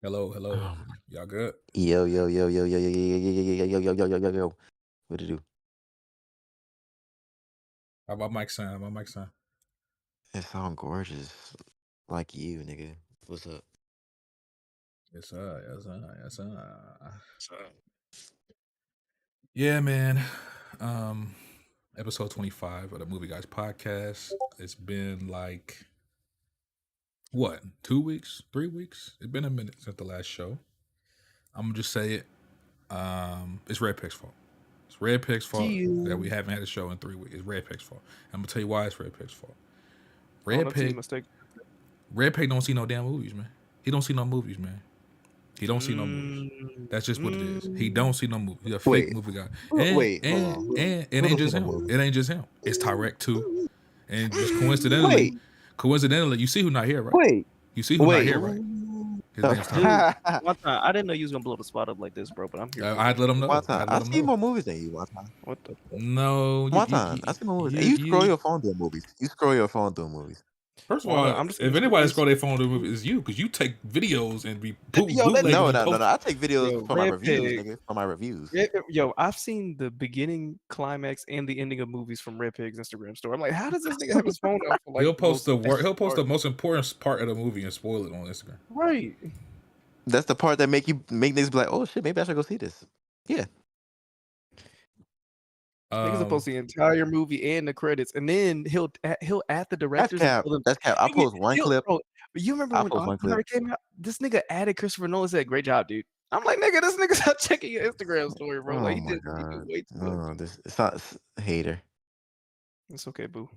Hello, hello. Y'all good? Yo, yo, yo, yo, yo, yo, yo, yo, yo, yo, yo, yo, yo, yo, yo, yo. What to do? How about Mike Son? How about Mike Son? It sound gorgeous. Like you, nigga. What's up? Yes, sir. Yes, sir. Yes, sir. Yeah, man. Um, episode 25 of the Movie Guys podcast. It's been like what? 2 weeks? 3 weeks? It's been a minute since the last show. I'm gonna just say it. It's Red Pig's fault. It's Red Pig's fault that we haven't had a show in 3 weeks. It's Red Pig's fault. I'm gonna tell you why it's Red Pig's fault. Red Pig don't see no damn movies, man. He don't see no movies, man. He don't see no movies. That's just what it is. He don't see no movies. He's a fake movie guy. And it ain't just him. It ain't just him. It's Tyrek too. And just coincidentally, you see who not here, right? You see who not here, right? His name's Tyrek. One time, I didn't know you was gonna blow the spot up like this, bro. But I'm here. I'd let him know. I see more movies than you. One time. What the? No. I see more movies. You scroll your phone through movies. You scroll your phone through movies. First of all, if anybody scroll their phone to movies, it's you, because you take videos and be bootlegging. No. I take videos for my reviews, nigga. For my reviews. Yo, I've seen the beginning, climax, and the ending of movies from Red Pig's Instagram store. I'm like, how does this nigga have his phone out? For like he'll post the most important part of the movie and spoil it on Instagram. Right. That's the part that make niggas be like, oh shit, maybe I should go see this. Yeah. Niggas will post the entire movie and the credits, and then he'll add the directors. That's cap. I post one clip. Bro, you remember when Oppenheimer came out? This nigga added Christopher Nolan, said, "Great job, dude." I'm like, nigga, this nigga's not checking your Instagram story, bro. Like, he did way too much. It's not hater. It's okay, boo.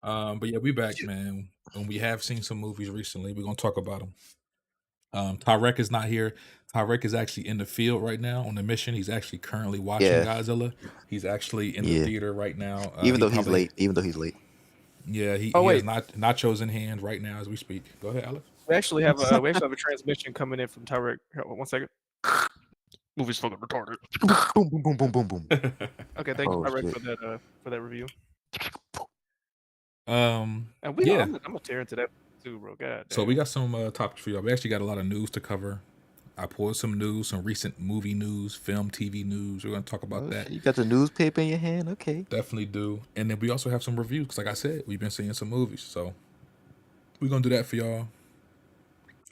But yeah, we back, man. And we have seen some movies recently. We're gonna talk about them. Tyrek is not here. Tyrek is actually in the field right now on the mission. He's actually currently watching Godzilla. He's actually in the theater right now. Even though he's late. Yeah, he has nachos in hand right now as we speak. Go ahead, Alex. We actually have a transmission coming in from Tyrek. 1 second. Movie's fucking retarded. Boom, boom, boom, boom, boom, boom. Okay, thank you, Tyrek, for that review. And I'm gonna tear into that too, bro. God damn. So we got some topics for y'all. We actually got a lot of news to cover. I pulled some news, some recent movie news, film, TV news. We're gonna talk about that. Shit, you got the newspaper in your hand, okay? Definitely do. And then we also have some reviews. Cause like I said, we've been seeing some movies, so we're gonna do that for y'all.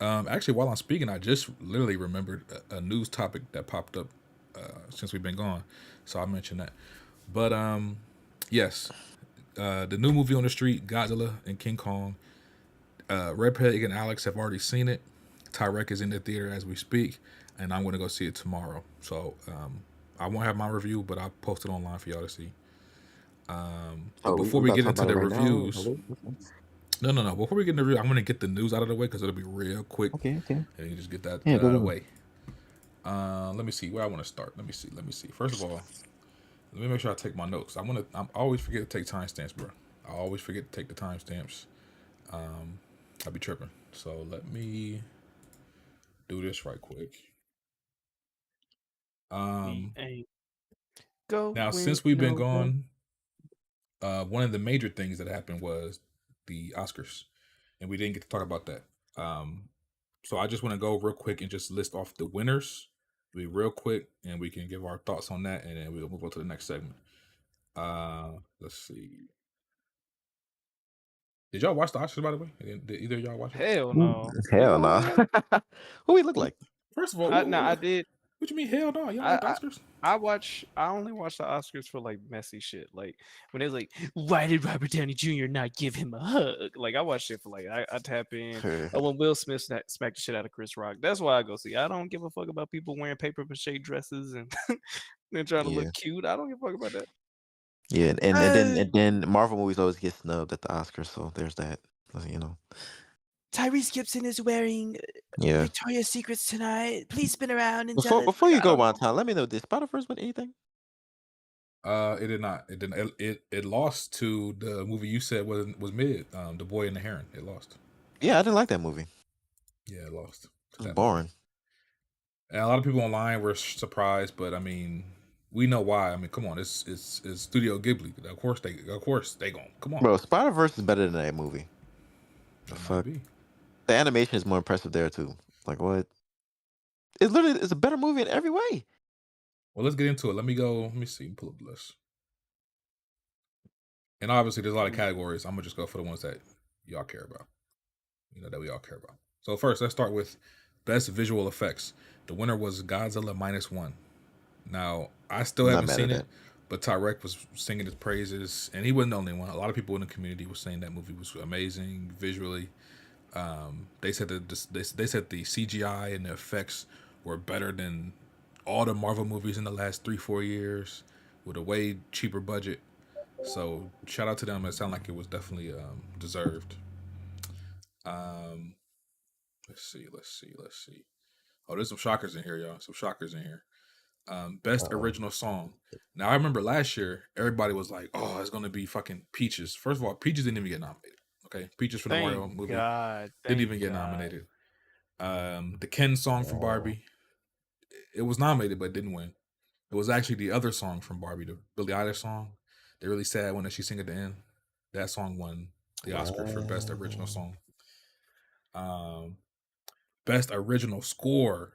Actually, while I'm speaking, I just literally remembered a news topic that popped up since we've been gone, so I'll mention that. But yes, the new movie on the street, Godzilla and King Kong. Red Peg and Alex have already seen it. Tyrek is in the theater as we speak, and I'm going to go see it tomorrow. So I won't have my review, but I'll post it online for y'all to see. But before we get into the reviews, no. Before we get into the review, I'm going to get the news out of the way because it'll be real quick. Okay. And you just get that out of the way. Let me see where I want to start. Let me see. First of all, let me make sure I take my notes. I always forget to take timestamps, bro. I always forget to take the timestamps. I'll be tripping. So let me do this right quick. Now since we've been gone, one of the major things that happened was the Oscars, and we didn't get to talk about that. So I just want to go real quick and just list off the winners, be real quick, and we can give our thoughts on that, and then we'll move on to the next segment. Let's see. Did y'all watch the Oscars, by the way? Did either of y'all watch it? Hell no. Hell no. Who we look like? First of all, I did. What you mean, hell no? You don't like the Oscars? I only watch the Oscars for like messy shit. Like when they was like, why did Robert Downey Jr. not give him a hug? Like I watch shit for like I tap in. When Will Smith smacked the shit out of Chris Rock. That's why I go see. I don't give a fuck about people wearing paper mache dresses and they're trying to look cute. I don't give a fuck about that. Yeah, and then Marvel movies always get snubbed at the Oscars, so there's that. You know. Tyrese Gibson is wearing Victoria's Secrets tonight. Please spin around and before you go on time, let me know, did Spider-Verse win anything? It did not. It didn't. It lost to the movie you said was mid. The Boy and the Heron. It lost. Yeah, I didn't like that movie. Yeah, it lost. It was boring. And a lot of people online were surprised, but I mean, we know why. I mean, come on, it's Studio Ghibli. Of course they gon' come on. Bro, Spider-Verse is better than that movie. The fuck. The animation is more impressive there too. Like what? It's a better movie in every way. Well, let's get into it. Let me see. Pull up the list. And obviously, there's a lot of categories. I'm gonna just go for the ones that y'all care about. You know, that we all care about. So first, let's start with best visual effects. The winner was Godzilla -1. Now, I still haven't seen it, but Tyrek was singing his praises, and he wasn't the only one. A lot of people in the community were saying that movie was amazing visually. They said that they said the CGI and the effects were better than all the Marvel movies in the last 3-4 years with a way cheaper budget. So shout out to them. It sounded like it was definitely deserved. Let's see. Oh, there's some shockers in here, y'all. Some shockers in here. Best original song. Now I remember last year everybody was like, "Oh, it's gonna be fucking Peaches." First of all, Peaches didn't even get nominated. Okay, Peaches from the Mario movie didn't even get nominated. The Ken song from Barbie, it was nominated but didn't win. It was actually the other song from Barbie, the Billie Eilish song, the really sad one that she sang at the end. That song won the Oscar for best original song. Best original score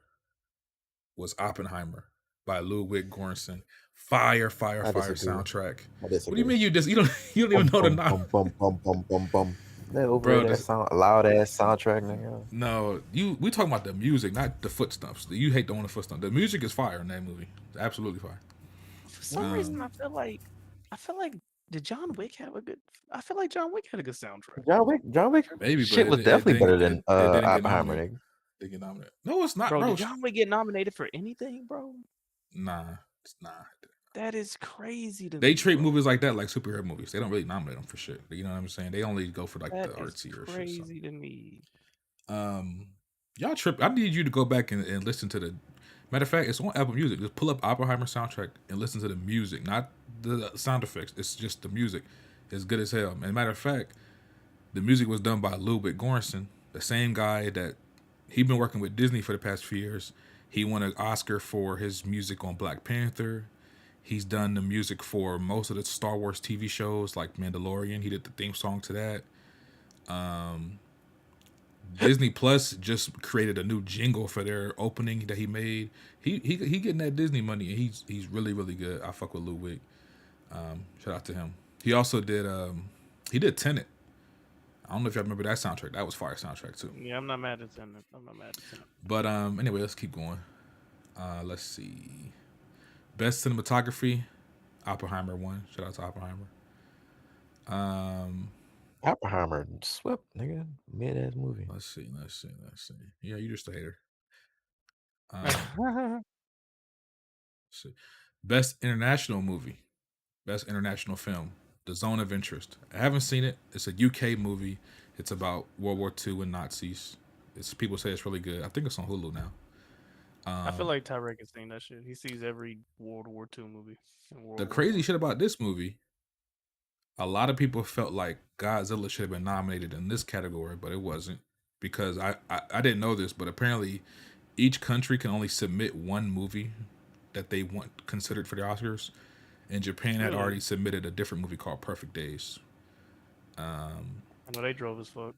was Oppenheimer by Ludwig Göransson. Fire soundtrack. What do you mean you don't even know the name? That over that sound loud ass soundtrack, nigga. No, we talking about the music, not the footsteps. You hate the footsteps. The music is fire in that movie. It's absolutely fire. For some reason, I feel like did John Wick have a good? I feel like John Wick had a good soundtrack. John Wick. Maybe shit was definitely better than Oppenheimer. Nigga. They get nominated. No, it's not, bro. Did John Wick get nominated for anything, bro? Nah, it's not. That is crazy to me. They treat movies like that like superhero movies. They don't really nominate them for shit. You know what I'm saying? They only go for like the artsy or shit. Crazy to me. Y'all trip. I need you to go back and listen to the. Matter of fact, it's on Apple Music. Just pull up Oppenheimer soundtrack and listen to the music, not the sound effects. It's just the music. It's good as hell. And matter of fact, the music was done by Ludwig Göransson, the same guy that he'd been working with Disney for the past few years. He won an Oscar for his music on Black Panther. He's done the music for most of the Star Wars TV shows like Mandalorian. He did the theme song to that. Disney Plus just created a new jingle for their opening that he made. He getting that Disney money, and he's really really good. I fuck with Ludwig. Shout out to him. He also did he did Tenet. I don't know if y'all remember that soundtrack. That was fire soundtrack too. Yeah, I'm not mad at Tenet. I'm not mad at Tenet. But anyway, let's keep going. Let's see. Best cinematography, Oppenheimer won. Shout out to Oppenheimer. Oppenheimer swept, nigga. Mid ass movie. Let's see. Yeah, you just a hater. See. Best international movie, best international film, The Zone of Interest. I haven't seen it. It's a UK movie. It's about World War II and Nazis. People say it's really good. I think it's on Hulu now. I feel like Tyrek has seen that shit. He sees every World War II movie. The crazy shit about this movie, a lot of people felt like Godzilla should have been nominated in this category, but it wasn't, because I didn't know this, but apparently each country can only submit one movie that they want considered for the Oscars, and Japan had already submitted a different movie called Perfect Days. I know they drove as fuck.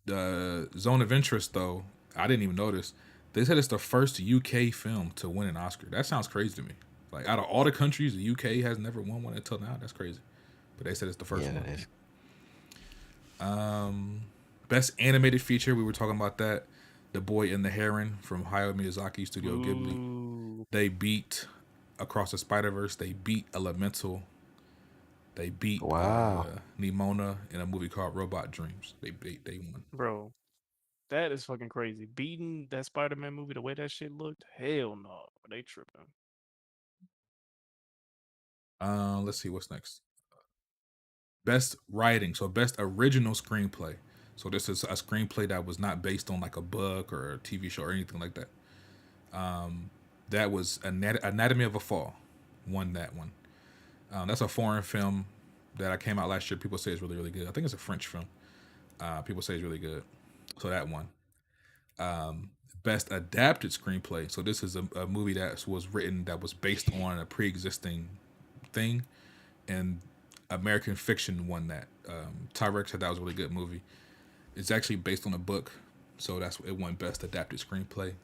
The Zone of Interest, though, I didn't even notice. They said it's the first UK film to win an Oscar. That sounds crazy to me. Like, out of all the countries, the UK has never won one until now. That's crazy. But they said it's the first one. Best animated feature, we were talking about that. The Boy and the Heron from Hayao Miyazaki Studio Ghibli. They beat Across the Spider-Verse. They beat Elemental. They beat Nimona in a movie called Robot Dreams. They won. Bro, that is fucking crazy. Beating that Spider-Man movie the way that shit looked, hell no. They tripping. Let's see what's next. Best writing, so best original screenplay. So this is a screenplay that was not based on like a book or a TV show or anything like that. That was Anatomy of a Fall. Won that one. That's a foreign film that came out last year. People say it's really, really good. I think it's a French film. People say it's really good. So that one. Best adapted screenplay. So this is a movie that was written that was based on a pre-existing thing, and American Fiction won that. Tyrek said that was a really good movie. It's actually based on a book, so it won best adapted screenplay.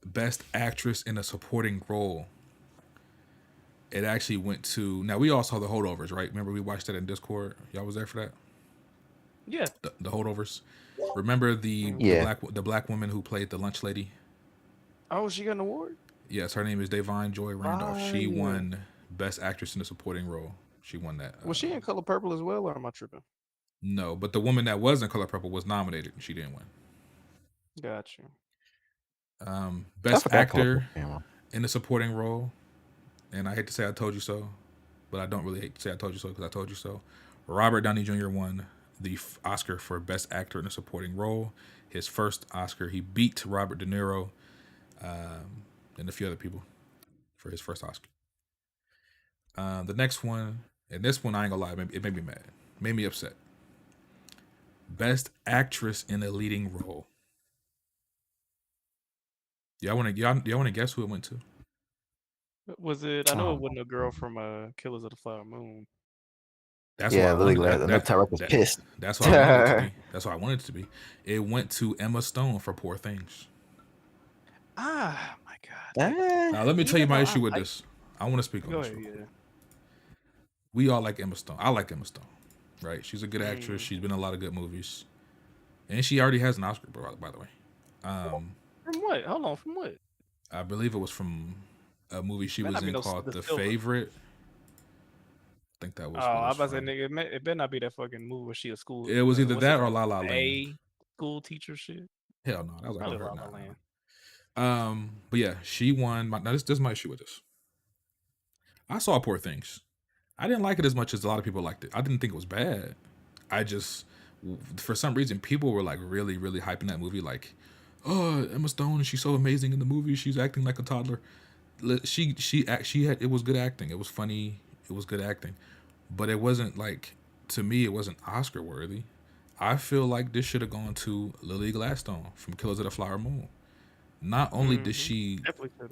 Best actress in a supporting role. It actually went to. Now we all saw The Holdovers, right? Remember we watched that in Discord. Y'all was there for that? Yeah. The Holdovers. Remember the black woman who played the lunch lady? Oh, she got an award? Yes, her name is Davine Joy Randolph. She won Best Actress in a Supporting Role. She won that. Was she in Color Purple as well, or am I tripping? No, but the woman that was in Color Purple was nominated. She didn't win. Got you. Best actor in a supporting role, and I hate to say I told you so, but I don't really hate to say I told you so because I told you so. Robert Downey Jr. won the Oscar for Best Actor in a Supporting Role. His first Oscar. He beat Robert De Niro and a few other people for his first Oscar. The next one, and this one I ain't gonna lie, it made me mad, made me upset. Best Actress in a Leading Role. Y'all want to guess who it went to? Was it? I know it wasn't a girl from Killers of the Flower Moon. That's why Lily Gladys. Tyrek was pissed. That's why I wanted it to be. That's why I wanted it to be. It went to Emma Stone for Poor Things. Ah, my God. Now let me tell you my issue with this. I want to speak on this. Yeah. We all like Emma Stone. I like Emma Stone, right? She's a good actress. She's been in a lot of good movies, and she already has an Oscar, by the way. From what? Hold on. From what? I believe it was from a movie she was in called The Favorite. I think that was. Oh, I was about to say, nigga, it better not be that fucking movie where she a school. It was either that or La La Land. A school teacher shit. Hell no, that was like La La Land. But yeah, she won. Now this is my issue with this. I saw Poor Things. I didn't like it as much as a lot of people liked it. I didn't think it was bad. I just, for some reason, people were like really, really hyping that movie. Like, oh, Emma Stone, she's so amazing in the movie. She's acting like a toddler. She had, it was good acting. It was funny. It was good acting. But it wasn't like, to me, it wasn't Oscar worthy. I feel like this should have gone to Lily Gladstone from Killers of the Flower Moon. Not only did she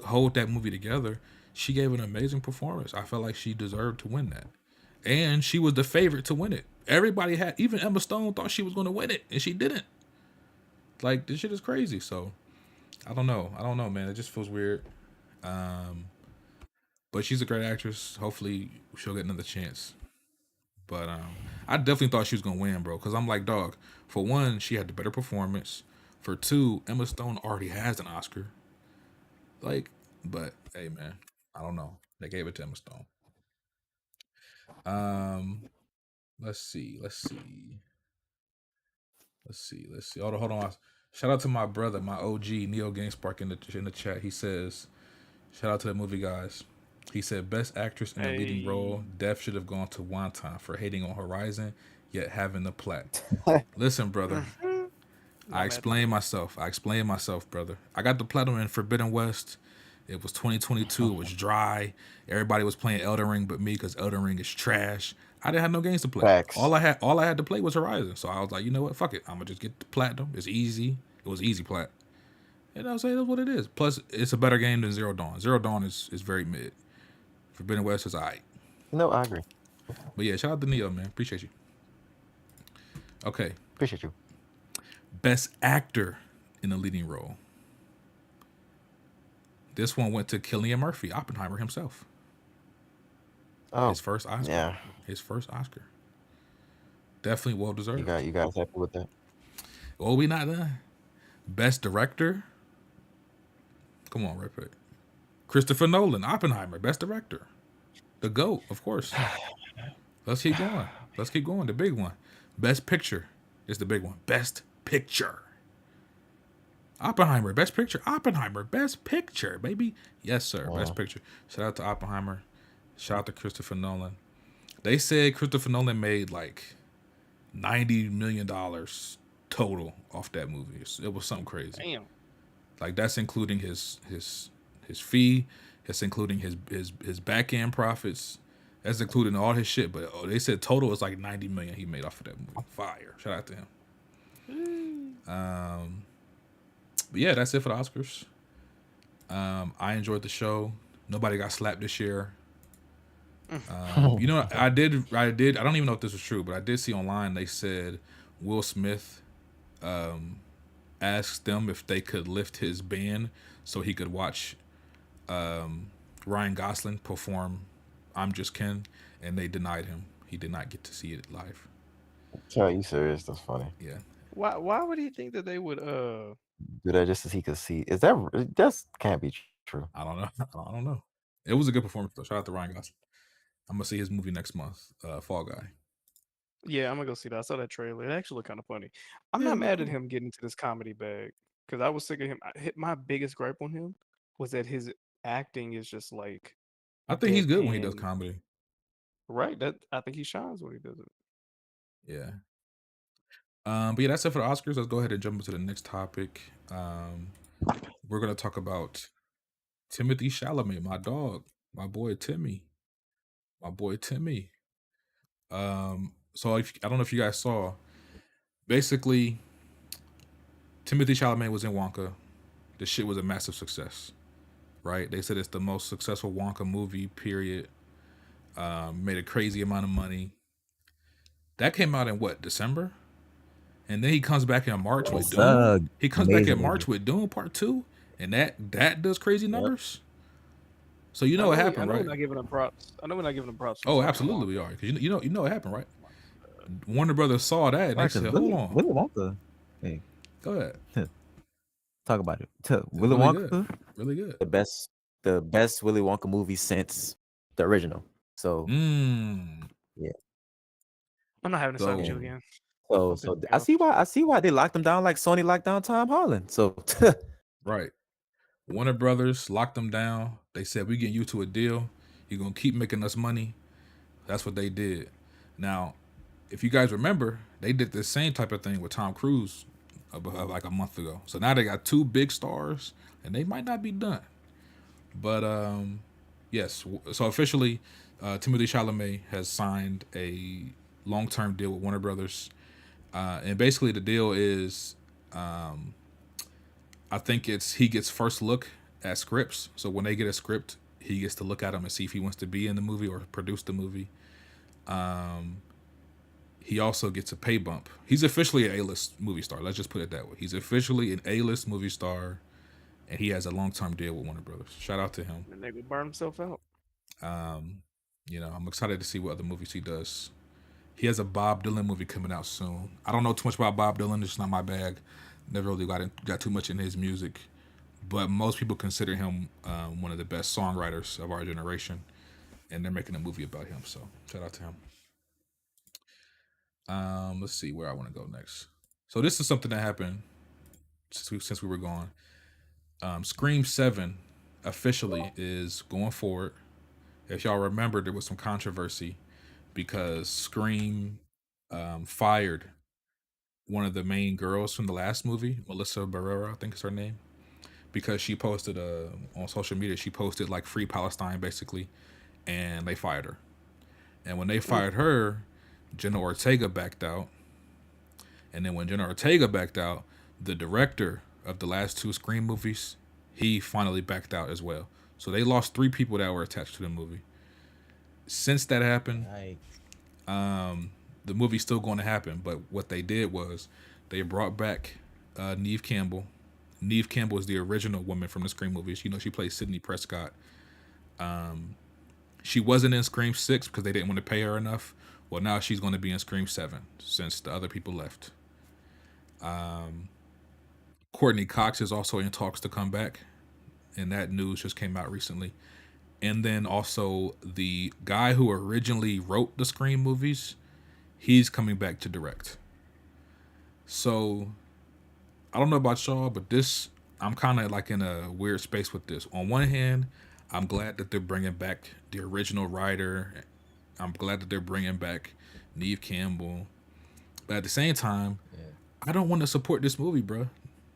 hold that movie together, she gave an amazing performance. I felt like she deserved to win that. And she was the favorite to win it. Everybody had, even Emma Stone thought she was going to win it, and she didn't. Like, this shit is crazy. So I don't know. I don't know, man. It just feels weird. But she's a great actress. Hopefully, she'll get another chance. But I definitely thought she was gonna win, bro. Because I'm like, dog. For one, she had the better performance. For two, Emma Stone already has an Oscar. Like, but hey, man, I don't know. They gave it to Emma Stone. Let's see. Hold on. Shout out to my brother, my OG Neo GameSpark in the chat. He says, shout out to the movie guys. He said, best actress in a leading role. Death should have gone to Wonton for hating on Horizon, yet having the plat. Listen, brother. I explained myself, brother. I got the platinum in Forbidden West. It was 2022. It was dry. Everybody was playing Elden Ring but me because Elden Ring is trash. I didn't have no games to play. Facts. All I had to play was Horizon. So I was like, you know what? Fuck it. I'm gonna just get the platinum. It's easy. It was easy plat. And I'll say that's what it is. Plus, it's a better game than Zero Dawn. Zero Dawn is very mid. Forbidden West is alright. No, I agree. But yeah, shout out to Neo, man. Appreciate you. Okay. Appreciate you. Best actor in a leading role. This one went to Cillian Murphy, Oppenheimer himself. Oh, his first Oscar. Yeah. His first Oscar. Definitely well deserved. You guys happy with that? Oh, we not done. Best director. Come on, right quick. Christopher Nolan, Oppenheimer, best director. The GOAT, of course. Let's keep going. The big one. Best picture is the big one. Best picture. Oppenheimer, best picture. Oppenheimer, best picture, baby. Yes, sir. Wow. Best picture. Shout out to Oppenheimer. Shout out to Christopher Nolan. They said Christopher Nolan made like $90 million total off that movie. It was something crazy. Damn. Like that's including his fee. It's including his back end profits. That's including all his shit. But they said total is like $90 million he made off of that movie. Fire. Shout out to him. But yeah, that's it for the Oscars. I enjoyed the show. Nobody got slapped this year. You know, I did. I don't even know if this was true, but I did see online they said Will Smith asked them if they could lift his ban so he could watch Ryan Gosling perform "I'm Just Ken," and they denied him. He did not get to see it live. Are you serious? That's funny. Yeah. Why would he think that they would do that just as he could see? Is that can't be true? I don't know. I don't know. It was a good performance though. Shout out to Ryan Gosling. I'm gonna see his movie next month, Fall Guy. Yeah, I'm gonna go see that. I saw that trailer. It actually looked kind of funny. I'm not mad at him getting into this comedy bag because I was sick of him. My biggest gripe on him was that his acting is just like. I think he's good when he does comedy. Right. I think he shines when he does it. Yeah. But yeah, that's it for the Oscars. Let's go ahead and jump into the next topic. We're gonna talk about Timothee Chalamet, my dog, my boy Timmy. So I don't know if you guys saw, basically, Timothee Chalamet was in Wonka. The shit was a massive success, right? They said it's the most successful Wonka movie, period. Made a crazy amount of money. That came out in what, December? And then he comes back in March with Doom. He comes back in March with Doom Part 2, and that does crazy numbers. Yep. So you know what happened, right? We're not giving them props. I know we're not giving them props. Oh, absolutely we are, because you know what happened, right? Warner Brothers saw that and they said, "Hold on, Willy Wonka." Hey, go ahead. Talk about it. Willy Wonka, really good. The best Willy Wonka movie since the original. So, yeah. I'm not having to talk with you again. So I see why they locked him down like Sony locked down Tom Holland. So, right. Warner Brothers locked them down. They said, "We getting you to a deal. You're gonna keep making us money." That's what they did. Now, if you guys remember, they did the same type of thing with Tom Cruise like a month ago. So now they got two big stars, and they might not be done. But yes. So officially, Timothée Chalamet has signed a long-term deal with Warner Brothers, and basically the deal is, I think he gets first look at scripts. So when they get a script, he gets to look at them and see if he wants to be in the movie or produce the movie. he also gets a pay bump. He's officially an A-list movie star. Let's just put it that way. He's officially an A-list movie star, and he has a long-term deal with Warner Brothers. Shout out to him. And they will burn himself out. I'm excited to see what other movies he does. He has a Bob Dylan movie coming out soon. I don't know too much about Bob Dylan. It's not my bag. Never really got too much in his music. But most people consider him one of the best songwriters of our generation. And they're making a movie about him. So shout out to him. Let's see where I want to go next. So this is something that happened since we were gone. Scream 7 officially is going forward. If y'all remember, there was some controversy because Scream fired one of the main girls from the last movie, Melissa Barrera, I think is her name, because she posted on social media, she posted like Free Palestine basically, and they fired her. And when they fired her, Jenna Ortega backed out. And then when Jenna Ortega backed out, the director of the last 2 Scream movies, he finally backed out as well. So they lost 3 people that were attached to the movie. Since that happened, the movie's still going to happen. But what they did was they brought back Neve Campbell. Neve Campbell is the original woman from the Scream movies. You know, she plays Sidney Prescott. She wasn't in Scream 6 because they didn't want to pay her enough. Well, now she's going to be in Scream 7 since the other people left. Courtney Cox is also in talks to come back, and that news just came out recently. And then also the guy who originally wrote the Scream movies, he's coming back to direct. So I don't know about y'all, but I'm kind of like in a weird space with this. On one hand, I'm glad that they're bringing back the original writer. I'm glad that they're bringing back Neve Campbell. But at the same time, I don't want to support this movie, bro.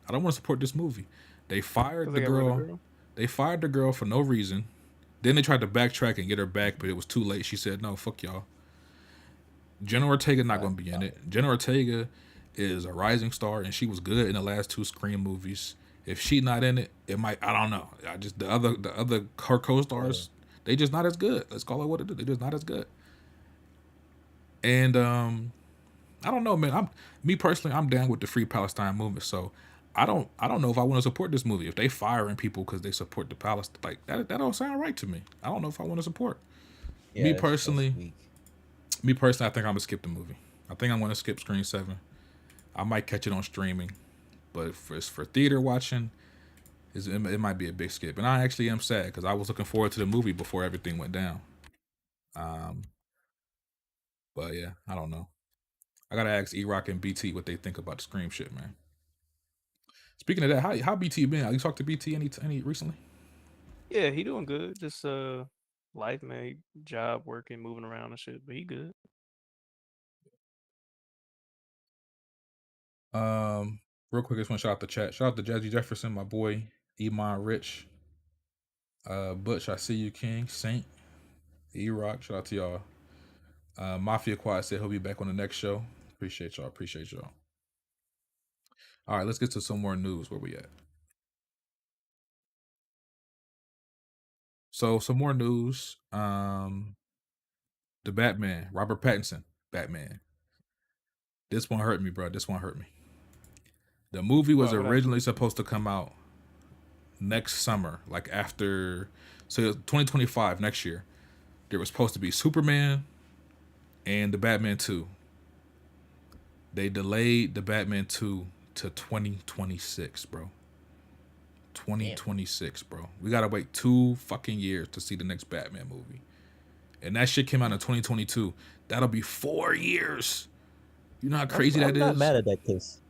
I don't want to support this movie. They fired the girl. They fired the girl for no reason. Then they tried to backtrack and get her back, but it was too late. She said, no, fuck y'all. Jenna Ortega not going to be in it. Jenna Ortega is a rising star, and she was good in the last 2 Scream movies. If she's not in it, it might, I don't know. The other her co-stars, they just not as good. Let's call it what it is. They're just not as good. And I don't know, man. Me personally, I'm down with the Free Palestine movement. So I don't know if I want to support this movie. If they firing people because they support the Palestine, like that don't sound right to me. I don't know if I want to support. Yeah, me personally, I think I'm gonna skip the movie. I think I'm gonna skip Scream 7. I might catch it on streaming, but for theater watching, it might be a big skip. And I actually am sad because I was looking forward to the movie before everything went down. But yeah, I don't know. I gotta ask E-Rock and BT what they think about the Scream shit, man. Speaking of that, how BT been? Have you talked to BT any recently? Yeah, he doing good. Just life, man. Job, working, moving around and shit. But he good. Real quick, I just want to shout out the chat. Shout out to Jazzy Jefferson, my boy Iman Rich, Butch. I see you, King Saint, E-Rock. Shout out to y'all. Mafia Quad said he'll be back on the next show. Appreciate y'all. All right, let's get to some more news. Where we at? So some more news. The Batman, Robert Pattinson, Batman. This one hurt me, bro. This one hurt me. The movie was originally supposed to come out next summer, like after, so 2025, next year. There was supposed to be Superman and the Batman 2. They delayed the Batman 2 to 2026, bro. 2026, bro. We gotta wait 2 fucking years to see the next Batman movie. And that shit came out in 2022. That'll be 4 years. You know how crazy that is? I'm not mad at that case.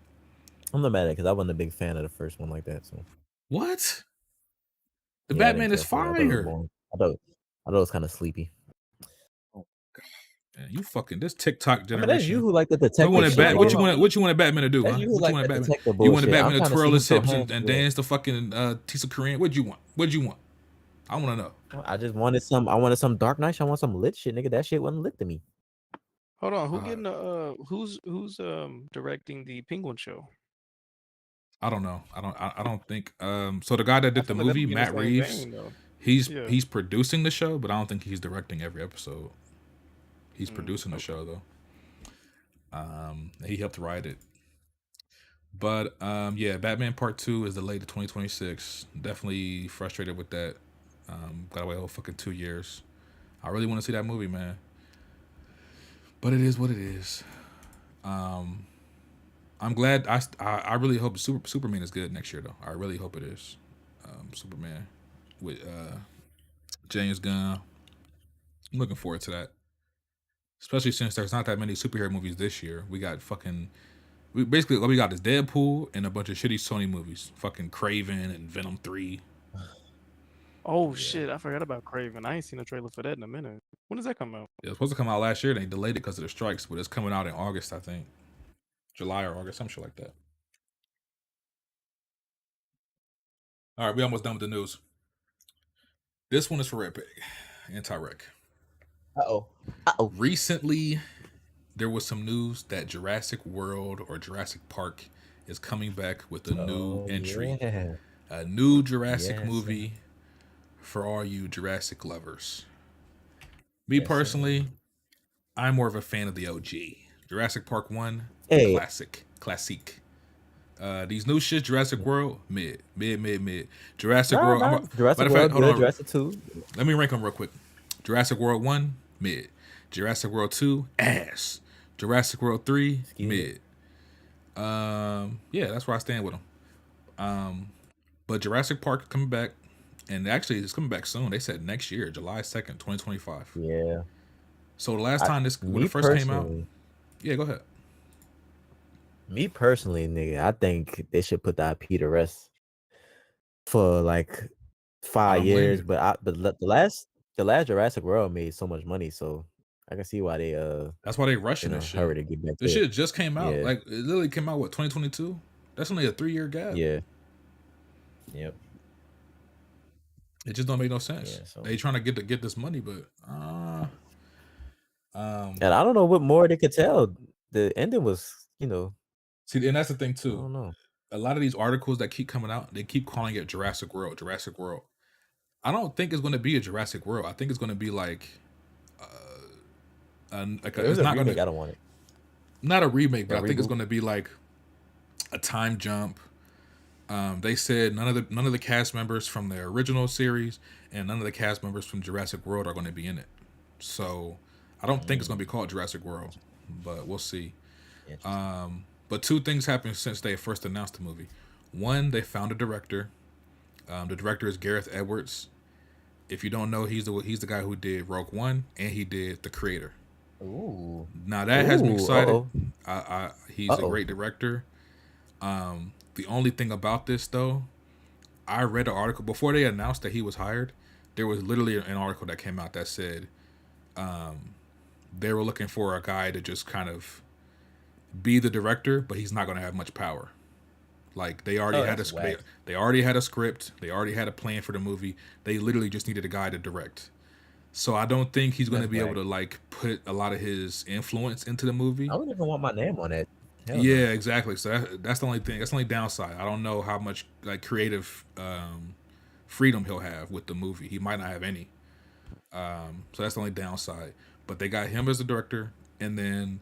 I'm not mad at it because I wasn't a big fan of the first one like that. So what? The Batman is fire. I thought it was kind of sleepy. Man, you fucking this TikTok generation. I mean, that's you who like the detective. What you want Batman to do? That's huh? you who What like you want Batman? You want Batman to twirl his hips and dance the fucking Tisa Korean? What'd you want? I want to know. I just wanted some. I wanted some Dark Knight. I want some lit shit, nigga. That shit wasn't lit to me. Hold on, who's directing the Penguin show? I don't know. I don't think. So the guy that did the movie, Matt Reeves, he's producing the show, but I don't think he's directing every episode. He's producing the show though. He helped write it. But yeah, Batman Part 2 is delayed to 2026. Definitely frustrated with that. Got to wait a whole fucking 2 years. I really want to see that movie, man. But it is what it is. I'm glad. I really hope Superman is good next year, though. I really hope it is. Superman with James Gunn. I'm looking forward to that. Especially since there's not that many superhero movies this year. We got fucking... Basically, what we got is Deadpool and a bunch of shitty Sony movies. Fucking Craven and Venom 3. Oh shit! I forgot about Craven. I ain't seen a trailer for that in a minute. When does that come out? It was supposed to come out last year. They delayed it because of the strikes, but it's coming out in August, I think. July or August, some shit like that. All right, we almost done with the news. This one is for Red Pig, anti-rec. Uh-oh. Recently, there was some news that Jurassic World or Jurassic Park is coming back with a new entry. Yeah. A new Jurassic movie for all you Jurassic lovers. Me personally, I'm more of a fan of the OG. Jurassic Park 1, classic. These new shit, Jurassic World, mid. Jurassic World, Jurassic World, good. Jurassic 2. Let me rank them real quick. Jurassic World 1, mid. Jurassic World 2, ass. Jurassic World 3, mid. Yeah, that's where I stand with them. But Jurassic Park is coming back, and actually it's coming back soon. They said next year, July 2nd, 2025. Yeah. So the last time when it first came out, yeah, go ahead. Me personally, nigga, I think they should put the IP to rest for like 5 years. But the last Jurassic World made so much money, so I can see why they that's why they rushing this shit. Hurry to get back. This shit just came out. Like it literally came out 2022. That's only a 3-year gap. Yeah. Yep. It just don't make no sense. Yeah, so. They trying to get this money, but and I don't know what more they could tell. The ending was, see, and that's the thing too. I don't know. A lot of these articles that keep coming out, they keep calling it Jurassic World. I don't think it's going to be a Jurassic World. I think it's going to be like, it's not going to. I don't want it. Not a remake, but I think it's going to be like a time jump. They said none of the cast members from the original series and none of the cast members from Jurassic World are going to be in it. So I don't think it's going to be called Jurassic World, but we'll see. But 2 things happened since they first announced the movie. One, they found a director. The director is Gareth Edwards. If you don't know, he's the guy who did Rogue One and he did The Creator. Ooh. Now that has me excited. He's a great director. The only thing about this though, I read an article before they announced that he was hired. There was literally an article that came out that said they were looking for a guy to just kind of be the director, but he's not going to have much power. Like they already had a script. They already had a script. They already had a plan for the movie. They literally just needed a guy to direct. So I don't think he's going to be able to like put a lot of his influence into the movie. I don't even want my name on it. Yeah, exactly. So that's the only thing. That's the only downside. I don't know how much like creative freedom he'll have with the movie. He might not have any. So that's the only downside. But they got him as the director, and then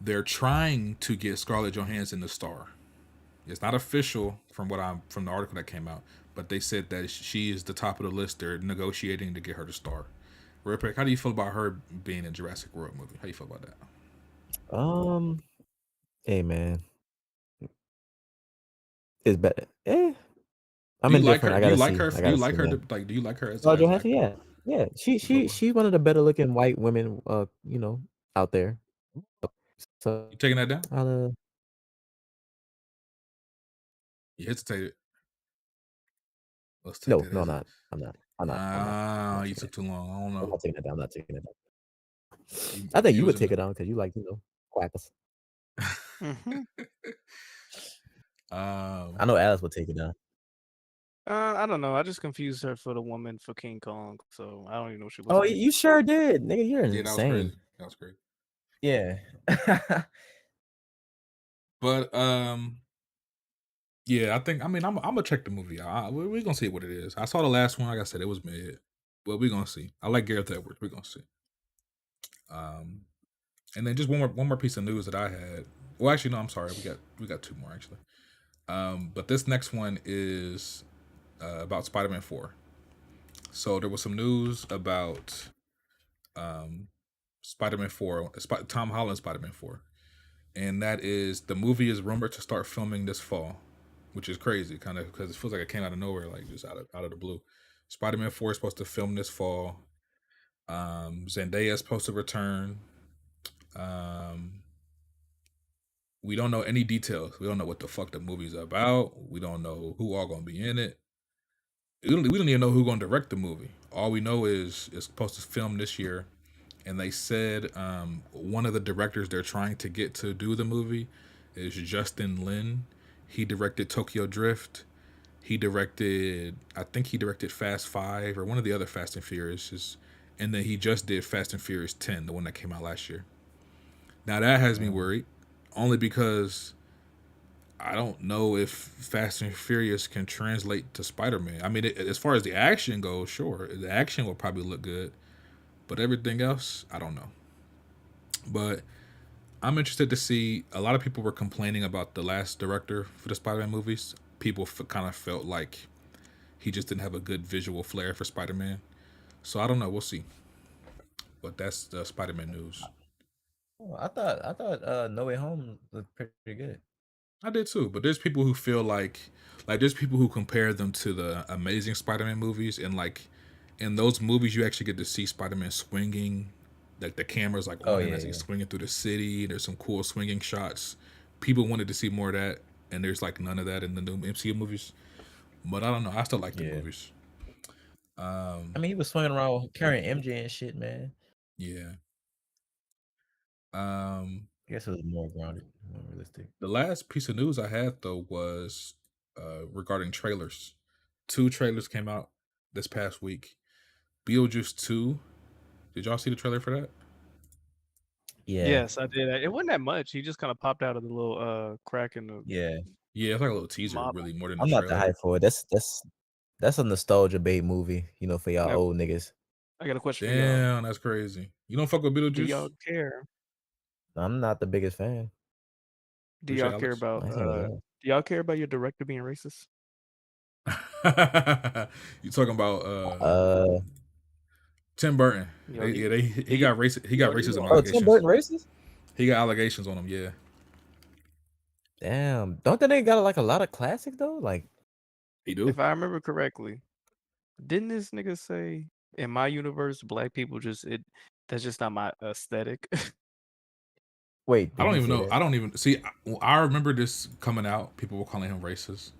they're trying to get Scarlett Johansson to star. It's not official from the article that came out, but they said that she is the top of the list. They're negotiating to get her to star. Ripek, how do you feel about her being in Jurassic World movie? How do you feel about that? Hey man, it's better. I'm indifferent. Do you like her? Do you like her? Like, do you like her as? Oh, Johansson, yeah. She's one of the better looking white women, out there. So you taking that down? You hesitated. No, I'm not. I'm not. You took too long. I don't know. I'm not taking it down. I think you would take it down because you like, quackers. I know Alice would take it down. I don't know. I just confused her for the woman for King Kong, so I don't even know what she looks like. Oh, you sure did, nigga. You're insane. That was great. Yeah. But yeah, I'm gonna check the movie out. We're gonna see what it is. I saw the last one. Like I said, it was mid, but we're gonna see. I like Gareth Edwards. We're gonna see. And then just one more piece of news that I had. Well, actually, no, I'm sorry. We got two more actually. But this next one is about Spider-Man 4. So there was some news about Spider-Man 4, Tom Holland Spider-Man 4, and that is the movie is rumored to start filming this fall, which is crazy, kind of because it feels like it came out of nowhere, like just out of the blue. Spider-Man 4 is supposed to film this fall. Zendaya is supposed to return. We don't know any details. We don't know what the fuck the movie's about. We don't know who all gonna be in it. We don't even know who's gonna direct the movie. All we know is it's supposed to film this year, and they said one of the directors they're trying to get to do the movie is Justin Lin. He directed Tokyo Drift. I think he directed Fast Five or one of the other Fast and Furious, and then he just did Fast and Furious 10, the one that came out last year. Now that has me worried, only because I don't know if Fast and Furious can translate to Spider-Man. I mean, as far as the action goes, sure, the action will probably look good, but everything else, I don't know. But I'm interested to see. A lot of people were complaining about the last director for the Spider-Man movies. People kind of felt like he just didn't have a good visual flair for Spider-Man. So I don't know. We'll see. But that's the Spider-Man news. Oh, I thought No Way Home looked pretty good. I did too, but there's people who feel like there's people who compare them to the Amazing Spider-Man movies, and like in those movies you actually get to see Spider-Man swinging, like the camera's like on him as he's swinging through the city. There's some cool swinging shots. People wanted to see more of that, and there's like none of that in the new MCU movies. But I don't know. I still like the movies. I mean, he was swinging around carrying MJ and shit, man. Yeah. I guess it was more grounded, more realistic. The last piece of news I had though was regarding trailers. 2 trailers came out this past week. Beetlejuice 2. Did y'all see the trailer for that? Yeah. Yes, I did. It wasn't that much. He just kind of popped out of the little crack in the Yeah. Yeah, it's like a little teaser, mop. really, more than a I'm not trailer. that hyped for it. That's a nostalgia bait movie, you know, for y'all Now, old niggas. I got a question for y'all. Damn, that's crazy. You don't fuck with Do Beetlejuice? y'all care? I'm not the biggest fan. Do Appreciate y'all care Alex. about? I think it's Do y'all care about your director being racist? You talking about Tim Burton? Y'all He get- got racist. He got y'all- racism Oh, allegations. Tim Burton racist? He got allegations on him. Yeah, Damn. Don't that nigga got like a lot of classic though? Like he do. If I remember correctly, didn't this nigga say in my universe, black people that's just not my aesthetic? wait, I did don't he even say know. that? I don't even see. I remember this coming out. People were calling him racist,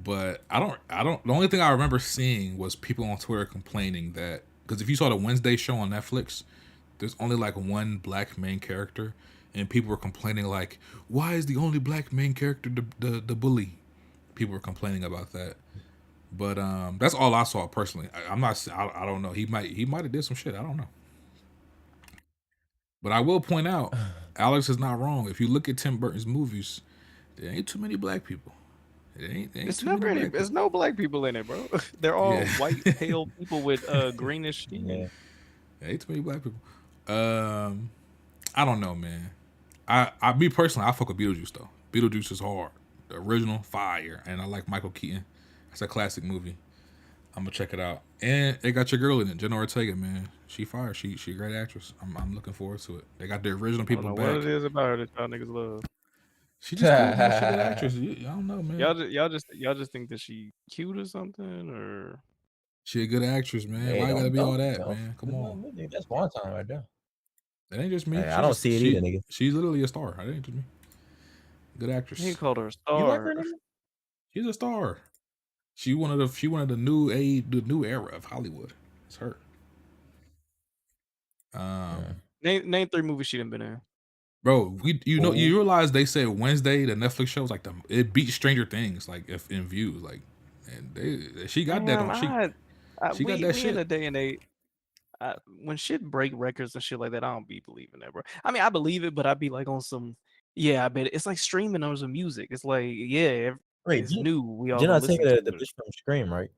but I don't. The only thing I remember seeing was people on Twitter complaining that because if you saw the Wednesday show on Netflix, there's only like one black main character, and people were complaining like, "Why is the only black main character the bully?" People were complaining about that, but that's all I saw personally. I'm not. I don't know. He might have did some shit. I don't know. But I will point out, Alex is not wrong. If you look at Tim Burton's movies, there ain't too many black people. There ain't It's too never many any. black There's people. no black people in it, bro. They're all Yeah. white, pale people with greenish skin. Yeah. There ain't too many black people. I don't know, man. Me personally, I fuck with Beetlejuice though. Beetlejuice is hard. The original, fire, and I like Michael Keaton. It's a classic movie. I'm gonna check it out, and they got your girl in it, Jenna Ortega, man. She fire. She a great actress. I'm looking forward to it. They got the original I don't people know back. what it is about her that y'all niggas love. She just cool, man. She a good actress. I don't know, man. Y'all just think that she cute or something, or She a good actress, man. Hey, Why you gotta be all that, don't- man? Come on. That's one time right there. That ain't just me. Hey, I don't see it either, nigga. She's literally a star. That ain't just me. Good actress. he called her a You like star. her, nigga? She's a star. She one of the new era of Hollywood. It's her. Name 3 movies she done been in. Bro, you realize they said Wednesday the Netflix show was like it beat Stranger Things like if in views like, and she got that on she got that shit. In a day and age, when shit break records and shit like that, I don't be believing that, bro. I mean, I believe it, but I'd be like on some, yeah, I bet it's like streaming on some music. It's like, yeah, Wait, it's new. We all Jenna gonna listen Ortega, to the it. bitch from Scream, right?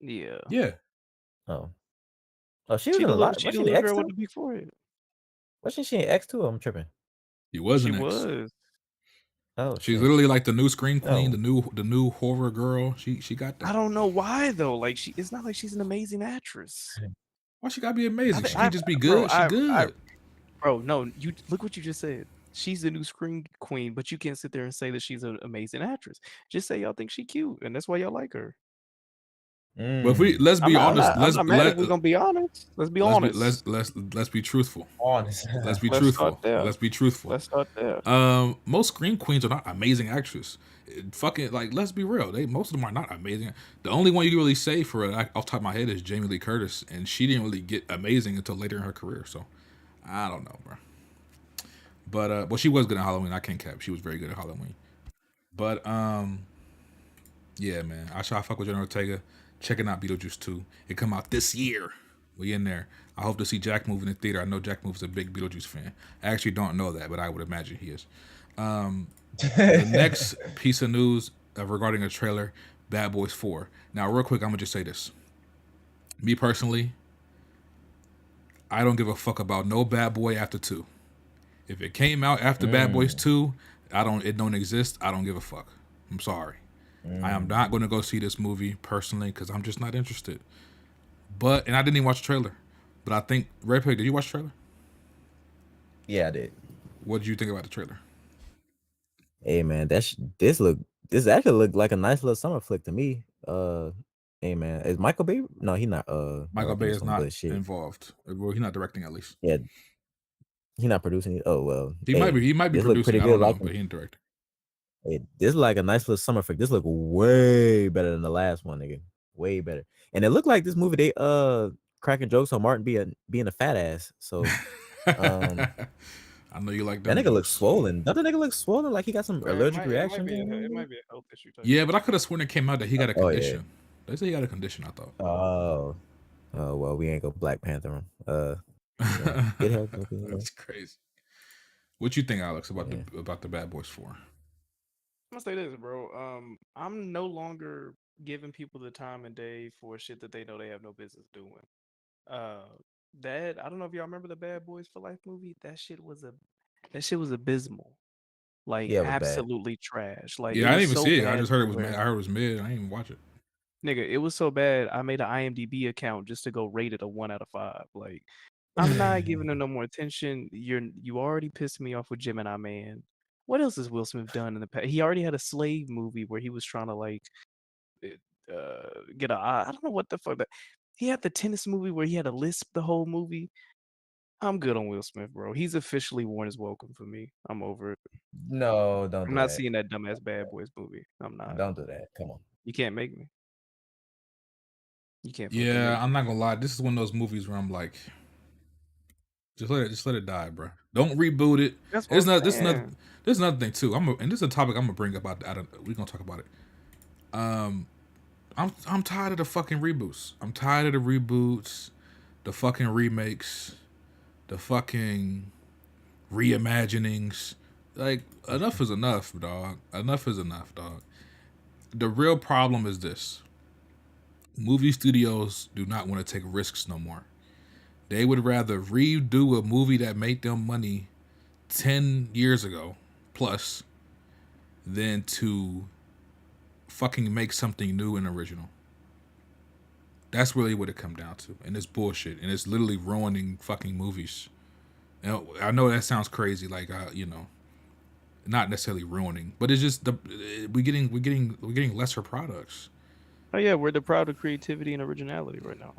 Yeah. Yeah. Oh, she was in a lot. She Was the she in little X girl with too? the big forehead. Wasn't she in X2? I'm tripping. He was She an X. was. Oh She's shit. literally like the new screen queen, Oh. the new horror girl. She got I that. don't know why though. Like it's not like she's an amazing actress. Why she gotta be amazing? She I can't just be bro, good. She good. bro, no, you look what you just said. She's the new screen queen, but you can't sit there and say that she's an amazing actress. Just say y'all think she cute, and that's why y'all like her. But if we let's be honest, I'm not mad if we're gonna be honest. Let's be honest. let's be truthful. Honest. Let's be Let's start truthful. there. Let's be truthful. Let's start there. Most screen queens are not amazing actresses. Fucking like, let's be real. Most of them are not amazing. The only one you can really say for off the top of my head is Jamie Lee Curtis, and she didn't really get amazing until later in her career. So I don't know, bro. But well, she was good at Halloween. I can't cap. She was very good at Halloween. But yeah, man. I fuck with Jenna Ortega. Checking out Beetlejuice 2. It come out this year. We in there. I hope to see Jack move in the theater. I know Jack Move's a big Beetlejuice fan. I actually don't know that, but I would imagine he is. The next piece of news regarding a trailer, Bad Boys 4. Now, real quick, I'm going to just say this. Me personally, I don't give a fuck about no Bad Boy after 2. If it came out after Bad Boys 2, it don't exist. I don't give a fuck. I'm sorry. I am not going to go see this movie personally because I'm just not interested. And I didn't even watch the trailer. But I think, Red Pig, did you watch the trailer? Yeah, I did. What did you think about the trailer? Hey man, this actually looked like a nice little summer flick to me. Hey man, is Michael Bay? No, he not. Michael Bay is not shit. involved. Well, he's not directing at least. Yeah, he not producing it. Oh well, He might be. He might be this look producing. pretty I don't good. know, but he ain't directing. Hey, this is like a nice little summer flick. This look way better than the last one, nigga. Way better. And it looked like this movie they cracking jokes on Martin being a fat ass. So I know you like that them nigga looks jokes. swollen. Doesn't the nigga look swollen? Like he got some allergic reaction. It might be a health issue. Yeah, but I could have sworn it came out that he got a condition. Yeah. They say he got a condition. I thought. Oh well, we ain't go Black Panther him. Yeah, get help. That's crazy. What you think, Alex, about the Bad Boys 4? I'm gonna say this, bro. I'm no longer giving people the time and day for shit that they know they have no business doing. That I don't know if y'all remember the Bad Boys for Life movie. That shit was abysmal. Like absolutely trash. Like yeah, I didn't even see it. I just heard it was mid. I heard it was mid. I didn't even watch it. Nigga, it was so bad. I made an IMDb account just to go rate it a 1 out of 5. Like, I'm not giving them no more attention. You already pissed me off with Gemini Man. What else has Will Smith done in the past? He already had a slave movie where he was trying to like get a. I don't know what the fuck. But he had the tennis movie where he had a lisp the whole movie. I'm good on Will Smith, bro. He's officially worn his welcome for me. I'm over it. No, don't. I'm not seeing that dumbass Bad Boys movie. I'm not. Don't do that. Come on. You can't make me. You can't. Yeah, I'm not gonna lie. This is one of those movies where I'm like, just let it die, bro. Don't reboot it. That's There's another thing too. And this is a topic I'm gonna bring up. We're gonna talk about it. I'm tired of the fucking reboots. I'm tired of the reboots, the fucking remakes, the fucking reimaginings. Like, enough is enough, dog. Enough is enough, dog. The real problem is this. Movie studios do not want to take risks no more. They would rather redo a movie that made them money 10 years ago plus than to fucking make something new and original. That's really what it comes down to. And it's bullshit. And it's literally ruining fucking movies. And I know that sounds crazy, like not necessarily ruining, but it's just we're getting lesser products. Oh yeah, we're deprived of creativity and originality right now.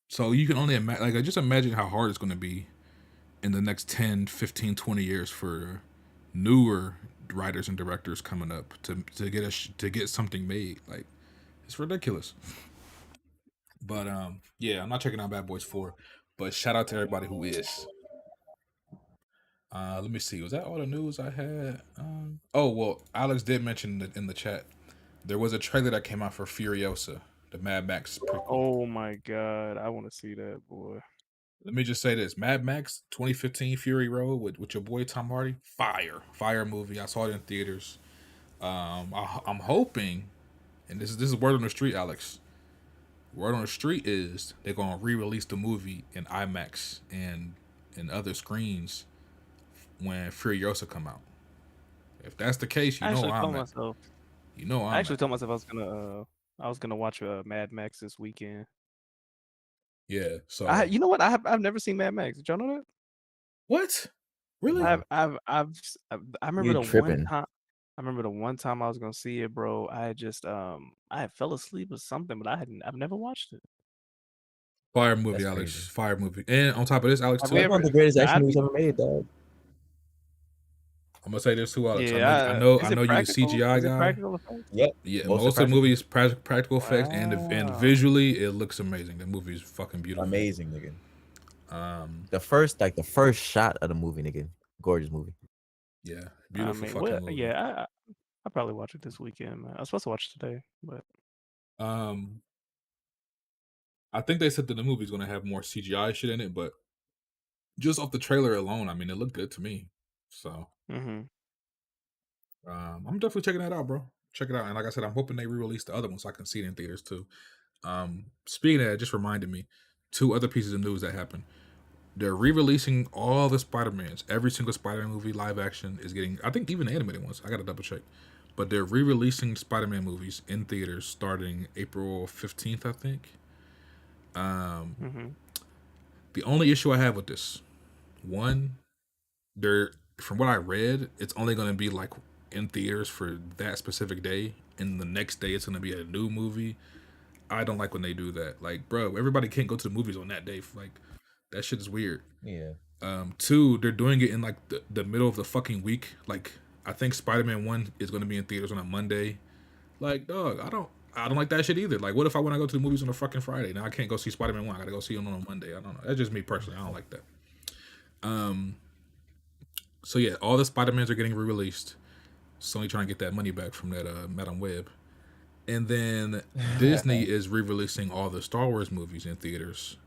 So you can only imagine, just imagine how hard it's going to be in the next 10, 15, 20 years for newer writers and directors coming up to get something made. Like, it's ridiculous. But yeah, I'm not checking out Bad Boys 4, but shout out to everybody who is. Let me see. Was that all the news I had? Oh well, Alex did mention in the chat there was a trailer that came out for Furiosa, the Mad Max prequel. Oh my god, I want to see that, boy. Let me just say this: Mad Max 2015 Fury Road with your boy Tom Hardy, fire movie. I saw it in theaters. I'm hoping, and this is word on the street, Alex. Word on the street is they're gonna re-release the movie in IMAX and in other screens when Furiosa come out. If that's the case, you I know actually told I'm at. myself. You know I I'm actually at. told myself I was gonna watch Mad Max this weekend. Yeah. So You know what? I've never seen Mad Max. Did y'all know that? what? Really? Wow. I remember You the one tripping. time. I remember the one time I was gonna see it, bro. I had just I had fell asleep or something, but I've never watched it. Fire movie, That's Alex. crazy. Fire movie. And on top of this, Alex, Have we too, That's one ever? of the greatest action I'd movies be. ever made, dog. I'm gonna say this too, Alex. Yeah. I Is it know you the practical? CGI Is it guy. practical effects? Yep. Yeah, Mostly most of the movie practical. is practical effects, and Wow. visually it looks amazing. The movie is fucking beautiful. Amazing, nigga. Um, The first shot of the movie, nigga. Gorgeous movie. yeah, I beautiful mean, fucking what? movie. Yeah, I probably watch it this weekend, man. I was supposed to watch it today, but Um, I think they said that the movie's gonna have more CGI shit in it, but just off the trailer alone, I mean, it looked good to me. So, mm-hmm. I'm definitely checking that out, bro. Check it out, and like I said, I'm hoping they re-release the other one so I can see it in theaters too. Speaking of that, it just reminded me two other pieces of news that happened. They're re-releasing all the Spider-Mans. Every single Spider-Man movie live action is getting, I think even the animated ones. I gotta double check. But they're re-releasing Spider-Man movies in theaters starting April 15th, I think. Mm-hmm. The only issue I have with this, one, they're from what I read, it's only gonna be like in theaters for that specific day, and the next day it's gonna be a new movie. I don't like when they do that. Like, bro, everybody can't go to the movies on that day. Like, that shit is weird. Yeah. Two, they're doing it in like the middle of the fucking week. Like, I think Spider-Man 1 is going to be in theaters on a Monday. Like, dog, I don't like that shit either. Like, what if I want to go to the movies on a fucking Friday? Now I can't go see Spider-Man 1. I got to go see it on a Monday. I don't know. That's just me personally. I don't like that. So yeah, all the Spider-Mans are getting re-released. Sony trying to get that money back from that Madam Web. And then Disney is re-releasing all the Star Wars movies in theaters.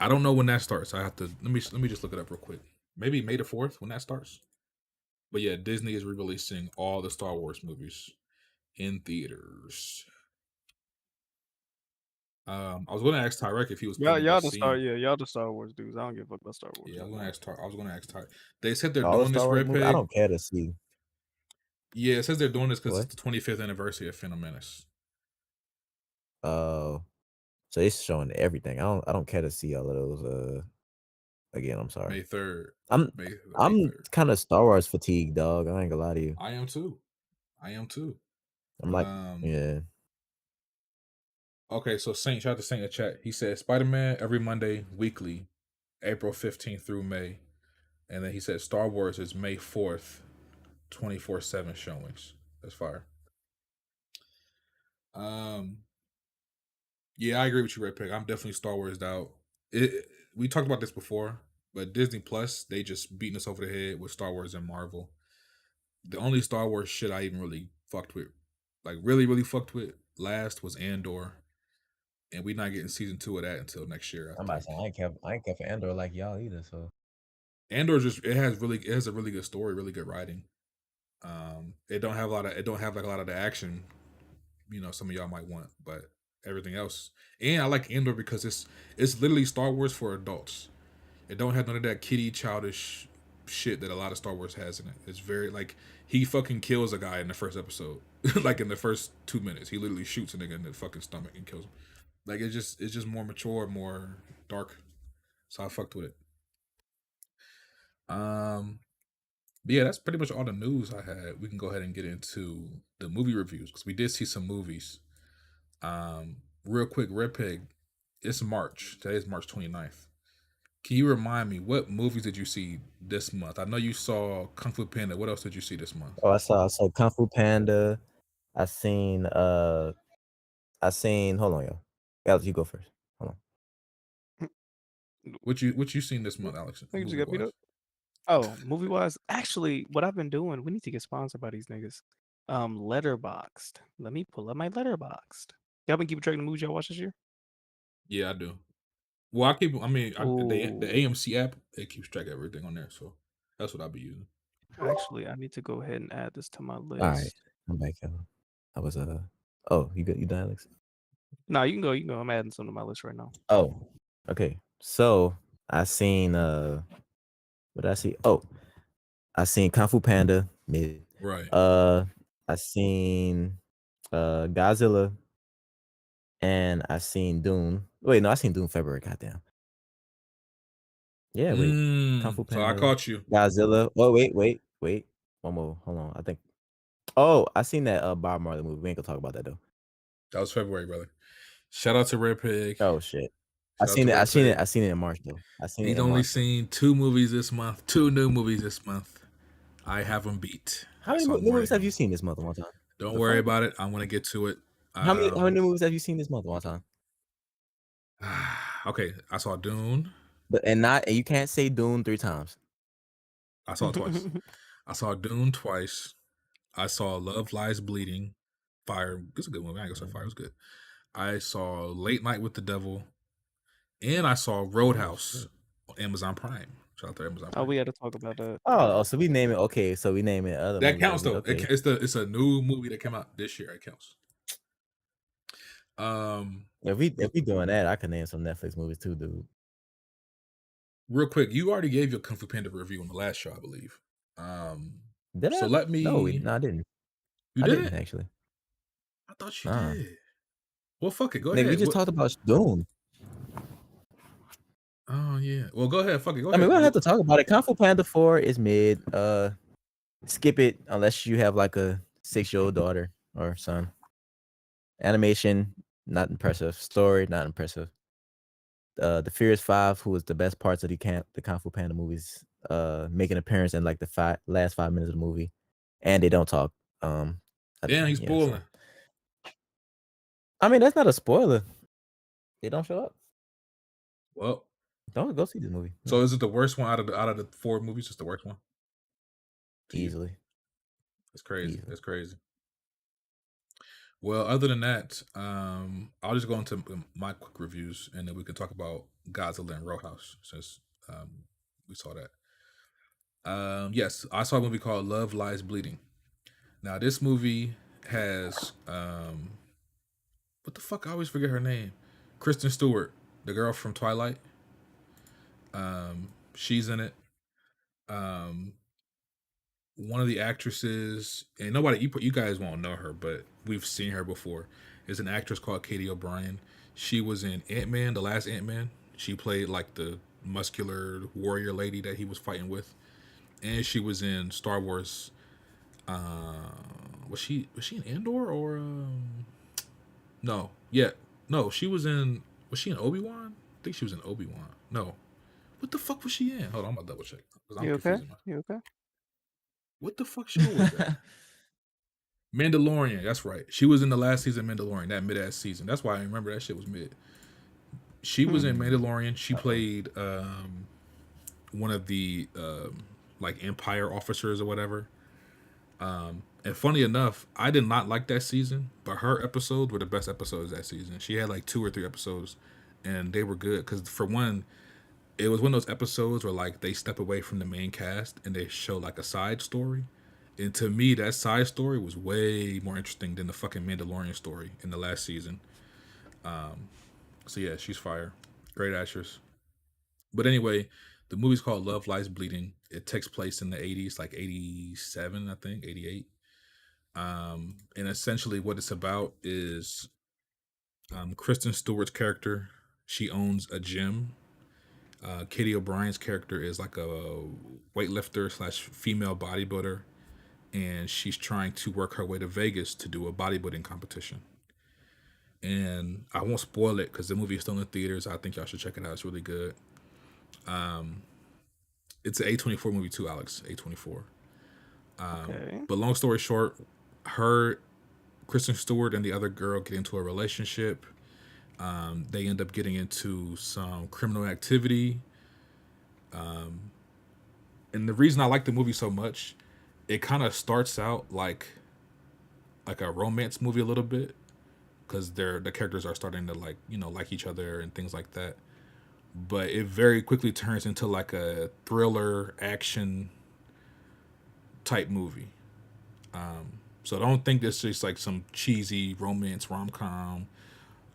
I don't know when that starts. I have to let me just look it up real quick. Maybe May the 4th when that starts. But yeah, Disney is re-releasing all the Star Wars movies in theaters. I was going to ask Tyrek if he was planning on seeing. Y'all the Star Wars dudes. I don't give a fuck about Star Wars. Yeah, I was going to ask Tyrek. They said they're All the doing this Star Wars Red movies, I Peg. don't care to see. Yeah, it says they're doing this because What? it's the 25th anniversary of Phantom Menace. So it's showing everything. I don't care to see all of those. Again, I'm sorry. May 3rd. I'm May 3rd. kind of Star Wars fatigued, dog. I ain't gonna lie to you. I am too. I'm like, yeah. Okay, so Saint, shout out to Saint in the chat. He said Spider-Man every Monday weekly, April 15th through May. And then he said Star Wars is May 4th, 24/7 showings. That's fire. Yeah, I agree with you, Red Pig. I'm definitely Star Wars out. We talked about this before, but Disney Plus, they just beating us over the head with Star Wars and Marvel. The only Star Wars shit I even really fucked with, like really, really fucked with last was Andor. And we're not getting season 2 of that until next year, I I'm about to think. say I ain't care for Andor like y'all either. So Andor it has a really good story, really good writing. It don't have like a lot of the action, some of y'all might want, but everything else. And I like Andor because it's literally Star Wars for adults. It don't have none of that kiddie childish shit that a lot of Star Wars has in it. It's very like he fucking kills a guy in the first episode. Like in the first 2 minutes. He literally shoots a nigga in the fucking stomach and kills him. Like it's just more mature, more dark. So I fucked with it. But yeah, that's pretty much all the news I had. We can go ahead and get into the movie reviews because we did see some movies. Real quick, Red Pig, it's March. Today's March 29th. Can you remind me what movies did you see this month? I know you saw Kung Fu Panda. What else did you see this month? I saw Kung Fu Panda. I seen hold on, yo. Alex, you go first. Hold on. What you seen this month, Alex? I think you Movie got beat wise. up. Oh, movie wise, actually, what I've been doing, we need to get sponsored by these niggas. Letterboxed. Let me pull up my Letterboxed. Y'all been keeping track of the movies y'all watch this year? Yeah, I do. Well, the Ooh. AMC app, it keeps track of everything on there, so that's what I'll be using. Actually, I need to go ahead and add this to my All right, list. I'm back, yo. I was Oh, you done, Alex? No, you can go. I'm adding some to my list right now. Oh, okay. So I seen what did I see? Oh, I seen Kung Fu Panda mid. Right. I seen Godzilla, and I seen Dune. Wait, no, I seen Dune February. Goddamn. Yeah, wait. Kung Fu So I Panda, caught you. Godzilla. Oh, wait. One more. Hold on. I think. Oh, I seen that Bob Marley movie. We ain't gonna talk about that though. That was February, brother. Shout out to Red Pig. Oh shit. Shout out to Red Pig. I seen it in March though. I seen it He's in only March though. seen 2 movies this month. 2 new movies this month. I have him beat. How many So new I'm movies have waiting. you seen this month? One time. Don't The worry fuck? about it. I'm gonna get to it. How many movies have you seen this month? One time. Okay, I saw Dune. And you can't say Dune 3 times. I saw it twice. I saw Dune twice. I saw Love Lies Bleeding. Fire. It's a good movie. I ain't gonna say Fire. It was good. I saw Late Night with the Devil. And I saw Roadhouse on Amazon Prime. Shout out to Amazon Prime. we had to talk about that. Oh, so we name it. Okay, so we name it other. That counts though. Okay. It's a new movie that came out this year. It counts. If we doing that, I can name some Netflix movies too, dude. Real quick, you already gave your Kung Fu Panda review on the last show, I believe. Did I? So let me. No, I didn't. You I didn't? didn't actually. I thought you did. Well, fuck it. Go Nigga, ahead. we just talked about Dune. Oh yeah. Well, go ahead. Fuck it. Go I ahead. mean, we don't have to talk about it. Kung Fu Panda 4 is mid. Skip it unless you have like a 6-year-old daughter or son. Animation, not impressive. Story, not impressive. The Furious 5, who was the best parts of the Kung Fu Panda movies, make an appearance in like the last 5 minutes of the movie, and they don't talk. Damn, he's spoiling. I mean, that's not a spoiler. They don't show up. Well, don't go see this movie. So is it the worst one out of the 4 movies? It's the worst one. Easily. It's crazy. It's crazy. Well, other than that, I'll just go into my quick reviews, and then we can talk about Godzilla and Roadhouse since we saw that. Yes, I saw a movie called Love Lies Bleeding. Now, this movie has what the fuck? I always forget her name. Kristen Stewart, the girl from Twilight. She's in it. One of the actresses, and nobody, you guys won't know her, but we've seen her before, is an actress called Katie O'Brien. She was in Ant-Man, the last Ant-Man. She played like the muscular warrior lady that he was fighting with. And she was in Star Wars. Was she in Andor or no? Yeah. No, she was in she in Obi-Wan? I think she was in Obi-Wan. No. What the fuck was she in? Hold on, I'm gonna double check. You okay? You okay? What the fuck show was that? Mandalorian, that's right. She was in the last season of Mandalorian, that mid-ass season. That's why I remember that shit was mid. She was in Mandalorian. She played one of the like Empire officers or whatever. And funny enough, I did not like that season, but her episodes were the best episodes that season. She had like 2 or 3 episodes, and they were good because for one, it was one of those episodes where like they step away from the main cast and they show like a side story. And to me, that side story was way more interesting than the fucking Mandalorian story in the last season. So yeah, she's fire. Great actress. But anyway, the movie's called Love Lies Bleeding. It takes place in the 80s, like 87, I think, 88. And essentially what it's about is Kristen Stewart's character, she owns a gym. Katie O'Brien's character is like a weightlifter / female bodybuilder, and she's trying to work her way to Vegas to do a bodybuilding competition. And I won't spoil it because the movie is still in theaters. I think y'all should check it out. It's really good. It's an A24 movie too, Alex. A24. Okay. But long story short, Kristen Stewart and the other girl get into a relationship. They end up getting into some criminal activity. And the reason I like the movie so much, it kind of starts out like a romance movie a little bit, because the characters are starting to like each other and things like that. But it very quickly turns into like a thriller action type movie. So don't think this is like some cheesy romance rom-com,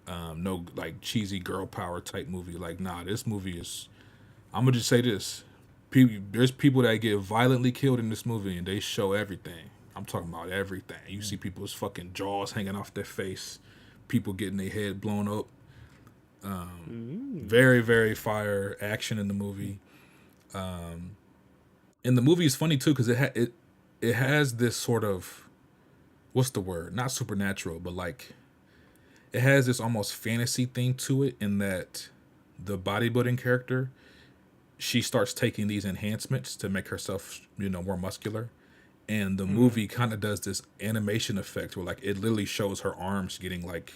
no like cheesy girl power type movie. Like, nah, this movie is I'm gonna just say this: there's people that get violently killed in this movie, and they show everything. I'm talking about everything. You see people's fucking jaws hanging off their face, people getting their head blown up. Very, very fire action in the movie. And the movie is funny too because it has this sort of, what's the word? Not supernatural, but like it has this almost fantasy thing to it in that the bodybuilding character, she starts taking these enhancements to make herself, more muscular. And the movie kind of does this animation effect where like it literally shows her arms getting like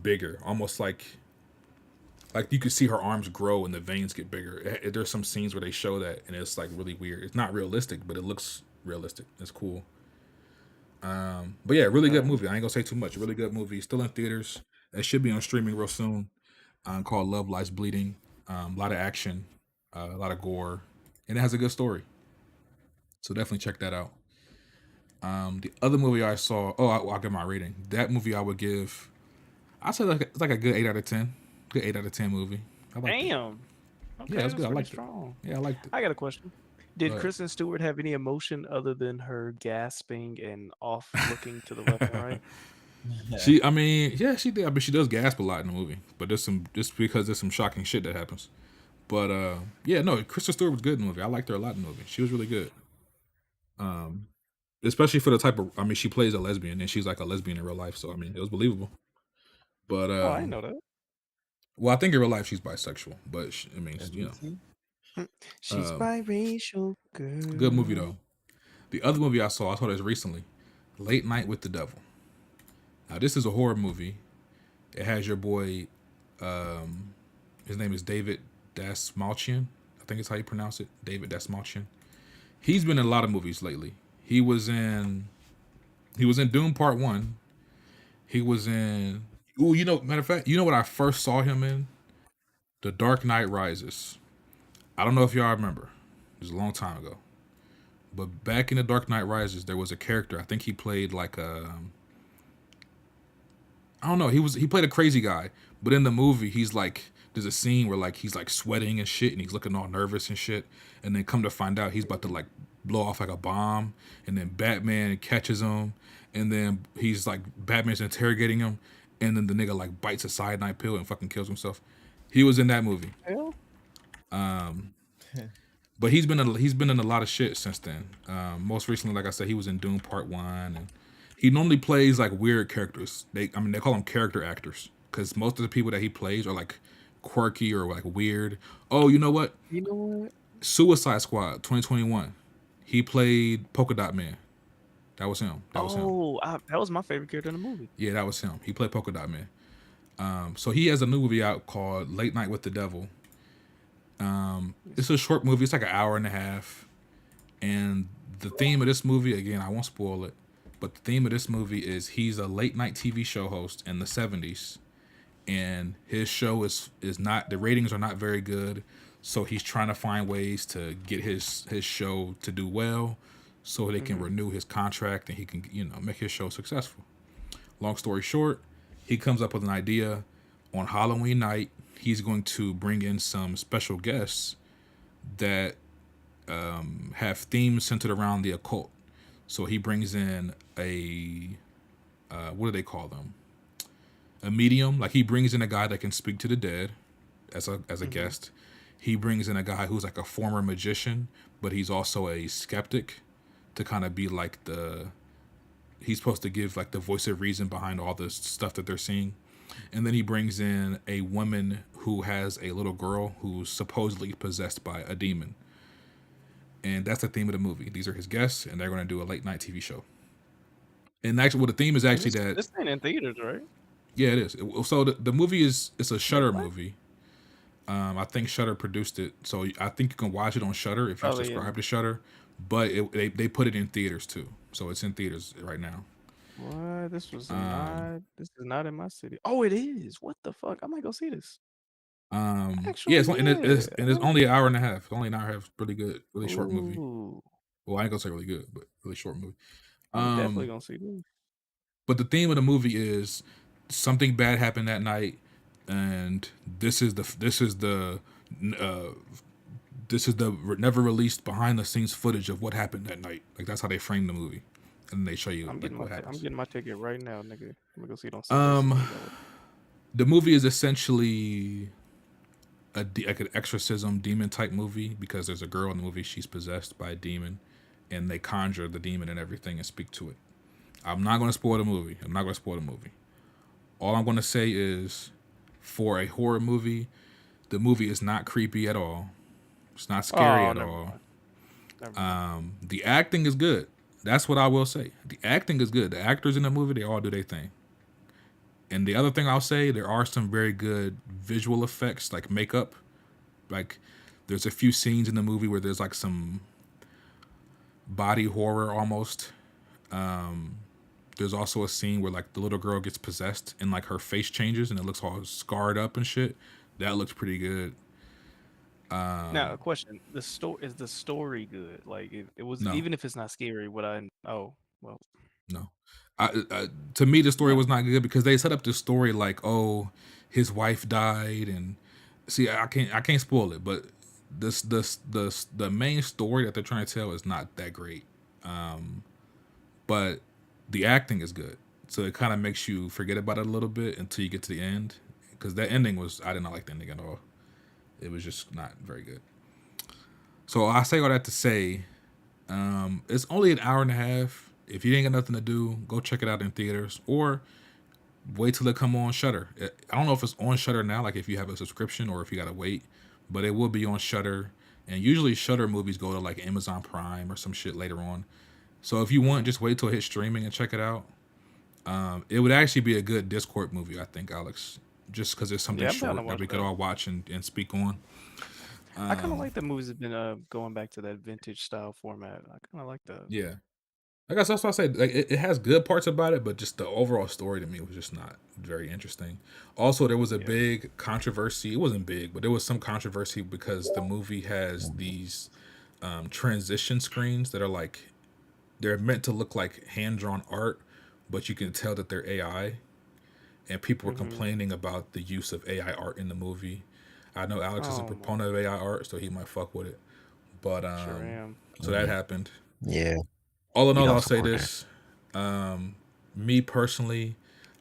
bigger, almost like you could see her arms grow and the veins get bigger. There's some scenes where they show that and it's like really weird. It's not realistic, but it looks realistic. It's cool. But yeah, really good movie. I ain't gonna say too much. Really good movie. Still in theaters. It should be on streaming real soon. Called Love Lies Bleeding. A lot of action, a lot of gore, and it has a good story. So definitely check that out. The other movie I saw, I'll give my rating. That movie I would give, I'd say it's like a good 8 out of 10. Good 8 out of 10 movie. I liked it. Damn. Okay, Yeah, it's that's good. I pretty liked strong. it. Yeah, I liked it. I got a question. Did Go ahead. Kristen Stewart have any emotion other than her gasping and off looking to the left and right? She, I mean, yeah, she did. I mean, she does gasp a lot in the movie, but just because there's some shocking shit that happens. But yeah, no, Kristen Stewart was good in the movie. I liked her a lot in the movie. She was really good. Especially for the type of, I mean, she plays a lesbian and she's like a lesbian in real life, so I mean, it was believable. But Oh, I didn't know that. well, I think in real life she's bisexual, but I mean, She's biracial girl. good movie though. The other movie I saw this recently, Late Night with the Devil. Now this is a horror movie. It has your boy, his name is David Dasmalchian. I think it's how you pronounce it, David Dasmalchian. He's been in a lot of movies lately. He was in Doom Part 1. He was in, matter of fact, you know what I first saw him in? The Dark Knight Rises. I don't know if y'all remember. It was a long time ago. But back in The Dark Knight Rises, there was a character. I think he played like I don't know. He played a crazy guy, but in the movie, he's like, there's a scene where like he's like sweating and shit, and he's looking all nervous and shit, and then come to find out he's about to like blow off like a bomb, and then Batman catches him, and then he's like Batman's interrogating him, and then the nigga like bites a cyanide pill and fucking kills himself. He was in that movie. Hell? But he's been in a lot of shit since then. Most recently, like I said, he was in Doom Part 1, and he normally plays like weird characters. They call them character actors because most of the people that he plays are like quirky or like weird. Oh, you know what? You know what? Suicide Squad 2021. He played Polka Dot Man. That was him. That was my favorite character in the movie. Yeah, that was him. He played Polka Dot Man. So he has a new movie out called Late Night with the Devil. It's a short movie. It's like an hour and a half. And the theme of this movie, again, I won't spoil it, but the theme of this movie is he's a late night TV show host in the 70s. And his show is not, the ratings are not very good. So he's trying to find ways to get his show to do well so they can renew his contract and he can, make his show successful. Long story short, he comes up with an idea on Halloween night. He's going to bring in some special guests that have themes centered around the occult. So he brings in a, what do they call them? A medium. Like he brings in a guy that can speak to the dead as a guest. He brings in a guy who's like a former magician, but he's also a skeptic to kind of be like he's supposed to give like the voice of reason behind all this stuff that they're seeing. And then he brings in a woman who has a little girl who's supposedly possessed by a demon. And that's the theme of the movie. These are his guests, and they're going to do a late night TV show. And actually, the theme is actually this ain't in theaters, right? Yeah, it is. So the movie it's a Shudder movie. I think Shudder produced it, so I think you can watch it on Shudder if you subscribe to Shudder. But they put it in theaters too, so it's in theaters right now. What? This is not in my city. Oh, it is. What the fuck? I might go see this. Actually, yeah, it's only an hour and a half. It's only an hour and a half. Really good, really short movie. Well, I ain't gonna say really good, but really short movie. I'm definitely gonna see this. But the theme of the movie is something bad happened that night, and this is the this is the never released behind the scenes footage of what happened that night. Like that's how they frame the movie, and they show you like what I'm happens. getting my ticket right now, nigga. I'm gonna go see it on Sunday. So we got The movie is essentially like an exorcism demon type movie because there's a girl in the movie, she's possessed by a demon, and they conjure the demon and everything and speak to it. I'm not going to spoil the movie. All I'm going to say is, for a horror movie, the movie is not creepy at all. It's not scary at all. The acting is good. That's what I will say. The acting is good. The actors in the movie, they all do their thing. And the other thing I'll say, there are some very good visual effects, like makeup. Like, there's a few scenes in the movie where there's like some body horror almost. There's also a scene where like the little girl gets possessed and like her face changes and it looks all scarred up and shit. That looks pretty good. Now, a question: is the story good? Like, it was No. even if it's not scary. No. To me, the story was not good because they set up this story like, oh, his wife died, and see, I can't spoil it, but the main story that they're trying to tell is not that great. But the acting is good, so it kind of makes you forget about it a little bit until you get to the end. Because that ending I did not like the ending at all. It was just not very good. So I say all that to say, it's only an hour and a half. If you ain't got nothing to do, go check it out in theaters or wait till it come on Shudder. I don't know if it's on Shudder now, like if you have a subscription or if you gotta wait, but it will be on Shudder. And usually Shudder movies go to like Amazon Prime or some shit later on. So if you want, just wait till it hits streaming and check it out. It would actually be a good Discord movie, I think, Alex, just because it's something short that we could all watch and speak on. I kind of like the movies have been going back to that vintage style format. I kind of like that. Yeah. I guess that's what I say. Like it has good parts about it, but just the overall story to me was just not very interesting. Also, there was a big controversy. It wasn't big, but there was some controversy because the movie has these transition screens that are like they're meant to look like hand drawn art, but you can tell that they're AI. And people were complaining about the use of AI art in the movie. I know Alex is a proponent of AI art, so he might fuck with it. But sure am. So that happened. Yeah. All in all, I'll say this. Me personally,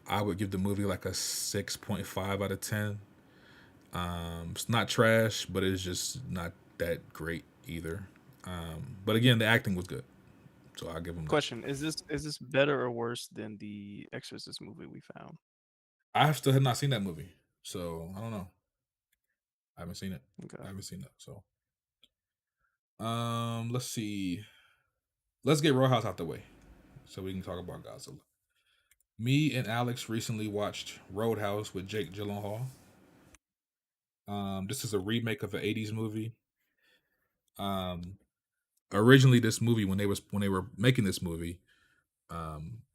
I would give the movie like a 6.5 out of 10. It's not trash, but it's just not that great either. But again, the acting was good, so I'll give them. Question: Is this better or worse than the Exorcist movie we found? I still have not seen that movie, so I don't know. I haven't seen it. Okay. I haven't seen it. So, let's see. Let's get Roadhouse out the way, so we can talk about Godzilla. Me and Alex recently watched Roadhouse with Jake Gyllenhaal. This is a remake of an '80s movie. Originally, this movie when they were making this movie,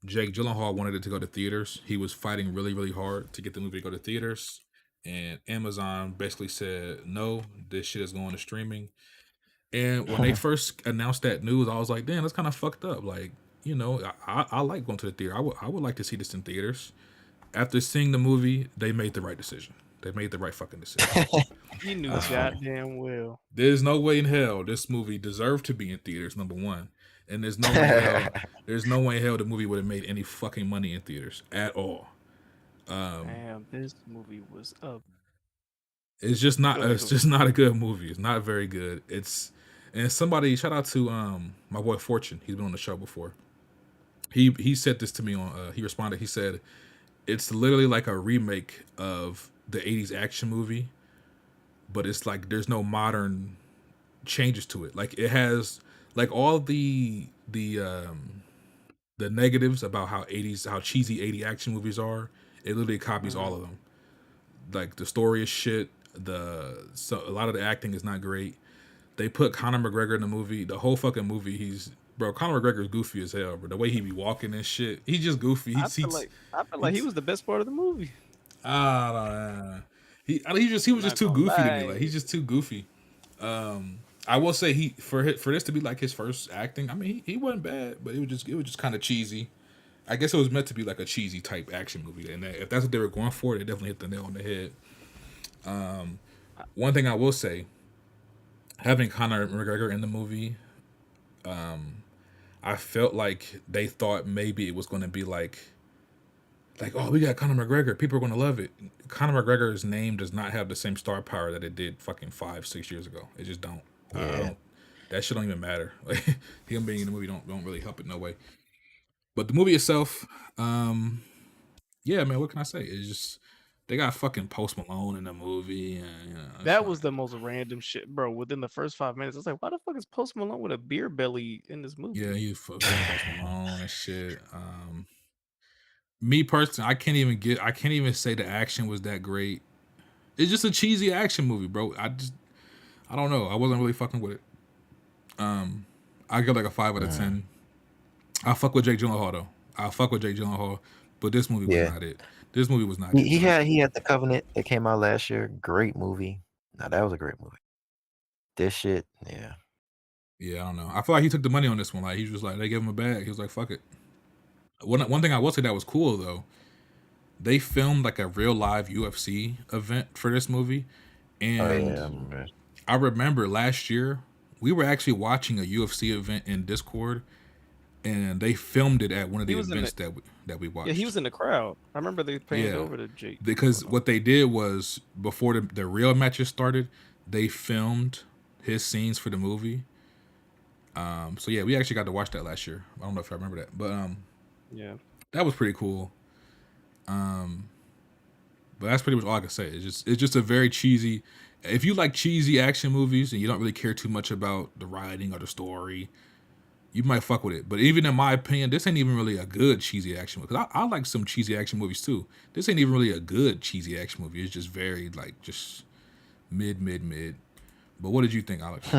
Jake Gyllenhaal wanted it to go to theaters. He was fighting really, really hard to get the movie to go to theaters, and Amazon basically said no. This shit is going to streaming. And when they first announced that news, I was like, damn, that's kind of fucked up. Like, you know, I like going to the theater. I would like to see this in theaters. After seeing the movie, they made the right decision. They made the right fucking decision. You knew goddamn well. There's no way in hell this movie deserved to be in theaters, number one. And there's no way in hell the movie would have made any fucking money in theaters at all. Damn, this movie was up. It's just not a good movie. It's not very good. And somebody, shout out to my boy Fortune. He's been on the show before. He said this to me on he responded. He said it's literally like a remake of the 80s action movie, but it's like there's no modern changes to it. Like it has like all the negatives about how cheesy 80 action movies are. It literally copies all of them. Like the story is shit. A lot of the acting is not great. They put Conor McGregor in the movie. The whole fucking movie, Conor McGregor is goofy as hell, bro. The way he be walking and shit, he's just goofy. I feel like he was the best part of the movie. He was just too goofy to me. Like he's just too goofy. I will say for this to be like his first acting, I mean he wasn't bad, but it was just kind of cheesy. I guess it was meant to be like a cheesy type action movie, and if that's what they were going for, they definitely hit the nail on the head. One thing I will say, having Conor McGregor in the movie, I felt like they thought maybe it was going to be like, oh, we got Conor McGregor, people are going to love it. Conor McGregor's name does not have the same star power that it did fucking 5-6 years ago. It just don't. I Yeah. don't. That shit don't even matter. Like him being in the movie don't really help it no way. But the movie itself, yeah, man, what can I say? It's just they got fucking Post Malone in the movie, and That was the most random shit, bro. Within the first 5 minutes, I was like, "Why the fuck is Post Malone with a beer belly in this movie?" yeah, you fucking Post Malone and shit. Me personally, I can't even say the action was that great. It's just a cheesy action movie, bro. I don't know. I wasn't really fucking with it. I give like a 5 out of 10. I fuck with Jake Gyllenhaal though. I fuck with Jake Gyllenhaal, but this movie was Yeah. not it. This movie was not He it. he had The Covenant that came out last year. Great movie. Now that was a great movie. This shit, yeah. Yeah, I don't know. I feel like he took the money on this one. Like he was just like they gave him a bag. He was like, "Fuck it." One thing I will say that was cool though, they filmed like a real live UFC event for this movie, and I remember. I remember last year we were actually watching a UFC event in Discord, and they filmed it at one of He the was in events the that we watched. yeah, he was in the crowd. I remember they panned Yeah, over to Jake. because what they did was before the real matches started, they filmed his scenes for the movie. So yeah, we actually got to watch that last year. I don't know if I remember that, but Yeah, that was pretty cool. But that's pretty much all I can say. It's just a very cheesy. If you like cheesy action movies and you don't really care too much about the writing or the story, you might fuck with it. But even in my opinion, this ain't even really a good cheesy action movie. Because I like some cheesy action movies too. This ain't even really a good cheesy action movie. It's just very like just mid. But what did you think, Alex?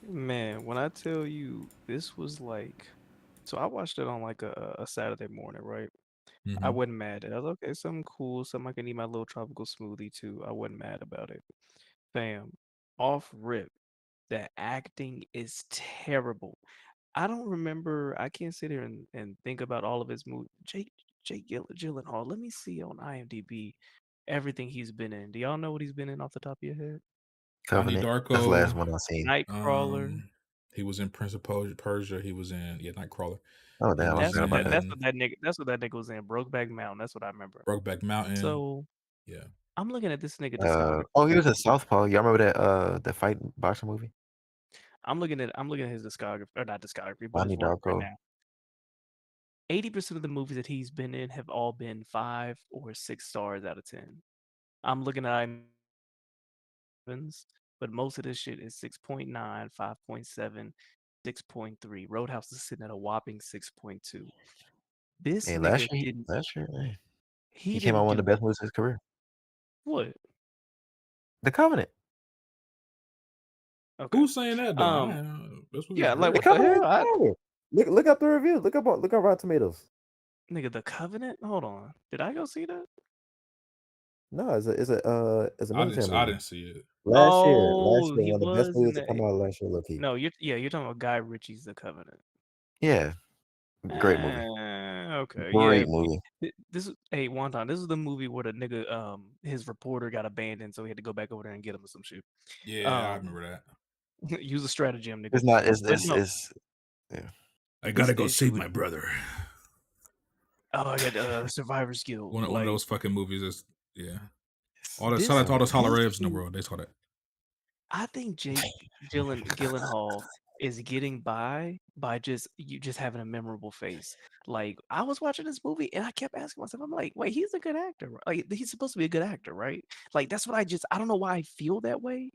man. When I tell you, this was like, so I watched it on like a Saturday morning, right? I wasn't mad at it. I was like, okay, something cool, something I can eat my little tropical smoothie too. I wasn't mad about it. Fam, off rip, the acting is terrible. I don't remember. I can't sit here and think about all of his movies. Gyllenhaal. Let me see on IMDb everything he's been in. Do y'all know what he's been in off the top of your head? Donnie Covenant. That's the last Darko. one I seen. Nightcrawler. He was in Prince of Persia. He was in Nightcrawler. Oh He damn, I was That's forgot what about that. that. That's in what that nigga. That's what that nigga was in. Brokeback Mountain. That's what I remember. Brokeback Mountain. So Yeah. I'm looking at this nigga discography. Oh, he was in Southpaw. Y'all remember that fight boxing movie? I'm looking at his discography, or not discography, but his Donnie work right Darko. now. 80% of the movies that he's been in have all been 5 or 6 stars out of 10. I'm looking at but most of this shit is 6.9, 5.7, 6.3. Roadhouse is sitting at a whopping 6.2. This Hey, nigga didn't last year, hey, he he came out didn't one of the do best movies of his career. what? The Covenant. Okay. Who's saying that though? This was Yeah, like The what the Covenant. hell? Look up the reviews. Look up Rotten Tomatoes. Nigga, The Covenant? Hold on. Did I go see that? No, it's a military I movie. didn't see it. Last year, He one of the best was in movies that that. come out last year, low-key. No, you're talking about Guy Ritchie's The Covenant. Yeah, great movie. Okay, Great yeah. movie. One time, this is the movie where the nigga, his reporter got abandoned, so he had to go back over there and get him or some shit. Yeah, I remember that. Use a stratagem, nigga. It's not. But no, Yeah. I this gotta go issue save with my brother. I got Survivor's Guild. One of Like those fucking movies is All this, shout out to all those this Hollaravs in the dude, world. They saw that. I think Jake Gyllenhaal is getting by just having a memorable face. Like I was watching this movie and I kept asking myself, I'm like, wait, he's a good actor. Like he's supposed to be a good actor, right? Like that's what I don't know why I feel that way.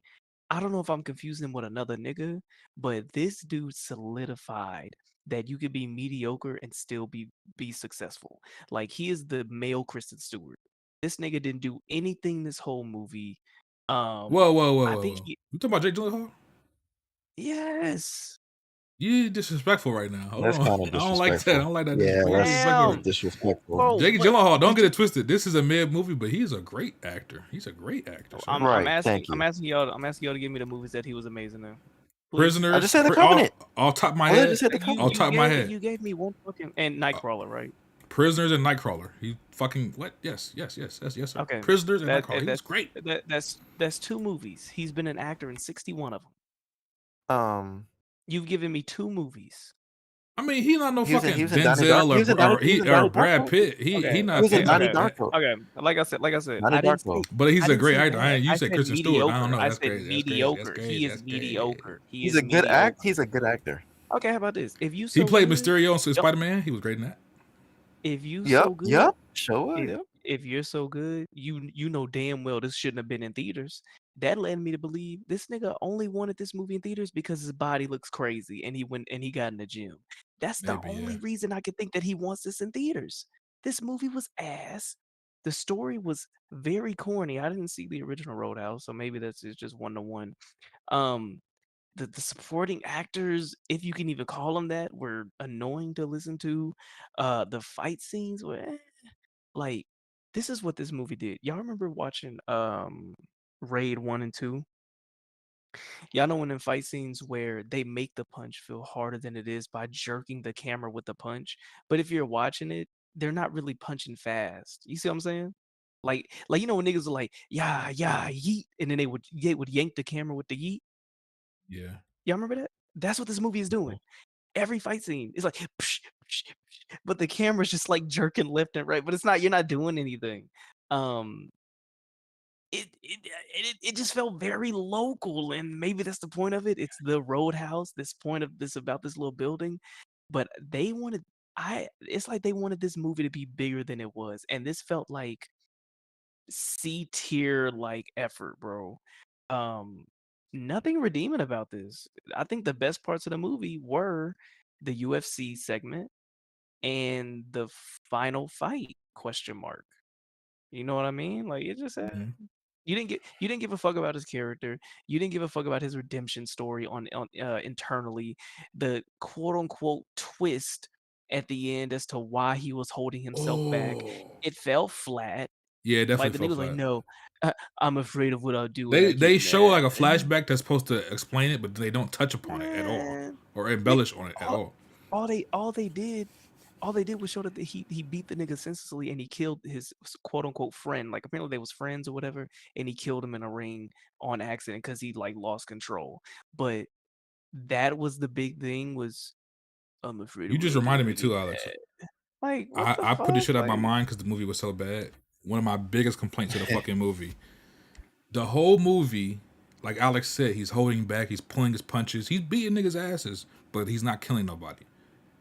I don't know if I'm confusing him with another nigga, but this dude solidified that you could be mediocre and still be successful. Like he is the male Kristen Stewart. This nigga didn't do anything this whole movie. I think Whoa. You talking about Jake Gyllenhaal? yes. You disrespectful right now. Hold That's on. kind of I don't like that. I disrespectful. don't like that Yeah, disrespect. You're disrespectful. Damn, disrespectful. bro. Jake What Gyllenhaal, don't did get you? it twisted. This is a mid movie, but he's a great actor. He's a great actor. Sir. I'm Right. asking. Thank you. I'm asking y'all to give me the movies that he was amazing in. Please. Prisoners. I just said The Covenant. Off top of my I head. just said The You Covenant. top of my head. you gave me one fucking and Nightcrawler, right? Prisoners and Nightcrawler. He fucking what? Yes, sir. Okay. Prisoners and Nightcrawler. He was great. That's 2 movies. He's been an actor in 61 of them. You've given me 2 movies. I mean, he's not no He was fucking in Donnie Denzel He was in Donnie he was in or Donnie Brad Darko. Pitt. He Okay, He not was in taking Donnie like that. Darko. okay. Like I said, Donnie I didn't say Darko. But he's I a didn't great say actor. I bad. ain't, you I said said Kristen Stewart. I don't mediocre. know. I That's said crazy. That's crazy. That's mediocre. crazy. He is That's crazy. mediocre. He He's is a good act. mediocre. He's a good actor. Okay, how about this? If you He so played good, Mysterio in don't Spider-Man. He was great in that. if you Yep. so good, Yep. Sure. if Yep. if you're so good, you know damn well this shouldn't have been in theaters. That led me to believe this nigga only wanted this movie in theaters because his body looks crazy and he went and he got in the gym. That's the Maybe, only yeah. reason I could think that he wants this in theaters. This movie was ass. The story was very corny. I didn't see the original Roadhouse, so maybe that's just 1-to-1. Um, the supporting actors, if you can even call them that, were annoying to listen to. The fight scenes were like, this is what this movie did. Y'all remember watching Raid 1 and 2? Y'all know in them fight scenes where they make the punch feel harder than it is by jerking the camera with the punch. But if you're watching it, they're not really punching fast. You see what I'm saying? Like you know when niggas are like, yeah, yeah, yeet, and then they would yank the camera with the yeet. Yeah. Y'all remember that? That's what this movie is doing. Every fight scene is like, psh, psh, psh, but the camera's just like jerking left and right. But it's not. You're not doing anything. Um, it just felt very local, and maybe that's the point of it. It's the Roadhouse. This point of this about this little building, but they wanted. It's like they wanted this movie to be bigger than it was, and this felt like C tier like effort, bro. Um, Nothing redeeming about this. I think the best parts of the movie were the UFC segment and the final fight question mark. You know what I mean? Like it just Mhm. you didn't give a fuck about his character. You didn't give a fuck about his redemption story on internally. The quote unquote twist at the end as to why he was holding himself back. Oh. It fell flat. Yeah, it Like definitely the fell nigga was like, flat. no, I'm afraid of what I'll do when I They get show like a mad. flashback that's supposed to explain it, but they don't touch upon it at all Man, or Nick, embellish on it at all, all. all they did was show that he beat the nigga senselessly and he killed his quote unquote friend. Like apparently they was friends or whatever, and he killed him in a ring on accident because he like lost control. But that was the big thing was I'm afraid You of what just I'll do reminded when me I get too, Alex. mad. Like what the I put this fuck? shit out of my Like mind because the movie was so bad. One of my biggest complaints of the fucking movie. The whole movie, like Alex said, he's holding back, he's pulling his punches, he's beating niggas' asses, but he's not killing nobody.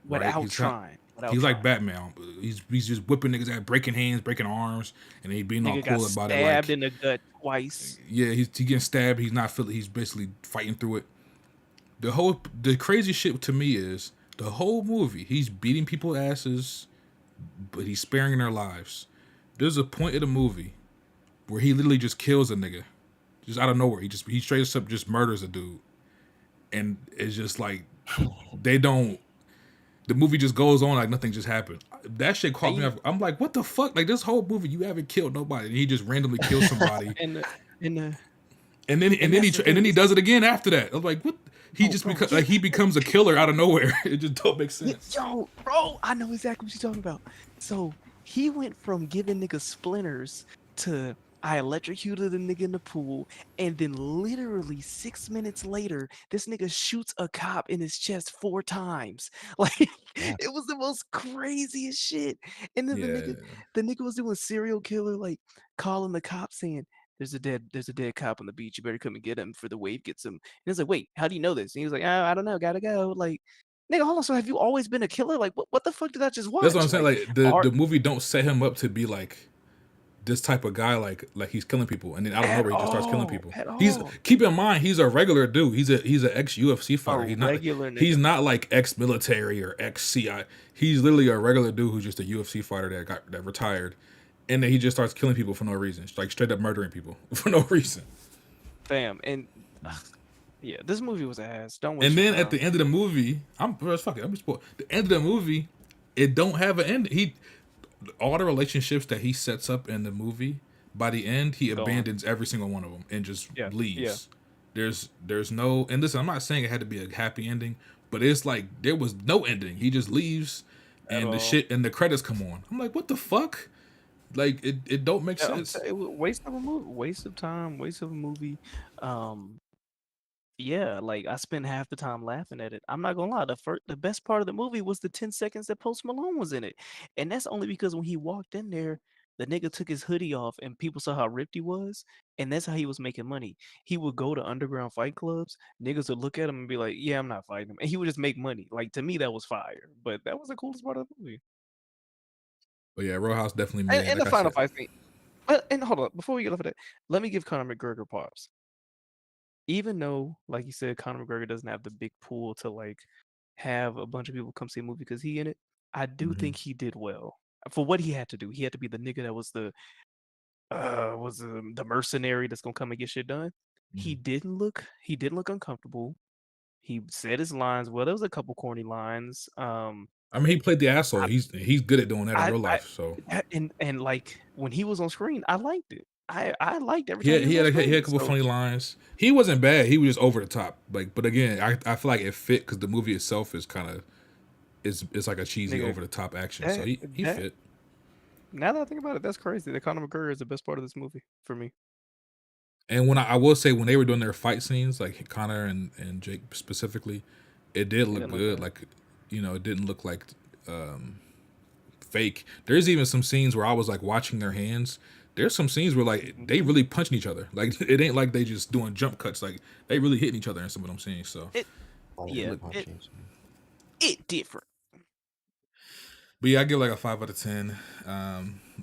Right? without trying. Without He's like trying. Batman. He's just whipping niggas ass, breaking hands, breaking arms, and he being all Nigga got cool about it. stabbed Like, in the gut twice. yeah, he getting stabbed. He's not feeling. He's basically fighting through it. The crazy shit to me is the whole movie. He's beating people's asses, but he's sparing their lives. There's a point in the movie where he literally just kills a nigga, just out of nowhere. He straight up just murders a dude, and it's just like they don't. The movie just goes on like nothing just happened. That shit caught me off. I'm like, what the fuck? Like this whole movie, you haven't killed nobody, and he just randomly kills somebody, And and then he thing, does it again after that. I was like, what? He just bro, like he becomes a killer out of nowhere. It just don't make sense. Yo, bro, I know exactly what you're talking about. So he went from giving niggas splinters to I electrocuted the nigga in the pool, and then literally 6 minutes later, this nigga shoots a cop in his chest 4 times. Like Yeah. it was the most craziest shit. And then Yeah, the nigga was doing serial killer, like calling the cops saying, there's a dead cop on the beach. You better come and get him for the wave gets him. And it's like, wait, how do you know this? And he was like, I don't know, gotta go. Like, nigga, hold on. So have you always been a killer? Like, what the fuck did I just watch? that's what I'm saying. Like the art movie don't set him up to be like this type of guy, like he's killing people, and then out of nowhere he just starts killing people. at He's all. keep in mind he's a regular dude. He's an ex UFC A fighter. regular He's nigga. not like ex military or ex CI. He's literally a regular dude who's just a UFC fighter that retired, and then he just starts killing people for no reason, like straight up murdering people for no reason. Fam. And yeah, this movie was ass. Don't waste And your then time. at the end of the movie, fuck it. I'm just the end of the movie. It don't have an end. All the relationships that he sets up in the movie, by the end, he abandons every single one of them and just leaves. There's no, and listen, I'm not saying it had to be a happy ending, but it's like there was no ending. He just leaves, and the shit and the credits come on. I'm like, what the fuck? Like it don't make sense. It was waste of a movie, waste of time, waste of a movie. Yeah, like I spent half the time laughing at it. I'm not gonna lie, the best part of the movie was the 10 seconds that Post Malone was in it. And that's only because when he walked in there, the nigga took his hoodie off and people saw how ripped he was, and that's how he was making money. He would go to underground fight clubs, niggas would look at him and be like, "Yeah, I'm not fighting him." And he would just make money. Like to me, that was fire. But that was the coolest part of the movie. But yeah, Roadhouse definitely made, And like the I final said. fight scene. But and hold up, before we get off of that, let me give Conor McGregor props. Even though, like you said, Conor McGregor doesn't have the big pool to like have a bunch of people come see a movie because he in it, I do think he did well for what he had to do. He had to be the nigga that was the mercenary that's gonna come and get shit done. He didn't look uncomfortable. He said his lines well. There was a couple corny lines. I mean, he played the asshole. I He's good at doing that in I, real I life. So and like when he was on screen, I liked it. I liked every he time had, he was he on had a, he had screen. a couple So funny lines. He wasn't bad. He was just over the top. Like, but again, I feel like it fit because the movie itself is kind of it's like a cheesy nigga, over the top action. So that he that fit. now that I think about it, that's crazy. That Conor McGregor is the best part of this movie for me. And when I will say when they were doing their fight scenes, like Connor and Jake specifically, it did It look didn't look good. bad. Like, it didn't look like fake. There's even some scenes where I was like watching their hands. There's some scenes where like they really punching each other. Like it ain't like they just doing jump cuts. Like they really hitting each other and some of them scenes. So It it yeah, looked. it different. But yeah, I give like a 5 out of 10.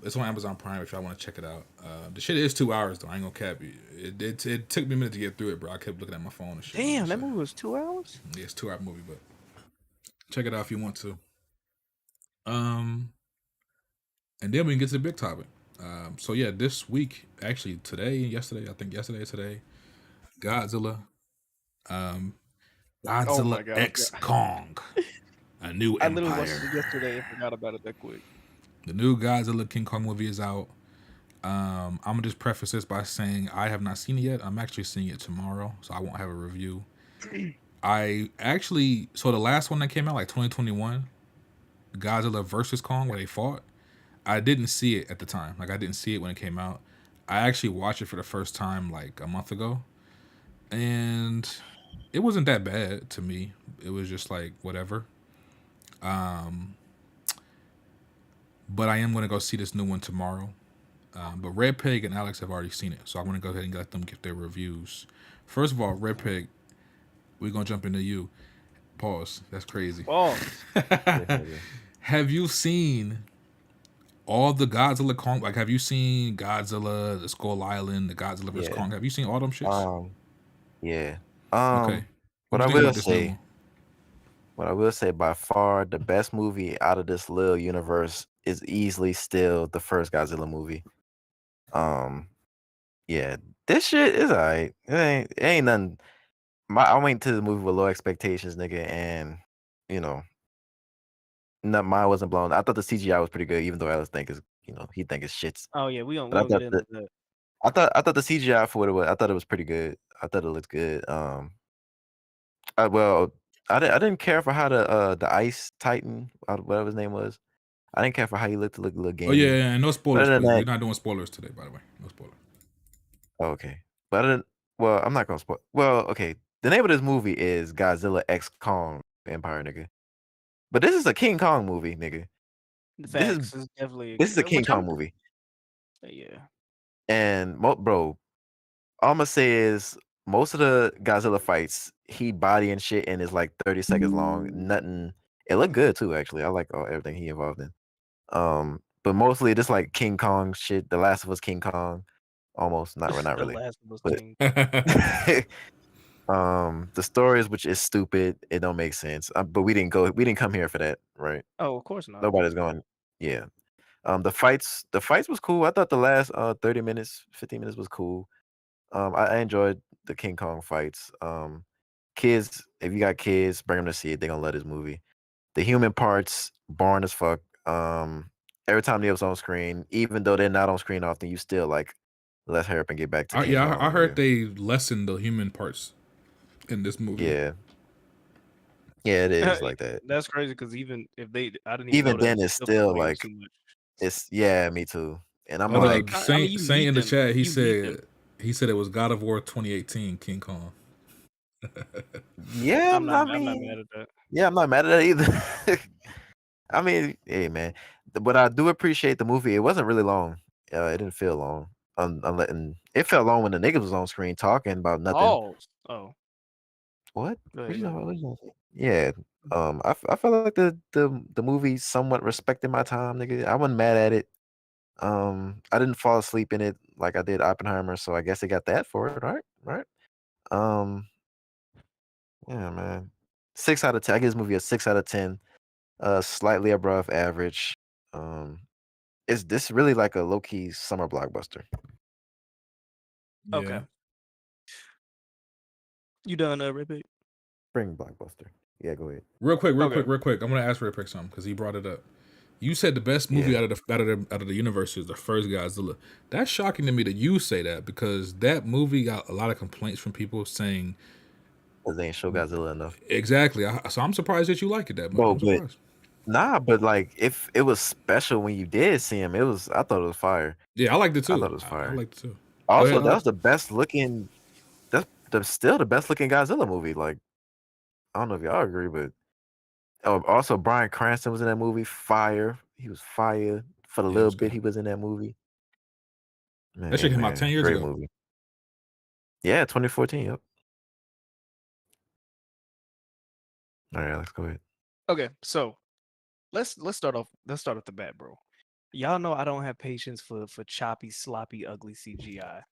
It's on Amazon Prime if y'all want to check it out. The shit is 2 hours though. I ain't gonna cap you. It took me a minute to get through it, bro. I kept looking at my phone and shit. Damn, that movie was 2 hours? Yeah, it's a 2 hour movie, but check it out if you want to. And then we can get to the big topic. So yeah, this week, actually yesterday, I think yesterday, today, Godzilla, um, Oh Godzilla my god, X Kong, a new I literally watched empire. it yesterday and forgot about it that quick. The new Godzilla King Kong movie is out. I'm gonna just preface this by saying I have not seen it yet. I'm actually seeing it tomorrow, so I won't have a review. So the last one that came out, like 2021, Godzilla versus Kong, where they fought, I didn't see it at the time. Like I didn't see it when it came out. I actually watched it for the first time like a month ago, and it wasn't that bad to me. It was just like whatever. But I am gonna go see this new one tomorrow. But Red Pig and Alex have already seen it, so I'm gonna go ahead and let them give their reviews. First of all, Red Pig, we're gonna jump into you. Pause. That's crazy. Pause. Have you seen all the Godzilla Kong? Like, have you seen Godzilla, the Skull Island, the Godzilla vs Yeah. Kong? Have you seen all them shits? Yeah. Okay. What What I you think will about this new say, one? by far the best movie out of this little universe is easily still the first Godzilla movie. Yeah, this shit is alright. It ain't nothing. I went to the movie with low expectations, nigga, and you know, mine wasn't blown. I thought the CGI was pretty good, even though Alice think is, he think it's shits. Oh yeah, we But I gonna get thought into that. I thought the CGI for what it was, I thought it was pretty good. I thought it looked good. Well, I didn't care for how the Ice Titan, whatever his name was. I didn't care for how he looked a little Oh yeah, gamey. yeah, no But spoilers, other than please. We're that, not doing spoilers today, by the way. No spoilers. okay. But other than, well, I'm not gonna spoil. Well, okay. The name of this movie is Godzilla X Kong Empire, nigga. But this is a King Kong movie, nigga. The This is facts is definitely this is a King which I'm Kong movie, yeah. and bro, all I'm gonna say is most of the Godzilla fights, he body and shit, and is like 30 seconds long. Nothing. It looked good too, actually. I like everything he involved in. But mostly just like King Kong shit. The Last of Us King Kong, almost not The really, Last of Us but King. the stories, which is stupid, it don't make sense. But we didn't come here for that, right? Oh, of course not. Nobody's going. Yeah. The fights was cool. I thought the last 30 minutes, 15 minutes was cool. I enjoyed the King Kong fights. Kids, if you got kids, bring them to see it. They're gonna love this movie. The human parts, boring as fuck. Every time they was on screen, even though they're not on screen often, you still like, let's hurry up and get back to King Kong. I heard nigga. they lessened the human parts in this movie. Yeah. Yeah, it is like that. That's crazy because even if I didn't even Even know that. then, it's Still felt still like it was like too much. me too. And I'm Oh, like, I mean, you Saint meet in the them. chat, he You meet them. said it was God of War 2018 King Kong. Yeah, I'm not I mad mean, at that. yeah, I'm not mad at that either. I mean, hey man, but I do appreciate the movie. It wasn't really long. It didn't feel long. And it felt long when the niggas was on screen talking about nothing. Oh, What? go What ahead, you go know? ahead. What you gonna say? Yeah. I felt like the movie somewhat respected my time, nigga. I wasn't mad at it. I didn't fall asleep in it like I did Oppenheimer, so I guess they got that for it, right? Right. Um, yeah, man. 6 out of 10. I give this movie a 6 out of 10. Slightly above average. Um, is this really like a low key summer blockbuster? Okay, Yeah. you done, Red Pig? Spring blockbuster. Yeah, go ahead. Real quick. Okay. I'm gonna ask real quick something because he brought it up. You said the best movie Yeah, out of the universe is the first Godzilla. That's shocking to me that you say that because that movie got a lot of complaints from people saying because they ain't show Godzilla enough. exactly. So I'm surprised that you like it that much. Bro, I'm but surprised. nah, but like if it was special when you did see him, I thought it was fire. Yeah, I liked it I too. thought it was I fire. liked it too. Go Also, ahead. that was the best looking. Still the best looking Godzilla movie. Like I don't know if y'all agree, but also Bryan Cranston was in that movie. Fire. He was fire for the Yeah, it little was bit good. he was in that movie. That shit came out Man, 10 years great ago. movie. Yeah, 2014. Yep. All right, let's go ahead. Okay, so let's start off. Let's start off the bat, bro. Y'all know I don't have patience for choppy, sloppy, ugly CGI.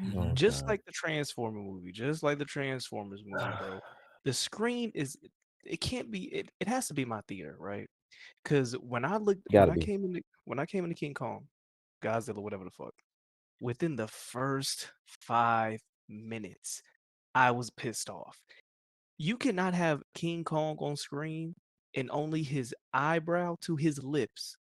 Mm-hmm. Oh Just God. like the Transformer movie, just like the Transformers movie, bro. The screen is it can't be it has to be my theater, right? Because Gotta be. when I came into King Kong, Godzilla, whatever the fuck, within the first 5 minutes, I was pissed off. You cannot have King Kong on screen and only his eyebrow to his lips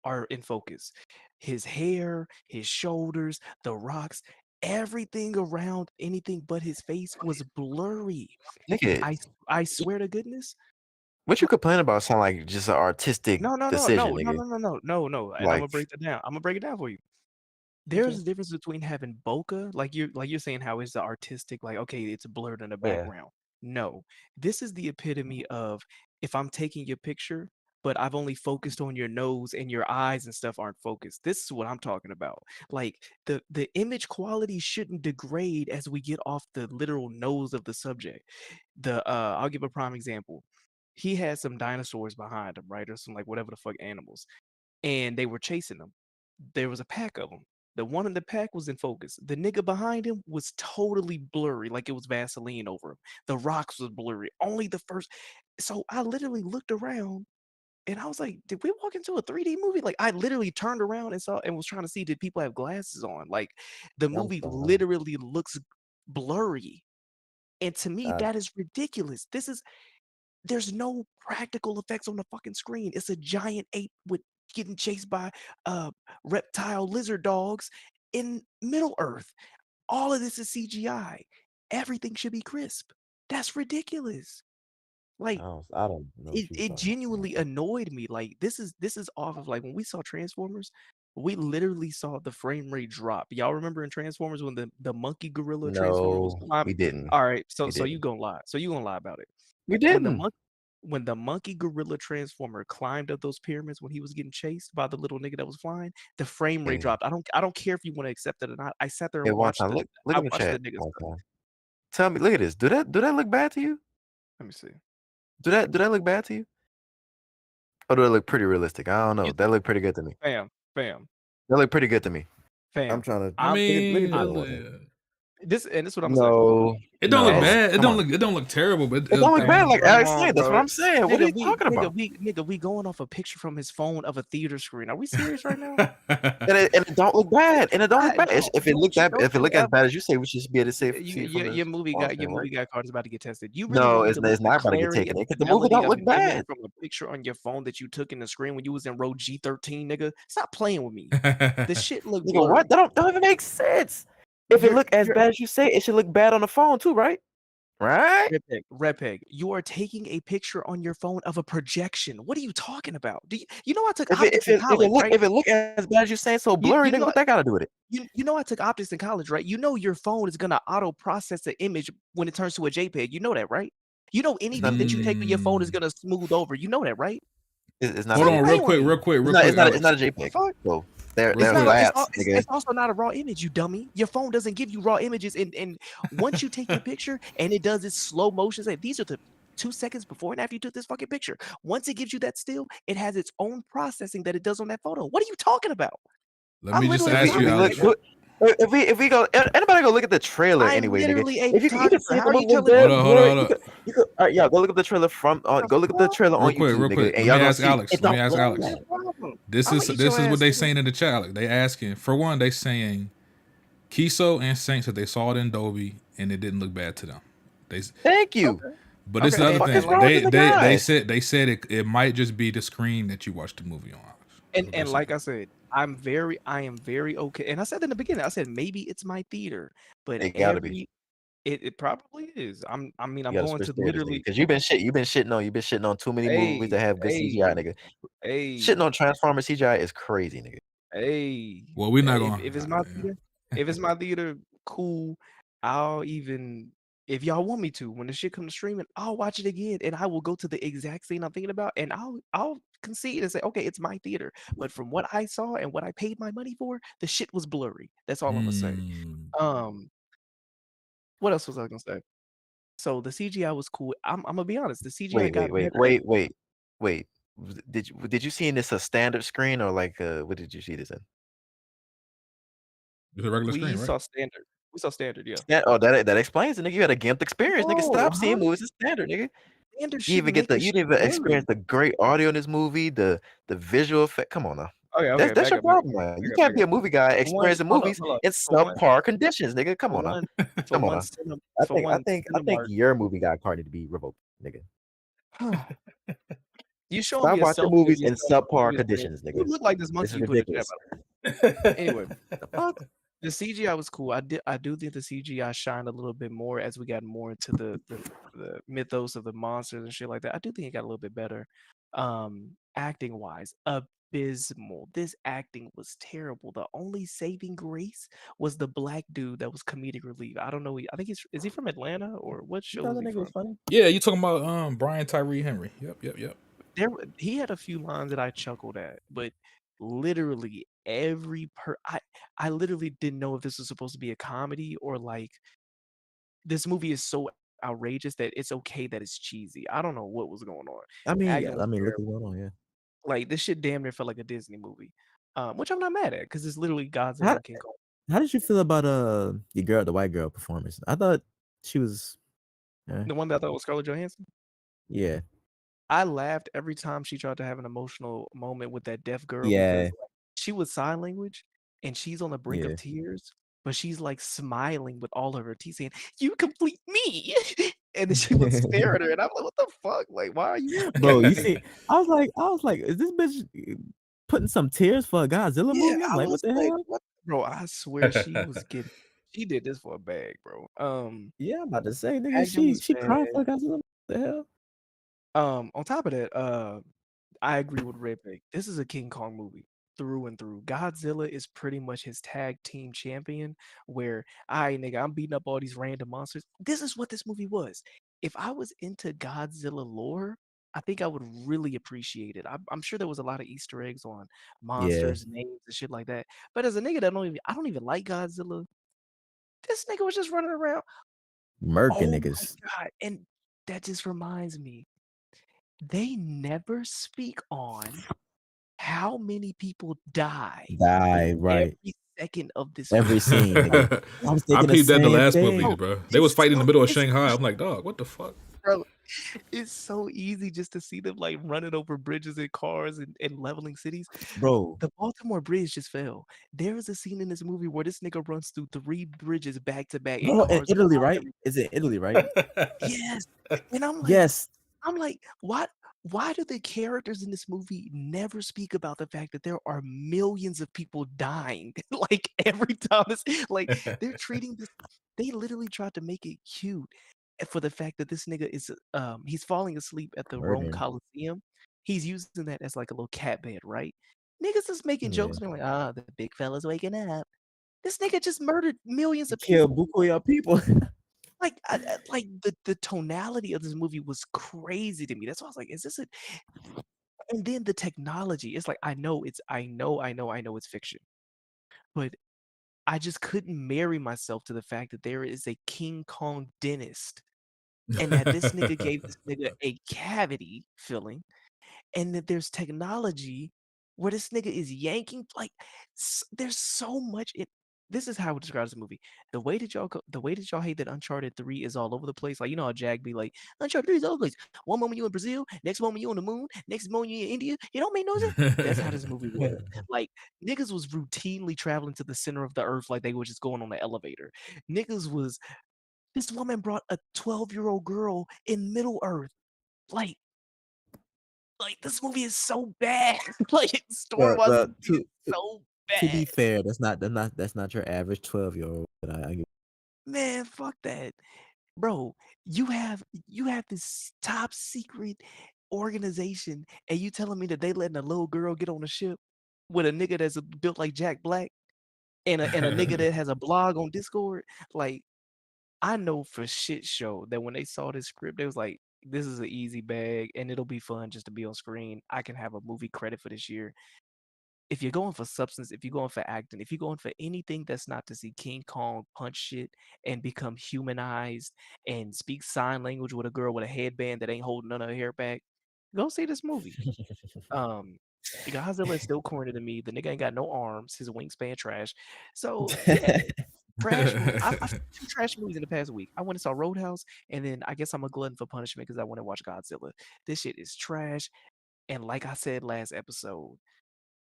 are in focus. His hair, his shoulders, the rocks, everything around anything but his face was blurry. Nigga, I swear to goodness. what you complain about sound like just an artistic No, no, no, decision, no, no, nigga. no, no, no, no, no. And I'm Like, gonna break that down. I'm gonna break it down for you. okay. There's a difference between having bokeh, like you're saying how it's the artistic, like okay, it's blurred in the Yeah. background. No, this is the epitome of if I'm taking your picture, but I've only focused on your nose and your eyes and stuff aren't focused. This is what I'm talking about. Like the image quality shouldn't degrade as we get off the literal nose of the subject. I'll give a prime example. He had some dinosaurs behind him, right? Or some like whatever the fuck animals, and they were chasing him. There was a pack of them. The one in the pack was in focus. The nigga behind him was totally blurry, like it was Vaseline over him. The rocks was blurry. Only the first. So I literally looked around and I was like, did we walk into a 3D movie? Like I literally turned around and saw and was trying to see did people have glasses on. Like the I'm movie sorry. literally looks blurry. And to me, I, that is ridiculous. There's no practical effects on the fucking screen. It's a giant ape with getting chased by reptile lizard dogs in Middle Earth. All of this is CGI. Everything should be crisp. That's ridiculous. Like I don't know what you it talking about. genuinely annoyed me. Like this is off of like when we saw Transformers, we literally saw the frame rate drop. Y'all remember in Transformers when the monkey gorilla Transformer was No, climbing? we didn't. All right, We so you didn't. gonna lie. So you gonna lie about it. We When the didn't. monkey when the monkey gorilla transformer climbed up those pyramids when he was getting chased by the little nigga that was flying, the frame rate Hey, dropped. I don't care if you want to accept it or not. I sat there hey, and one watched time. the Look I in the watched the chat niggas. one time. Tell me, look at this. Do that look bad to you? Let me see. Do that look bad to you? Or do it look pretty realistic? I don't know. You That look pretty good to me. fam, That look pretty good to me. I'm fam. trying to I look at I, this mean, one thing. this is what I'm gonna say. No, it don't look As no. bad. Come on. It don't look terrible, but It don't look bad, like come Alex on, said. That's what bro. I'm saying. What are you talking about? Nigga, we going off a picture from his phone of a theater screen. Are we serious right now? And it don't look bad. And it don't look bad. If it look that, if Don't it you look as ever bad as you say, we should be able to see it from your this movie phone got your screen, right? movie got card is about to get tested. You really No, want me to look it's at the not about to get clarity taken and because the the movie fidelity don't of look an image bad. from a picture on your phone that you took in the screen when you was in row G13, nigga? Stop playing with me. The shit look Nigga, what? blurry. That don't even make sense. If it You're look as you're bad as you say, it should look bad on the phone too, right? right? Red Peg, you are taking a picture on your phone of a projection. What are you talking about? You know I took optics in college, right? If it look as bad as you saying, so You, blurry, you nigga, know what that got to do with it? you know I took optics in college, right? You know your phone is gonna auto process the image when it turns to a JPEG. You know that, right? You know It's anything not. that you take with your phone is Mm. gonna smooth over. You know that, right? It's not a Hold on, Stop real JPEG. playing with quick, me. real quick, real It's quick, not. It's Alex. not a The JPEG. fuck? So Real they're It's not quick. a, flaps, nigga. it's also not a raw image, you dummy. Your phone doesn't give you raw images, and once you take the picture and it does its slow motion, say these are the 2 seconds before and after you took this fucking picture. Once it gives you that still, it has its own processing that it does on that photo. What are you talking about? Let I'm me just literally a ask you, If we photographer, look, Alex. nigga. if we go, anybody go look at the trailer I'm anyway, nigga. literally a If you can photographer. see if How the are you movie was telling me? Hold bad, on, hold on, blurry, hold on. you could, all right, yeah, go look at the trailer What the go look at the fuck? trailer on YouTube, Real nigga, quick. and Let me y'all gonna ask see Alex. it Let me don't ask look What's Alex. your bad. problem? This I'm is gonna eat your what ass, they nigga. saying in the chat. Alex. They asking for one. They saying Kiso and Saints that they saw it in Dolby and it didn't look bad to them. They, Thank you. Okay. but this is Okay. the The other fuck is thing. And wrong with the guys? They said it might just be the screen that you watched the movie on. That's what they And said. like I said, I am very okay. And I said in the beginning, I said maybe it's my theater, but It gotta be. it probably is. I mean, You I'm gotta going switch to theaters, nigga, literally because you've been shitting on too many movies hey, that have good CGI, hey, nigga. Shitting hey, on Transformers CGI is crazy, nigga. hey. Well, we're not If it's my going. theater, if it's my theater, cool. I'll even if y'all want me to, when the shit comes to streaming, I'll watch it again and I will go to the exact scene I'm thinking about and I'll concede and say, okay, it's my theater. But from what I saw and what I paid my money for, the shit was blurry. That's all I'm gonna say. Hmm. Um, what else was I gonna say? So the CGI was cool. I'm gonna be honest, the CGI Wait, got wait, wait, better as wait, wait, wait. Did you see in this a standard screen or like what did you see this in? It's a regular we screen, right? saw standard. We saw standard, yeah. Oh, that explains it, nigga. You had a gimped experience, nigga. No, Stop seeing huh? movies as standard, nigga. Standard You even shouldn't get make the you shit didn't even blurry. experience the great audio in this movie, the visual effect. Come on now. Okay, okay, That's back your up, back up, problem, back up, man. You back up, can't back be up. a movie guy For one, experiencing movies hold up. in For one, subpar conditions, nigga. Come for on now. one, for Come on one, now. for one, I think Cinemark. your movie guy card need to be revoked, nigga. You showing Stop me a watching selfie of movies me in selling subpar movies, man. conditions, You nigga. look like this This monkey is you put in the chat, ridiculous. by the way. Anyway, The fuck? the CGI was cool. I do think the CGI shined a little bit more as we got more into the mythos of the monsters and shit like that. I do think it got a little bit better. Acting wise, abysmal. This acting was terrible. The only saving grace was the black dude that was comedic relief. I don't know. I think is he from Atlanta or what You show thought is that he nigga was from? funny? Yeah, you talking about Brian Tyree Henry. Yep. He had a few lines that I chuckled at, but literally I literally didn't know if this was supposed to be a comedy or like this movie is so outrageous that it's okay that it's cheesy. I don't know what was going on. I mean, yeah, Acting was I mean, look what's terrible. going on. Yeah. Like this shit damn near felt like a Disney movie. Which I'm not mad at because it's literally Godzilla How and King Kong. how did you feel about the white girl performance? I thought she was, The one that I thought was Scarlett Johansson. yeah, I laughed every time she tried to have an emotional moment with that deaf girl because yeah, like, she was sign language and she's on the brink of yeah. tears, but she's like smiling with all of her teeth, saying, "You complete me," and then she would stare at her, and I'm like, "What the fuck? Like, why are you Bro, smiling?" you see, I was like, is this bitch putting some tears for a Godzilla Yeah, movie? I'm I like, what was the like, hell? "What?" Bro, I swear she did this for a bag, bro. Yeah, I'm about to say, nigga, Acting was she bad. cried for a Godzilla. What the hell? On top of that, I agree with Red Pig. This is a King Kong movie through and through. Godzilla is pretty much his tag team champion, where I nigga, I'm beating up all these random monsters. This is what this movie was. If I was into Godzilla lore, I think I would really appreciate it. I'm sure there was a lot of Easter eggs on Yeah, monsters, names, and shit like that. But as a nigga that I don't even like Godzilla. This nigga was just running around. murking Oh my niggas. god! And that just reminds me, they never speak on how many people die Die, right. every second of this Every movie. scene, nigga. I was I thinking the peeped that the same last movie, thing. Bro, bro. They was it's fighting in the so middle of it's Shanghai. I'm like, dog, what the fuck? bro, it's so easy just to see them like running over bridges and cars and leveling cities. Bro, The Baltimore Bridge just fell. There is a scene in this movie where this nigga runs through 3 bridges back to back and bro, in cars Italy, fly right? everywhere. Is it Italy, right? Yes. And Yes. I'm like, why do the characters in this movie never speak about the fact that there are millions of people dying? Like every time it's like they're treating this, they literally tried to make it cute. for the fact that this nigga is he's falling asleep at the Rome Murdering. Coliseum. He's using that as like a little cat bed, right? Niggas is making jokes Yeah. and they're like, the big fella's waking up. This nigga just murdered millions You of kill people. buku of your people. Like, like the tonality of this movie was crazy to me. That's why I was like, is this a? And then the technology. It's like I know it's fiction, but I just couldn't marry myself to the fact that there is a King Kong dentist, and that this nigga gave this nigga a cavity filling, and that there's technology where this nigga is yanking like there's so much in this is how I would describe this movie. The way that y'all hate that Uncharted 3 is all over the place. Like you know how Jag be like, Uncharted 3 is all over the place. One moment you in Brazil, next moment you on the moon, next moment you in India. It don't make no sense. That's how this movie was. Like niggas was routinely traveling to the center of the earth like they were just going on the elevator. Niggas was this woman brought a 12-year-old girl in Middle Earth. Like this movie is so bad. Like story wise, Well, this movie is so to be bad. fair, that's not your average 12-year-old. But I Man, fuck that. Bro, you have this top secret organization and you telling me that they letting a little girl get on a ship with a nigga that's built like Jack Black and a nigga that has a blog on Discord? Like, I know for shit show that when they saw this script, they was like, this is an easy bag and it'll be fun just to be on screen. I can have a movie credit for this year. If you're going for substance, if you're going for acting, if you're going for anything that's not to see King Kong punch shit and become humanized and speak sign language with a girl with a headband that ain't holding none of her hair back, go see this movie. Godzilla is still corny to me. The nigga ain't got no arms. His wingspan trash. So yeah, trash movie. I've seen 2 trash movies in the past week. I went and saw Roadhouse, and then I guess I'm a glutton for punishment because I want to watch Godzilla. This shit is trash. And like I said last episode,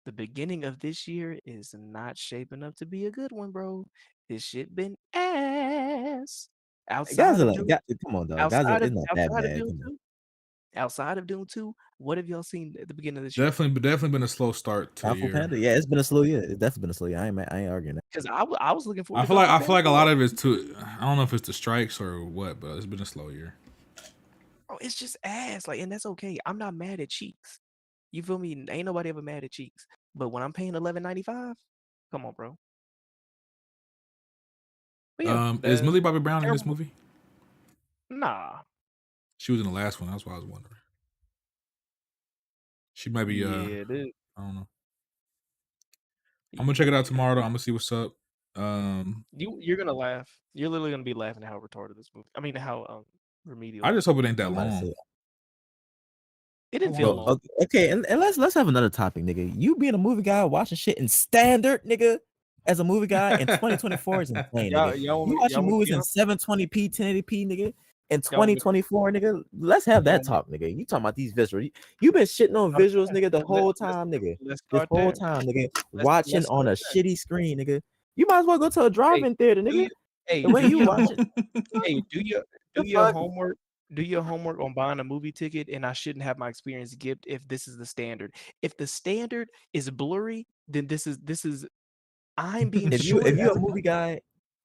the beginning of this year is not shaping up to be a good one, bro. This shit been ass. Outside of Godzilla, Doom, come on, dog. Godzilla outside is of not that outside of bad. Doom Come on. 2, outside of Doom 2, what have y'all seen at the beginning of this year? definitely been a slow start to Kung the Fu year. Panda, yeah, it's been a slow year. It's definitely been a slow year. I ain't arguing that. Because I was looking forward I to feel Kung like Fu Panda a 2. lot of it's too. I don't know if it's the strikes or what, but it's been a slow year. Bro, it's just ass. Like, and that's okay. I'm not mad at Cheeks. You feel me? Ain't nobody ever mad at Cheeks. But when I'm paying $11.95, come on, bro. But yeah, Is Millie Bobby Brown in this terrible. movie? Nah. She was in the last one. That's why I was wondering. She might be. Yeah, I don't know. I'm gonna check it out tomorrow. Though. I'm gonna see what's up. You're gonna laugh. You're literally gonna be laughing at how retarded this movie. I mean, how remedial. I just hope it ain't that I'm about to long. say. It didn't feel Well, long. okay, and let's have another topic, nigga. You being a movie guy watching shit in standard, nigga, as a movie guy in 2024 is insane, nigga. You watching movies in 720p, 1080p, nigga, in 2024, nigga. Let's have that talk, nigga. You talking about these visuals? You been shitting on visuals, nigga, the whole time, nigga. This whole time, nigga, watching on a shitty screen, nigga. You might as well go to a drive-in theater, nigga. The way you watch it. Hey, do your homework. Do your homework on buying a movie ticket, and I shouldn't have my experience gift if this is the standard. If the standard is blurry, then this is. I'm being If you a movie guy,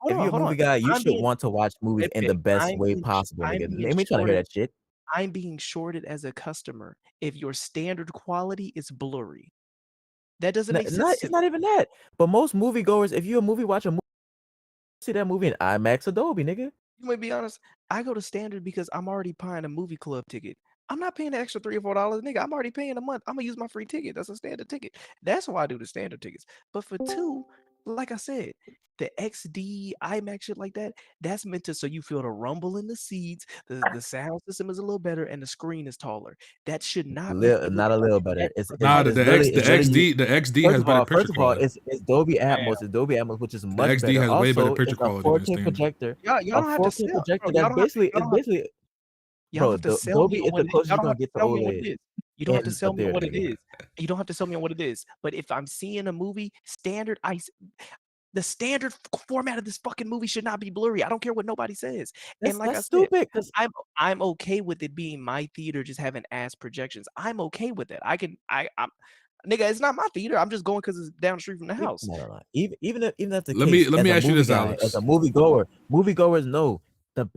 you should want to watch movies in the best way possible, nigga. Ain't trying to hear that shit. I'm being shorted as a customer if your standard quality is blurry. That doesn't make sense. It's not even that. But most moviegoers, if you're a movie watcher, see that movie in IMAX Adobe, nigga. You might be honest. I go to standard because I'm already buying a movie club ticket. I'm not paying the extra $3 or $4, nigga. I'm already paying a month. I'm gonna use my free ticket. That's a standard ticket. That's why I do the standard tickets. But for 2, like I said, the XD, IMAX shit like that, that's meant to so you feel the rumble in the seats, the sound system is a little better, and the screen is taller. That should not make you Not a little better. It's the XD has better picture quality. It's Dolby Atmos. It's Dolby Atmos, which is much better. XD has way better Also, picture it's a quality than 4K standard. projector. Y'all don't have to sell. Projector Bro, that's basically y'all have to sell Dolby me on is the closest you're gonna get to OLED. You don't have to sell me on what it is. You don't have to sell me on what it is. But if I'm seeing a movie, the standard format of this fucking movie should not be blurry. I don't care what nobody says. And like I said, stupid. Because I'm okay with it being my theater just having ass projections. I'm okay with it. I'm nigga, it's not my theater. I'm just going because it's down the street from the house. Even if the Let case, me as a ask you movie this, guy, Alex. as a moviegoers know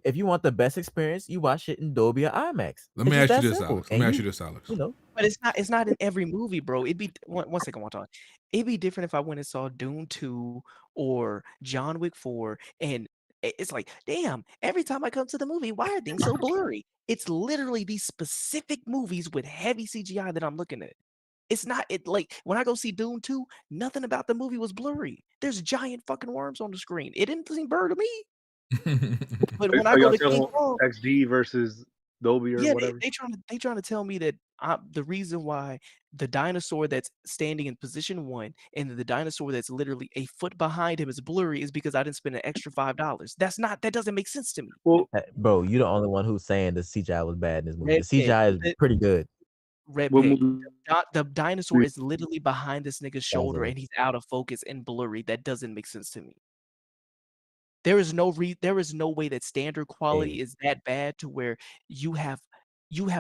if you want the best experience, you watch it in Dolby or IMAX. Let me It's just ask you that this, simple. Alex. Let And me ask you this, Alex. you know, But it's not in every movie, bro. It'd be one second, one time. It'd be different if I went and saw Dune 2 or John Wick 4, and it's like, damn, every time I come to the movie, why are things so blurry? It's literally these specific movies with heavy CGI that I'm looking at. It's not like when I go see Dune 2, nothing about the movie was blurry. There's giant fucking worms on the screen. It didn't seem blurry to me. But when I Are go y'all to talking King about Kong, XD versus Dolby or yeah, whatever? they trying to tell me that the reason why the dinosaur that's standing in position 1 and the dinosaur that's literally a foot behind him is blurry is because I didn't spend an extra $5. That doesn't make sense to me. Well, bro, you're the only one who's saying the CGI was bad in this movie. Red The Pig, CGI is pretty good. Red what Pig. movie? The dinosaur is literally behind this nigga's shoulder Godzilla. and he's out of focus and blurry. That doesn't make sense to me. There is no way that standard quality Hey. is that bad to where you have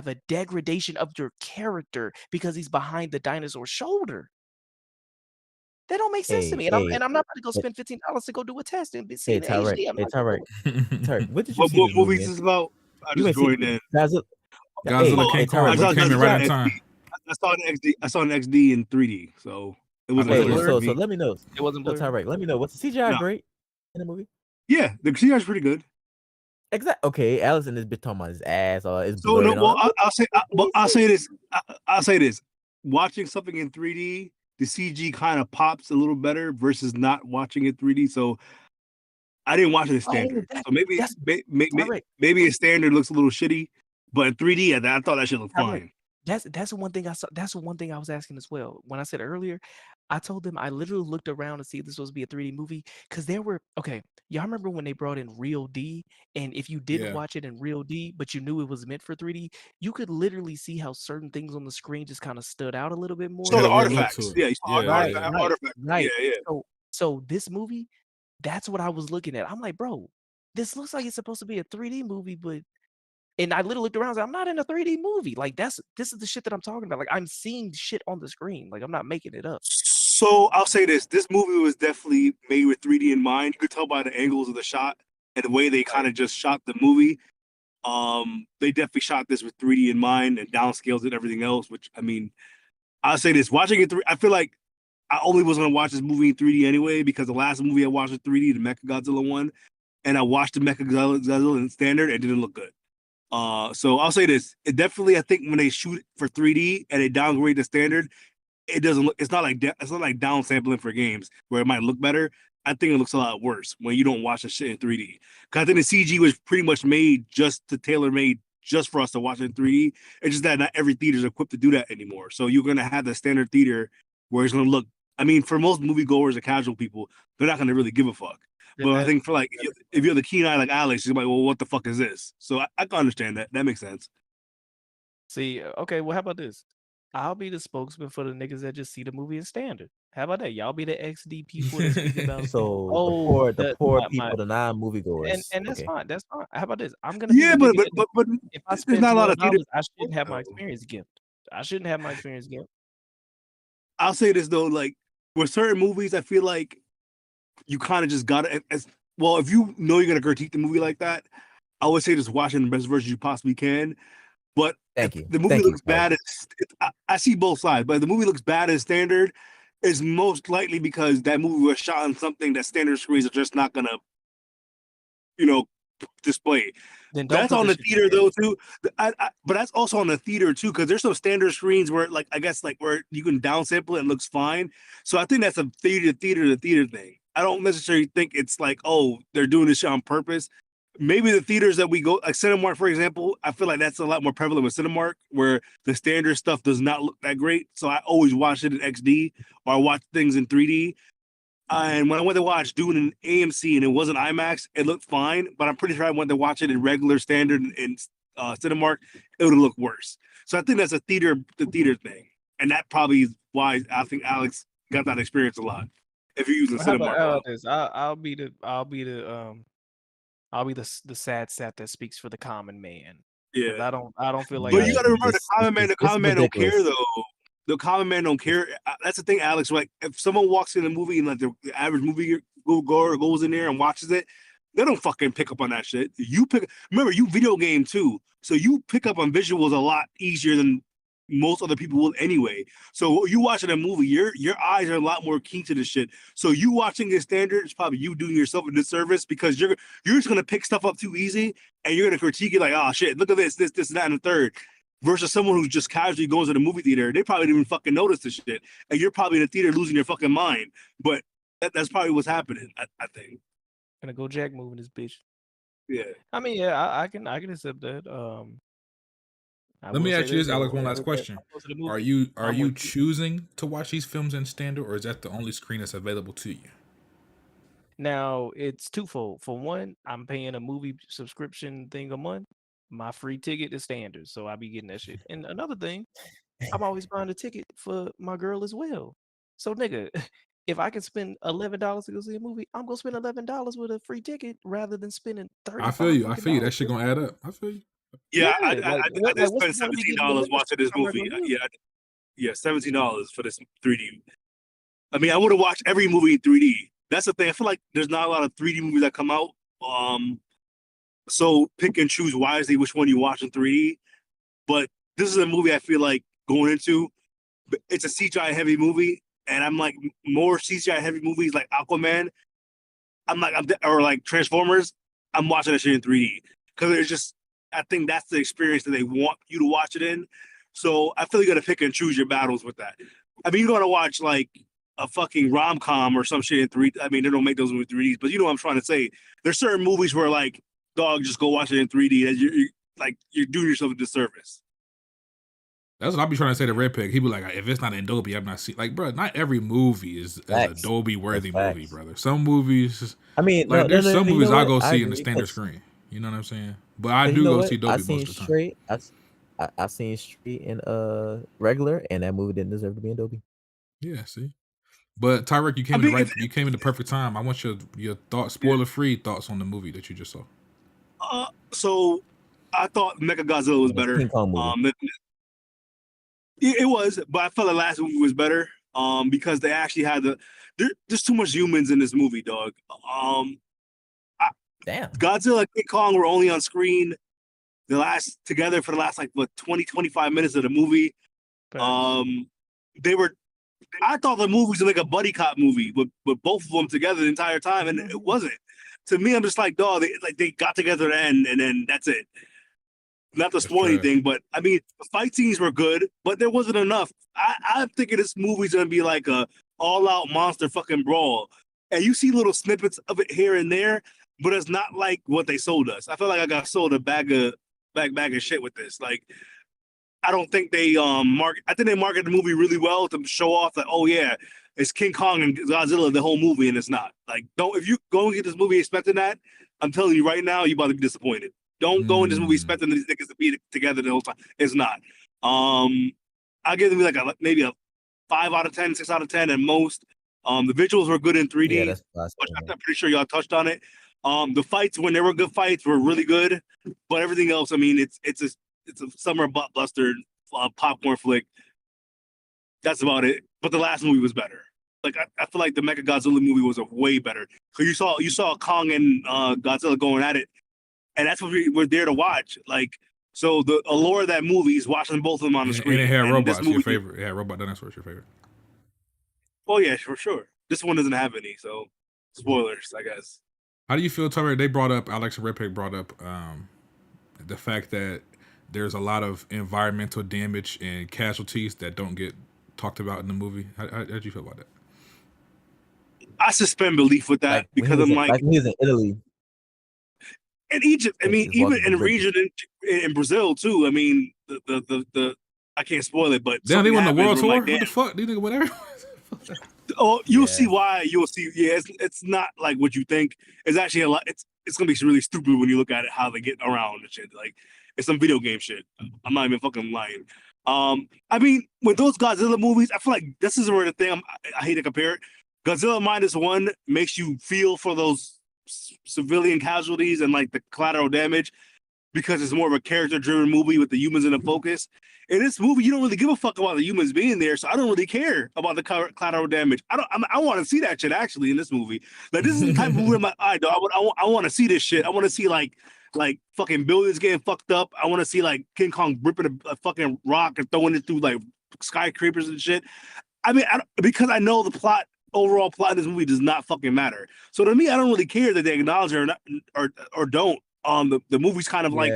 a degradation of your character because he's behind the dinosaur's shoulder. That don't make sense to me. And I'm not about to go spend $15 to go do a test and see it in Tarek. HD. I'm Hey, not gonna do Tarek. it. Tarek, what did you What see this movie movies in? is about? I You just ain't seen joined in. Godzilla. Godzilla, Hey, King Tarek, Kong. I We saw came in right Godzilla on time. I saw an XD. I saw an XD in 3D, so it was How way was better it? for so me. let me know. It wasn't So blurry. Tarek, let me know. What's the CGI No. great in the movie? Yeah, the CGI is pretty good. Exactly. Okay, Alice in this bit talking about his ass or his So blood. no, And all. well, I'll say this. I'll say this. Watching something in 3D, the CG kind of pops a little better versus not watching it 3D. So I didn't watch it in standard. So maybe Tarek. maybe a standard looks a little shitty, but in 3D, I thought that shit looked Tarek. fine. That's one thing I saw. That's one thing I was asking as well. When I said earlier, I told them I literally looked around to see if this was supposed to be a 3D movie because there were y'all remember when they brought in Real D, and if you didn't Yeah. watch it in Real D, but you knew it was meant for 3D, you could literally see how certain things on the screen just kind of stood out a little bit more. So had the a weird look artifacts, to it. yeah, you saw Yeah, yeah. artifacts, Right. yeah. So this movie, that's what I was looking at. I'm like, bro, this looks like it's supposed to be a 3D movie, but and I literally looked around. I was like, I'm not in a 3D movie. Like this is the shit that I'm talking about. Like I'm seeing shit on the screen. Like I'm not making it up. So I'll say this: this movie was definitely made with 3D in mind. You could tell by the angles of the shot and the way they kind of just shot the movie. They definitely shot this with 3D in mind and downscales and everything else. Which I mean, I'll say this: watching it, I feel like I only was gonna watch this movie in 3D anyway because the last movie I watched in 3D, the Mechagodzilla one, and I watched the Mechagodzilla in standard, it didn't look good. So I'll say this: it definitely, I think when they shoot for 3D and they downgrade the standard, it doesn't look. It's not like down sampling for games where it might look better. I think it looks a lot worse when you don't watch the shit in 3D. Because I think the CG was pretty much made just to tailor made just for us to watch it in 3D. It's just that not every theater is equipped to do that anymore. So you're gonna have the standard theater where it's gonna look. I mean, for most moviegoers or casual people, they're not gonna really give a fuck. But I think for like if you're the keen eye like Alex, you're like, well, what the fuck is this? So I can understand that. That makes sense. See, okay, well, how about this? I'll be the spokesman for the niggas that just see the movie in standard. How about that? Y'all be the XD people that speak about So the poor people, the non-moviegoers. and that's okay. fine. That's fine. How about this? I'm gonna be Yeah, the but nigga but but, but if I there's spend not a lot of theater. $12, I shouldn't have my experience gift. I shouldn't have my experience gift. I'll say this though, like with certain movies, I feel like you kind of just gotta as well. If you know you're gonna critique the movie like that, I would say just watch it in the best version you possibly can. But Thank if you. the movie Thank you, looks bad, I see both sides. But if the movie looks bad as standard, it's most likely because that movie was shot on something that standard screens are just not gonna, display. Then don't That's put on this the shit theater together. though too. But that's also on the theater too, because there's some standard screens where, like, I guess, like where you can downsample it and it looks fine. So I think that's a theater thing. I don't necessarily think it's like, oh, they're doing this shit on purpose. Maybe the theaters that we go, like Cinemark, for example, I feel like that's a lot more prevalent with Cinemark, where the standard stuff does not look that great. So I always watch it in XD or I watch things in 3D. And when I went to watch Dune in AMC and it wasn't IMAX, it looked fine. But I'm pretty sure I went to watch it in regular standard in Cinemark, it would have looked worse. So I think that's the theater thing, and that probably is why I think Alex got that experience a lot. If you're using How Cinemark, about this? I'll be the sad sap that speaks for the common man. yeah. I don't feel like But I you got to remember, the common man don't care ridiculous. though. The common man don't care. That's the thing, Alex. Like if someone walks in a movie and like the average movie goer goes in there and watches it, They don't fucking pick up on that shit. Remember, you video game too, so you pick up on visuals a lot easier than most other people will anyway. So you watching a movie, your eyes are a lot more keen to this shit. So you watching it standard is probably you doing yourself a disservice because you're just gonna pick stuff up too easy and you're gonna critique it like, oh shit, look at this, and that, and the third. Versus someone who just casually goes to the movie theater, they probably didn't even fucking notice this shit, and you're probably in the theater losing your fucking mind. But that's probably what's happening. I think. Gonna go Jack moving this bitch. Yeah. I mean, yeah, I can accept that. Let me ask you this, Alex, one last question. Are you choosing to watch these films in standard, or is that the only screen that's available to you? Now, it's twofold. For one, I'm paying a movie subscription thing a month. My free ticket is standard, so I be getting that shit. And another thing, I'm always buying a ticket for my girl as well. So, nigga, if I can spend $11 to go see a movie, I'm gonna spend $11 with a free ticket rather than spending $30. I feel you. That shit gonna add up. I feel you. Yeah, Yeah, I did spend $17 watching this movie. Yeah, $17 for this 3D. I mean, I would have watched every movie in 3D. That's the thing. I feel like there's not a lot of 3D movies that come out. So pick and choose wisely which one you watch in 3D. But this is a movie I feel like going into. It's a CGI heavy movie, and I'm like more CGI heavy movies like Aquaman. Or like Transformers. I'm watching that shit in 3D because it's just. I think that's the experience that they want you to watch it in. So I feel you got to pick and choose your battles with that. I mean, you're going to watch like a fucking rom-com or some shit in 3D. I mean, they don't make those with 3Ds, but you know what I'm trying to say. There's certain movies where like, dog, just go watch it in 3D. And you're doing yourself a disservice. That's what I'll be trying to say to Red Peg. He be like, if it's not in Dolby, I'm not seeing. Like, bro, not every movie is a Dolby-worthy movie, brother. Some movies, I mean, like there's some movies I'll go see agree, in the standard screen. You know what I'm saying? But I do go see Dolby most of the time. I seen Street in regular, and that movie didn't deserve to be in Dolby. Yeah, see. But Tyreek, you came in the perfect time. I want your thoughts, spoiler-free thoughts on the movie that you just saw. So I thought Mechagodzilla was better. King Kong movie. It was, but I felt the last movie was better. Because they actually had there's too much humans in this movie, dog. Damn. Godzilla and King Kong were only on screen together for the last 20, 25 minutes of the movie. I thought the movie was like a buddy cop movie with both of them together the entire time, and it wasn't. To me, I'm just like, dog, they got together and then that's it. Not to spoil anything, but I mean, the fight scenes were good, but there wasn't enough. I'm thinking this movie's gonna be like a all-out monster fucking brawl, and you see little snippets of it here and there. But it's not like what they sold us. I feel like I got sold a bag of shit with this. Like, I don't think they I think they marketed the movie really well to show off that, oh yeah, it's King Kong and Godzilla the whole movie, and it's not. Like, if you go and get this movie expecting that, I'm telling you right now, you're about to be disappointed. Don't go in this movie expecting these niggas to be together the whole time. It's not. I'll give them maybe a 5 out of 10, 6 out of 10 at most. The visuals were good in 3D. Yeah, that's I'm pretty sure y'all touched on it. The fights, when they were good fights, were really good, but everything else, I mean, it's a summer buttbuster popcorn flick. That's about it. But the last movie was better. Like I feel like the Mechagodzilla movie was a way better. So you saw Kong and Godzilla going at it, and that's what we're there to watch. Like, so the allure of that movie is watching both of them on the screen. And it had robots. Your favorite? Yeah, robot dinosaurs. Your favorite? Oh yeah, for sure. This one doesn't have any, so spoilers, I guess. How do you feel, Tyler? They brought up, Alex and Redpick brought up the fact that there's a lot of environmental damage and casualties that don't get talked about in the movie. How did you feel about that? I suspend belief with that because I'm like he was in Italy. In Egypt, I mean, even in region in Brazil too. I mean, the I can't spoil it, but damn, they won the world tour. What the fuck? Do you think whatever? Oh, you'll see why. You'll see. Yeah, it's not like what you think. It's actually a lot. It's gonna be really stupid when you look at it how they get around and shit. Like it's some video game shit. I'm not even fucking lying. I mean, with those Godzilla movies, I feel like this is where the thing I hate to compare it. Godzilla -1 makes you feel for those civilian casualties and like the collateral damage. because it's more of a character-driven movie with the humans in the focus. In this movie, you don't really give a fuck about the humans being there, so I don't really care about the collateral damage. I want to see that shit actually in this movie. Like this is the type of movie I'm like, all right, dog, I want to see this shit. I want to see like fucking buildings getting fucked up. I want to see like King Kong ripping a fucking rock and throwing it through like skyscrapers and shit. I mean, because I know the overall plot of this movie does not fucking matter. So to me, I don't really care that they acknowledge it or not, or don't. The movie's kind of like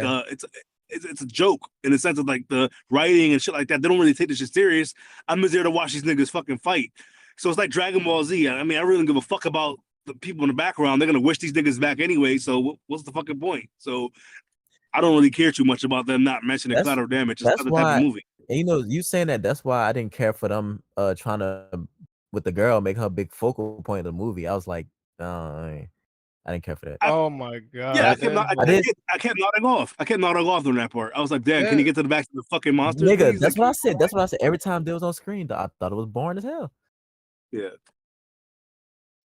it's a joke in the sense of like the writing and shit like that. They don't really take this shit serious. I'm just there to watch these niggas fucking fight. So it's like Dragon Ball Z. I mean, I really don't give a fuck about the people in the background. They're gonna wish these niggas back anyway. So what's the fucking point? So I don't really care too much about them not mentioning collateral damage. It's not the type of movie. And you saying that's why I didn't care for them trying to with the girl make her big focal point of the movie. I was like, I didn't care for that. Oh my god! Yeah, I kept nodding off. I kept nodding off on that part. I was like, damn, can you get to the back to the fucking monster? Nigga, please? that's what I said. That's what I said. Every time they was on screen, I thought it was boring as hell. Yeah.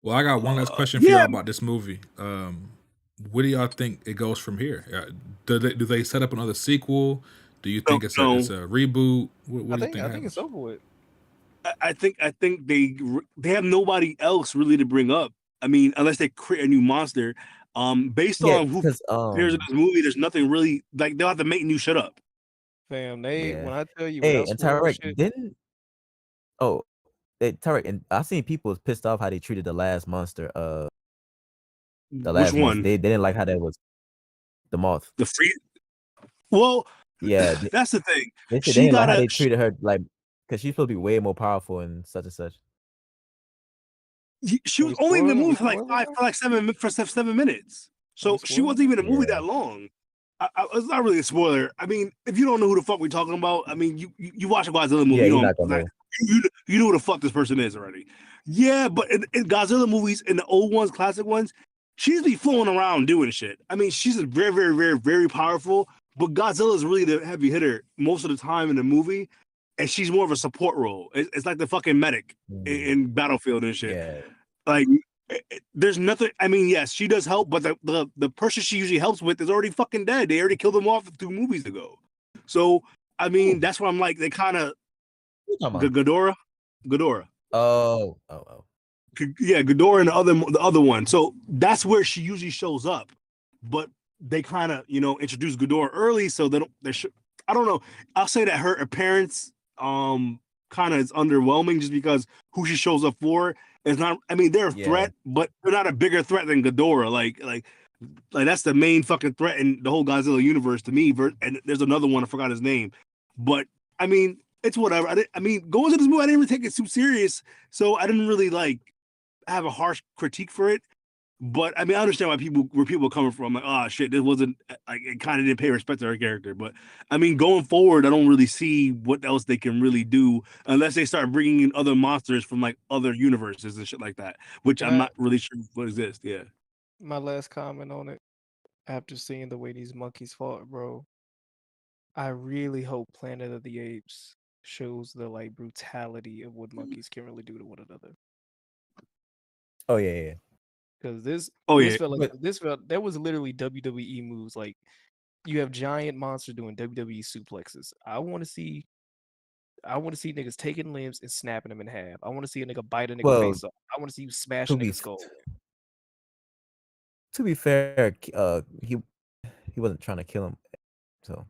Well, I got one last question for y'all about this movie. What do y'all think it goes from here? Do they set up another sequel? Do you think it's a reboot? What do you think? I think it's over with. I think they have nobody else really to bring up. I mean, unless they create a new monster. Based on who appears in this movie, there's nothing really like they'll have to make new shit up. Fam, when I tell you, hey, and Tarek didn't. Oh, Tarek, and I seen people was pissed off how they treated the last monster. The last one they didn't like how that was. The moth. The free. Well, yeah, that's the thing. They didn't like how they treated her, like because she's supposed to be way more powerful and such and such. She was only in the movie for 7 minutes. So she wasn't even in the movie that long. It's not really a spoiler. I mean, if you don't know who the fuck we're talking about, I mean, you watch a Godzilla movie, you know who the fuck this person is already. Yeah, but in Godzilla movies, in the old ones, classic ones, she's be floating around doing shit. I mean, she's very, very, very, very powerful, but Godzilla is really the heavy hitter most of the time in the movie, and she's more of a support role. It's like the fucking medic in Battlefield and shit. Yeah. Like, there's nothing. I mean, yes, she does help, but the person she usually helps with is already fucking dead. They already killed him off 2 movies ago. So, I mean, that's why I'm like, they kind of Ghidorah. Oh. Yeah, Ghidorah and the other one. So that's where she usually shows up, but they kind of introduce Ghidorah early, so they don't. I don't know. I'll say that her appearance kind of is underwhelming just because who she shows up for is not. I mean, they're a threat, but they're not a bigger threat than Ghidorah. Like that's the main fucking threat in the whole Godzilla universe to me. And there's another one, I forgot his name, but I mean, it's whatever. I mean, going to this movie, I didn't really take it too serious, so I didn't really have a harsh critique for it. But I mean, I understand where people are coming from. Like, oh shit, this wasn't like it kind of didn't pay respect to her character. But I mean, going forward, I don't really see what else they can really do unless they start bringing in other monsters from like other universes and shit like that, which I'm not really sure what exists. Yeah. My last comment on it, after seeing the way these monkeys fought, bro, I really hope Planet of the Apes shows the brutality of what monkeys can really do to one another. Oh yeah. Because this felt that was literally WWE moves. Like, you have giant monsters doing WWE suplexes. I want to see niggas taking limbs and snapping them in half. I want to see a nigga bite a nigga face off. I want to see you smash a nigga's skull. To be fair, he wasn't trying to kill him, so.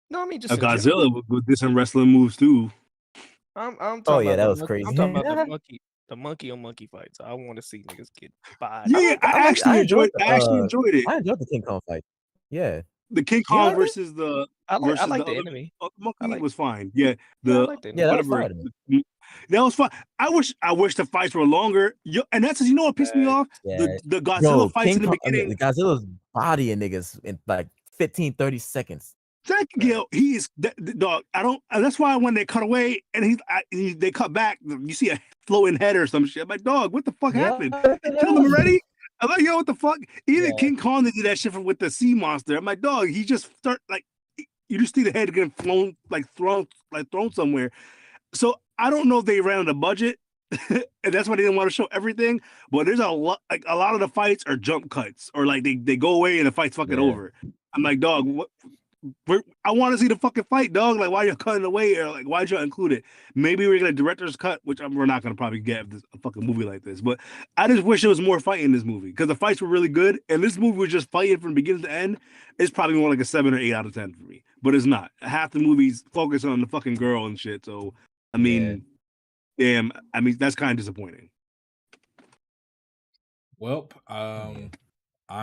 No, I mean just Godzilla with this and wrestling moves too. I'm talking about that was crazy. I'm talking about the monkey on monkey fights. I want to see niggas get bodied. Yeah, I actually enjoyed it. I enjoyed the King Kong fight. Yeah. The King Kong versus the I like the enemy. Monkey was fine. Yeah, that was fine. That was fun. I wish the fights were longer. And that's what pissed me off. Yeah. The Godzilla fights in the beginning. Godzilla's bodying niggas in like 15-30 seconds. He is dog. I don't. That's why when they cut away and they cut back, you see a floating head or some shit. I'm like, dog, what the fuck happened? They killed him already. I'm like, yo, what the fuck? Even King Kong did that shit with the sea monster. I'm like, dog, he just start like you just see the head getting thrown somewhere. So I don't know if they ran out of budget, and that's why they didn't want to show everything. But there's a lot of the fights are jump cuts, or like they go away and the fight's fucking over. I'm like, dog, what? I want to see the fucking fight, dog. Like, why are you cutting away? Or like, why'd you include it? Maybe we're gonna director's cut, which we're not gonna probably get a fucking movie like this. But I just wish there was more fight in this movie because the fights were really good, and this movie was just fighting from beginning to end. It's probably more like a 7 or 8 out of 10 for me. But it's not. Half the movies focus on the fucking girl and shit. So I mean, damn. I mean, that's kind of disappointing. Well, I'm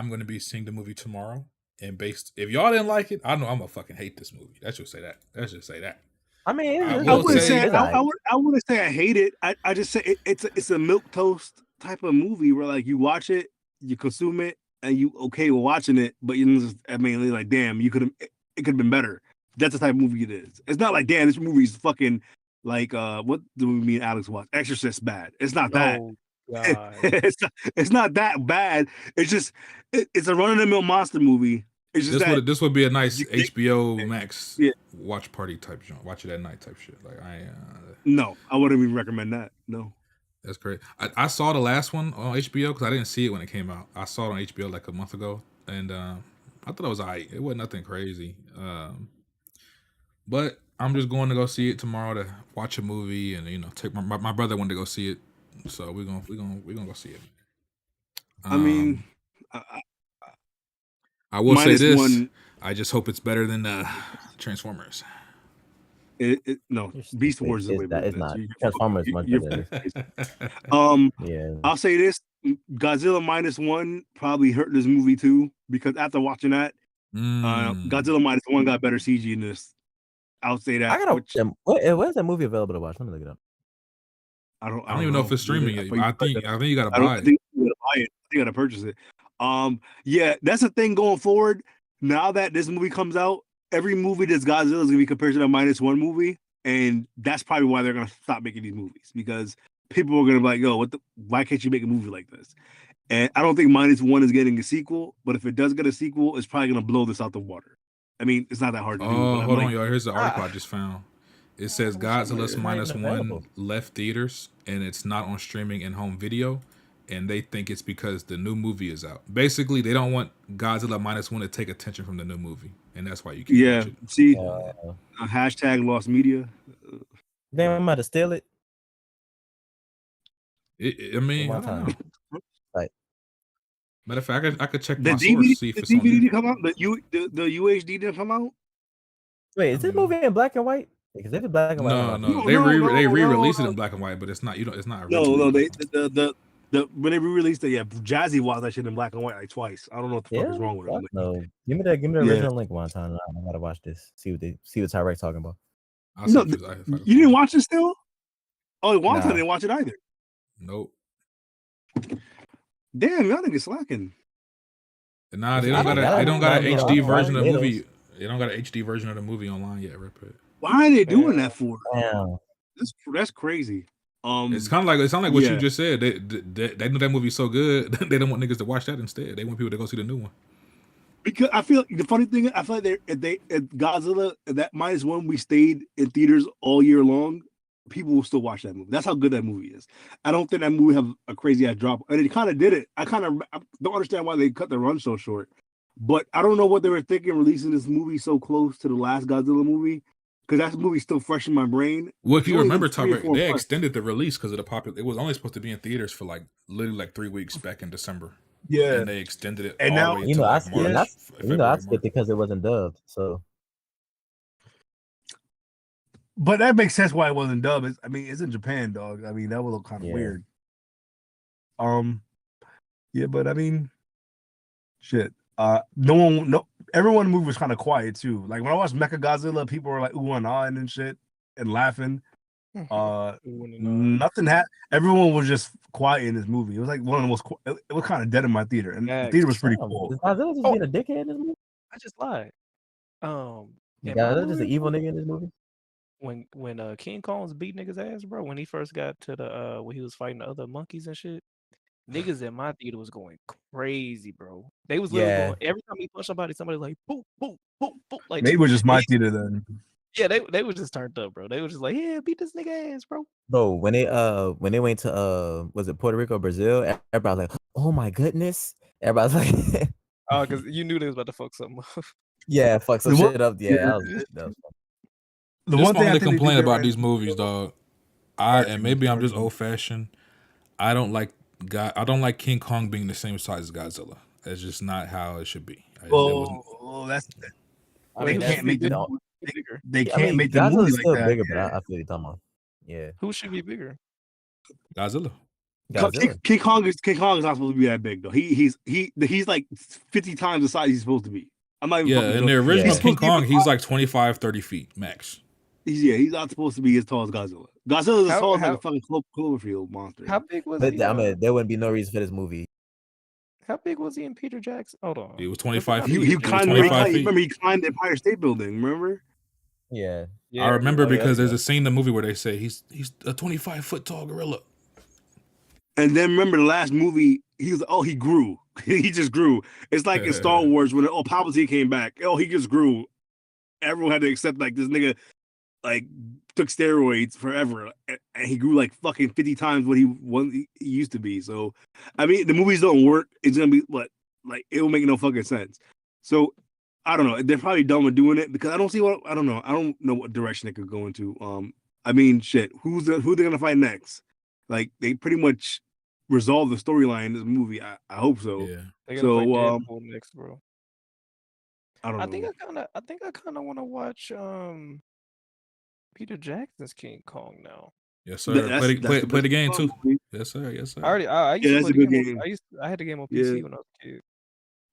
gonna be seeing the movie tomorrow. And if y'all didn't like it, I know I'm gonna fucking hate this movie. Let's just say that. Let's just say that. I mean, I I wouldn't say alright. I wouldn't say I hate it. I just say it's a milquetoast type of movie where like you watch it, you consume it, and you okay with watching it, but you just I mean like damn, it could have been better. That's the type of movie it is. It's not like damn, this movie's fucking like what do we mean Alex watch? Exorcist bad. It's not that. Oh God. it's not that bad. It's just it's a run of the mill monster movie. It's just this would be a nice you- HBO Max Yeah. watch party type joint. Watch it at night type shit. Like no, I wouldn't even recommend that. No. That's great. I saw the last one on HBO because I didn't see it when it came out. I saw it on HBO like a month ago, and I thought it was alright. It wasn't nothing crazy. But I'm just going to go see it tomorrow to watch a movie, and take my brother wanted to go see it, so we're gonna go see it. I mean, I will say this: one, I just hope it's better than Transformers. No, Beast Wars is the way it's not. Transformers much better than this. Yeah. I'll say this: Godzilla -1 probably hurt this movie too because after watching that, Godzilla -1 got better CG in this. I'll say that. I gotta. Where's that movie available to watch? Let me look it up. I don't even know if it's streaming yet. I think you gotta buy it. I think you gotta buy it. You gotta purchase it. Yeah, that's the thing going forward. Now that this movie comes out, every movie that's Godzilla is gonna be compared to the -1 movie, and that's probably why they're gonna stop making these movies because people are gonna be like, "Yo, why can't you make a movie like this?" And I don't think -1 is getting a sequel, but if it does get a sequel, it's probably gonna blow this out the water. I mean, it's not that hard to do. Oh, hold on, y'all. Here's the article I just found. It says Godzilla's not even -1 available. left theaters and it's not on streaming and home video, and they think it's because the new movie is out. Basically, they don't want Godzilla -1 to take attention from the new movie, and that's why you can't watch it. See, hashtag lost media. Damn, I'm about to steal it. I mean, I don't know. Like, Matter of fact, I could check The my source DVD, see if the it's on DVD there. didn't come out. The UHD didn't come out. wait, is this movie in black and white? Because if it's black and white, I'm No, about to- they no, re-released it no. in black and white, but it's not. It's not. No, originally the when they re-released it, Jazzy watched that shit in black and white like twice. I don't know what the fuck is wrong with it. fuck Like, no. Give me the Yeah. original link one time. I gotta watch this. See what Tyreek talking about. I'll see No, if I can you didn't watch it still? Oh, Wanta Nah. didn't watch it either. Nope. Damn, y'all niggas slacking. Nah, they I don't don't got. They don't got an know. HD I don't version of the know. movie. They don't got an HD version of the movie online yet, Ripper. Why are they doing that for? Damn. That's crazy. It's kind of like what yeah. you just said. They know that movie's so good. They don't want niggas to watch that instead. They want people to go see the new one. Because I feel the funny thing, I feel like they at Godzilla that -1 we stayed in theaters all year long. People will still watch that movie. That's how good that movie is. I don't think that movie have a crazy ass drop, and it kind of did it. I don't understand why they cut the run so short, but I don't know what they were thinking releasing this movie so close to the last Godzilla movie because that movie's still fresh in my brain. Well, if you It's only remember, 3 or Tyreek, 4 they months. extended the release because of the popular. It was only supposed to be in theaters for literally 3 weeks back in December. Yeah, and they extended it And all now- the way You to know, I like skipped. March. I skipped because it wasn't dubbed. So but that makes sense why it wasn't dubbed. It's in Japan, dog. I mean, that would look kind of Yeah. weird. Yeah, but I mean, shit. Everyone in the movie was kind of quiet too. Like when I watched Mechagodzilla, people were like ooh and ah and shit and laughing. Nothing happened. Everyone was just quiet in this movie. It was like one of the most. It was kind of dead in my theater, and the theater was pretty cool. Is Godzilla just being a dickhead in this movie? I just lied. Is in my Godzilla just an movie, evil nigga in this movie? when King Kong was beat niggas ass, bro, when he first got to the when he was fighting the other monkeys and shit, niggas in my theater was going crazy, bro. They was literally Yeah. going every time he punched somebody like boop boop boop boop like Maybe it was just my theater then. yeah, they were just turned up, bro. They were just like, yeah, beat this nigga ass, bro. Bro, when they went to was it Puerto Rico, Brazil? Everybody was like, oh my goodness. Everybody's like, Oh, because you knew they was about to fuck something up. Yeah, fuck some The one- shit up. Yeah, yeah. that was fun. The This one my thing I only think they do complaint great about right these now- movies, dog. Sorry, And maybe I'm just sorry. old fashioned. I don't like I don't like King Kong being the same size as Godzilla. That's just not how it should be. That's I they mean, can't make the don't- bigger. they I can't mean, make the movie Godzilla's like still that. bigger, but I feel what you're talking about. Yeah, Who should be bigger? Godzilla. Godzilla. King Kong is not supposed to be that big though. He's like 50 times the size he's supposed to be. I'm not even Yeah, fucking in the joking. original Yeah. He's King supposed to be Kong, about he's like 25, 30 feet max. he's not supposed to be as tall as Godzilla. Godzilla is as How- tall as like how- a fucking Cloverfield monster. How big was But he? I mean, there wouldn't be no reason for this movie. How big was he in Peter Jackson? Hold on. He was 25 He- feet. he was climbed. 25 feet. Remember, he climbed the Empire State Building. Remember? Yeah, Yeah, I remember oh, yeah, because there's yeah. a scene in the movie where they say he's a 25-foot tall gorilla. And then remember the last movie, he was he grew. He just grew. It's like in Star Wars when Palpatine came back. He just grew. Everyone had to accept like this nigga like took steroids forever, and he grew like fucking 50 times what he used to be. So I mean the movies don't work. It's gonna be like it will make no fucking sense. So I don't know. They're probably done with doing it because I don't know. I don't know what direction it could go into. I mean shit. Who they're gonna fight next? Like they pretty much resolve the storyline in this movie. I hope so. Yeah. They're So, gonna fight Deadpool next, bro. I don't know. I think I kind of want to watch Peter Jackson's King Kong now. Yes, sir. Play the game too. movie. Yes, sir. Yes, sir. I used to that's play a the good game. game. I had the game on PC Yeah. when I was a kid.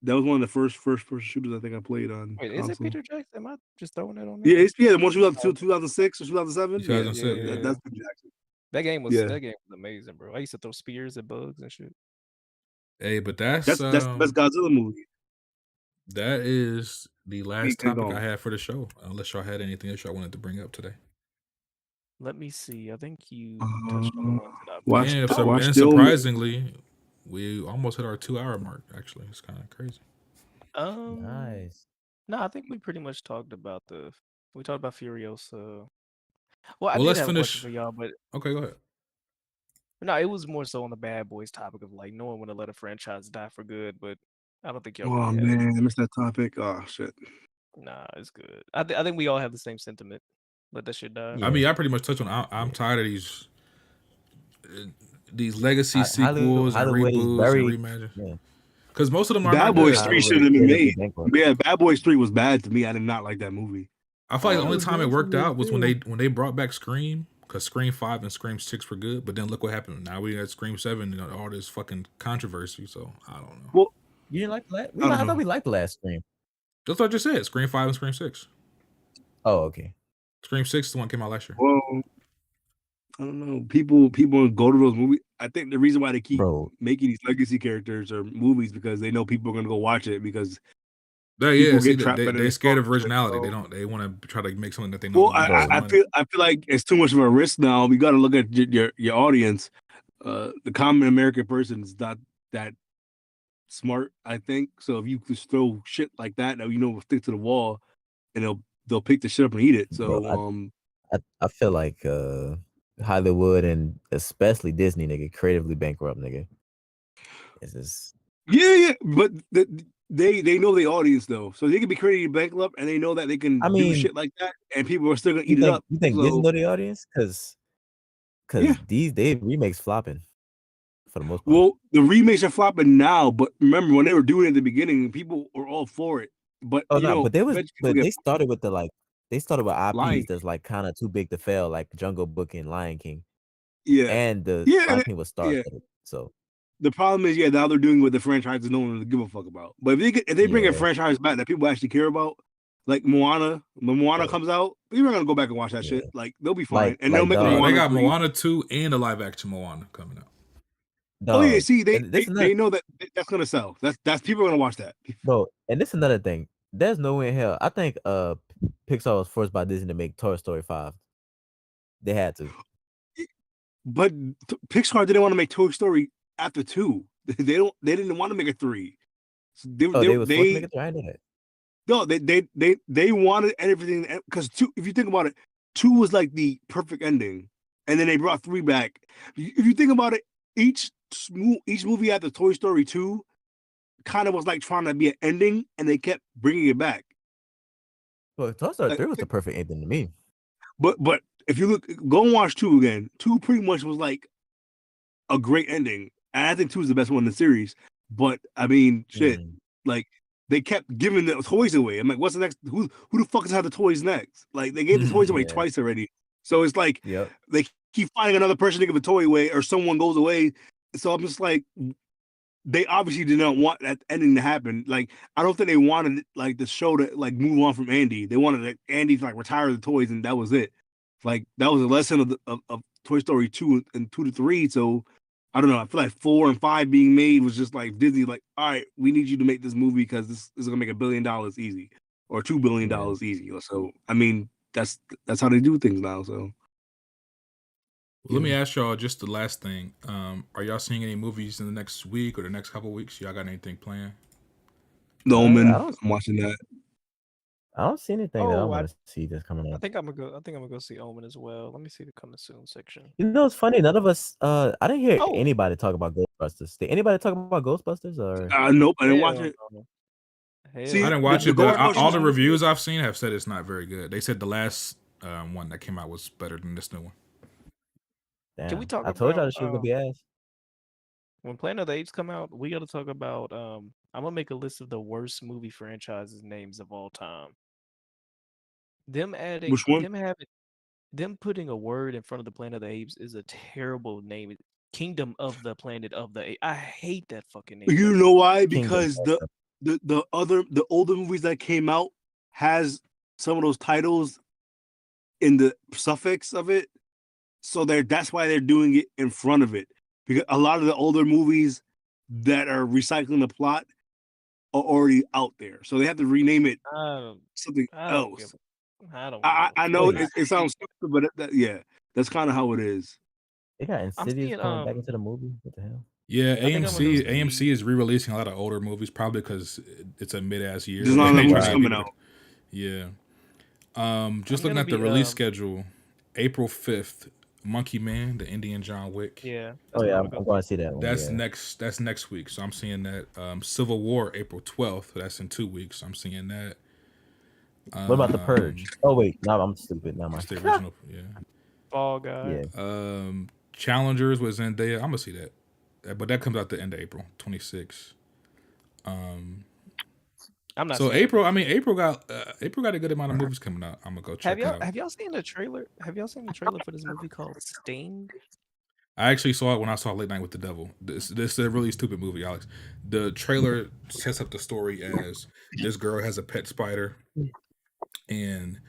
That was one of the first person shooters I think I played on. Wait, is it console. Peter Jackson? Am I just throwing it on Yeah, there? it's the one 2006 or 2007. 2006, Yeah, yeah. that's Peter Jackson. That game was Yeah. amazing, bro. I used to throw spears at bugs and shit. Hey, but that's That's the best Godzilla movie. that is the last King topic Kong. I had for the show. Unless y'all had anything else y'all wanted to bring up today. Let me see. I think you touched on the ones that I Watch- And, watch and still- surprisingly, we almost hit our 2-hour mark. Actually, it's kind of crazy. nice. No, I think we pretty much talked about we talked about Furiosa. Well, I Well, did let's have a finish. question for y'all, but Okay, go ahead. no, it was more so on the Bad Boys topic of like no one want to let a franchise die for good, but I don't think y'all. Oh really have it. man, I missed that topic. Oh shit. Nah, it's good. I think we all have the same sentiment. Let that shit die. I mean, I pretty much touched on. I'm tired of these legacy sequels and Hollywood is reboots very- and reimagines. yeah. Because most of them are Bad not Boys good. 3 shouldn't have been made. Yeah, Bad Boys 3 was bad to me. I did not like that movie. I feel like the only Oh, time it that's worked what out was they when they brought back Scream, because Scream 5 and Scream 6 were good. But then look what happened. Now we got Scream 7 and all this fucking controversy. So I don't know. Well, You didn't like the last? I I don't thought we liked the last Scream. That's what I just said. Scream 5 and Scream 6. Oh, okay. Scream 6 is the one that came out last year. Well, I don't know. People go to those movies. I think the reason why they keep Bro, making these legacy characters or movies because they know people are gonna go watch it because Yeah, people see, get trapped in they're the scared of story, originality. so- They want to try to make something that they know. Well, will make I money. feel like it's too much of a risk now. We got to look at your audience. The common American person is not that smart, I think. So if you just throw shit like that, will stick to the wall, and they'll pick the shit up and eat it. So Bro, I feel like Hollywood and especially Disney, nigga, creatively bankrupt, nigga. It's just yeah, but they know the audience though, so they can be creating bankrupt, and they know that they can I do mean, shit like that, and people are still gonna you eat it think up. you think So- Disney know the audience? Because Yeah. these remakes flopping for the most part. Well, the remakes are flopping now, but remember when they were doing it at the beginning, people were all for it. But Oh no, but eventually people they get- started with Lion IPs that's like kind of too big to fail, like Jungle Book and Lion King, yeah. and the Yeah, Lion King was Star. yeah. So The problem is, now they're doing what the franchises no one really give a fuck about. But if they bring a Yeah. franchise back that people actually care about, like Moana, when Moana Yeah. comes out, people are gonna go back and watch that Yeah. shit. Like they'll be fine, Like- and they'll like, make dog. a Bro, Moana. they got 3. Moana 2 and a live action Moana coming out. Oh yeah, dog, see, they and this is they know that that's gonna sell. That's people are gonna watch that. bro, and this is another thing. There's no way in hell. I think Pixar was forced by Disney to make Toy Story 5. They had to. But Pixar didn't want to make Toy Story after 2. They didn't want to make a 3. So Oh, they was forced to make it. I didn't know that. No, they wanted everything because 2. If you think about it, 2 was like the perfect ending, and then they brought 3 back. If you think about it, each movie after Toy Story 2 kind of was like trying to be an ending, and they kept bringing it back. Well, Toy Story Like, 3 was the perfect ending to me. but if you look, go and watch 2 again. 2 pretty much was like a great ending, and I think 2 is the best one in the series. But I mean, shit, like they kept giving the toys away. I'm like, what's the next? Who the fuck is have the toys next? Like they gave the toys away twice already. So it's like they keep finding another person to give a toy away, or someone goes away. So I'm just like, they obviously did not want that ending to happen. Like, I don't think they wanted like the show to like move on from Andy. They wanted like, Andy to like retire the toys, and that was it. Like that was a lesson of Toy Story 2 and 2 to 3. So I don't know. I feel like 4 and 5 being made was just like Disney, like, all right, we need you to make this movie because this is gonna make $1 billion easy, or $2 billion easy. So I mean, that's how they do things now. So let me ask y'all just the last thing. Are y'all seeing any movies in the next week or the next couple weeks? Y'all got anything planned? The Omen, I'm watching that. I don't see anything that I want to see that's coming I up. think I'm gonna go see Omen as well. Let me see the coming soon section. You know, it's funny. None of us. I didn't hear anybody talk about Ghostbusters. Did anybody talk about Ghostbusters? Or nope, I didn't watch it. See, I didn't watch it, but all the reviews I've seen have said it's not very good. They said the last one that came out was better than this new one. Damn. Can we talk I told y'all about the shit was gonna be ass. when Planet of the Apes come out? We got to talk about. I'm gonna make a list of the worst movie franchises names of all time. Them adding, which one? Them putting a word in front of the Planet of the Apes is a terrible name. Kingdom of the Planet of the Apes. I hate that fucking name. You know why? Because the older movies that came out has some of those titles in the suffix of it. So that's why they're doing it in front of it. Because a lot of the older movies that are recycling the plot are already out there. So they have to rename it something else. I know it sounds stupid, but that's kind of how it is. They got Insidious coming back into the movie. What the hell? Yeah, AMC is re-releasing a lot of older movies, probably because it's a mid-ass year. There's not enough movies coming out. Yeah. Just looking at the release schedule, April 5th, Monkey Man, the Indian John Wick. Yeah. Oh yeah, I'm going to see that one. That's next week, so I'm seeing that. Civil War, April 12th. That's in 2 weeks. I'm seeing that. What about The Purge? Oh wait, no, I'm stupid. No, it's the original. Yeah. Fall Guy. Yeah. Challengers with Zendaya. I'm gonna see that, but that comes out the end of April, 26. I'm not. So April. I mean, April got a good amount of movies coming out. I'm gonna go check out. Have y'all seen the trailer? Have y'all seen the trailer for this movie called Sting? I actually saw it when I saw Late Night with the Devil. This is a really stupid movie, Alex. The trailer sets up the story as this girl has a pet spider, and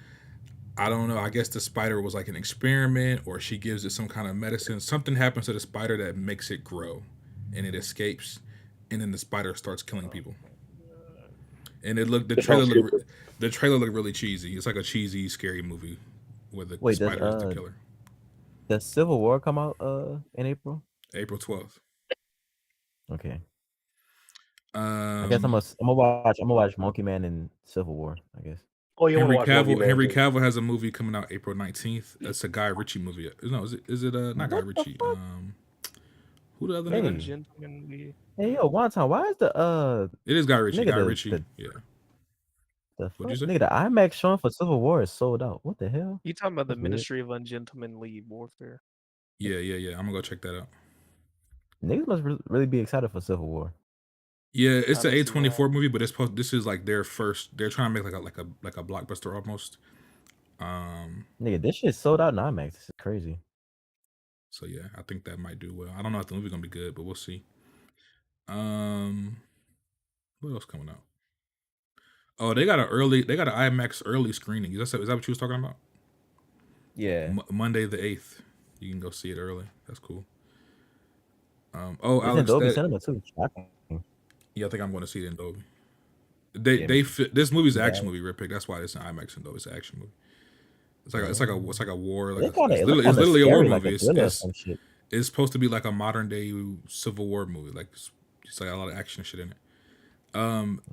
I don't know. I guess the spider was like an experiment, or she gives it some kind of medicine. Something happens to the spider that makes it grow, and it escapes, and then the spider starts killing people. And the trailer looked really cheesy. It's like a cheesy, scary movie where the spider is the killer. Does Civil War come out in April? April 12th. Okay. I guess I'm gonna watch Monkey Man and Civil War, I guess. Oh, you Henry Cavill has a movie coming out April 19th. That's a Guy Ritchie movie. No, is it not Guy Ritchie? Who the other nigga? Hey yo, one time, why is the It is Guy Ritchie. Nigga, Guy Ritchie. Yeah. What'd you say? Nigga, the IMAX showing for Civil War is sold out. What the hell? You talking about the Ministry of Ungentlemanly Warfare? Yeah. I'm gonna go check that out. Niggas must really be excited for Civil War. Yeah, it's an A24 movie, but this is like their first. They're trying to make like a blockbuster almost. Nigga, this shit sold out in IMAX. This is crazy. So yeah, I think that might do well. I don't know if the movie's gonna be good, but we'll see. What else coming out? Oh, they got an IMAX early screening. Is that what you was talking about? Yeah. Monday the 8th. You can go see it early. That's cool. It's Alex, in Dolby Cinema too. Yeah, I think I'm going to see it in Dolby. This movie's an action movie, Rip Pick. That's why it's an IMAX in Dolby. It's an action movie. It's like a war. It's literally a war movie. It's supposed to be like a modern day Civil War movie. Like it's like a lot of action shit in it.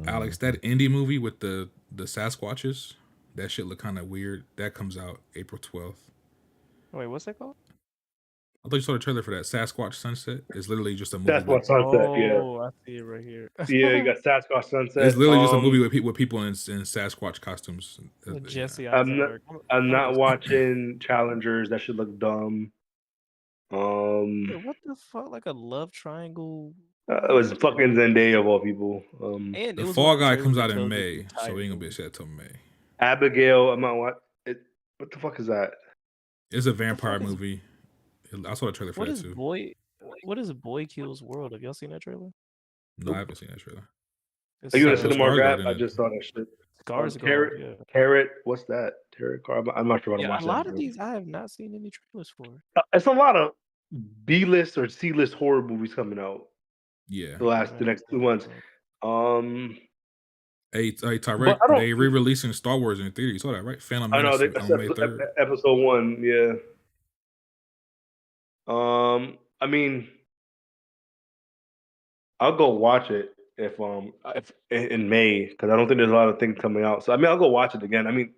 Alex, that indie movie with the Sasquatches, that shit look kind of weird. That comes out April 12th. Wait, what's that called? I thought you saw the trailer for that Sasquatch Sunset. It's literally just a movie. Sasquatch Sunset, yeah. Oh, I see it right here. Yeah, you got Sasquatch Sunset. It's literally just a movie with people in Sasquatch costumes. With Jesse I'm Eisenberg. I'm not watching Challengers. That should look dumb. Wait, what the fuck? Like a love triangle? It was fucking Zendaya of all people. And it The was Fall one of the Guy trailers comes that out in tells you the May, so entire we ain't gonna be movie. set till May. Abigail, I'm not what it. What the fuck is that? It's a vampire fuck is- movie. I saw the trailer for What that is too. What is Boy Kills World? Have y'all seen that trailer? No, I haven't seen that trailer. It's, Are you gonna Skarsgård cinema grab? in I it. just saw that shit. Skarsgård, yeah. Carrot, what's that? Carrot car. I'm not sure what I'm Yeah, a watching. lot of these I have not seen any trailers for. It's a lot of B-list or C-list horror movies coming out. Yeah. The next 2 months. Hey, But Tyrek, I don't- they re-releasing Star Wars in theater. You saw that, right? Phantom I know Menace on May 3rd. episode 1, yeah. I mean, I'll go watch it if in May, because I don't think there's a lot of things coming out. So I mean, I'll go watch it again. I mean,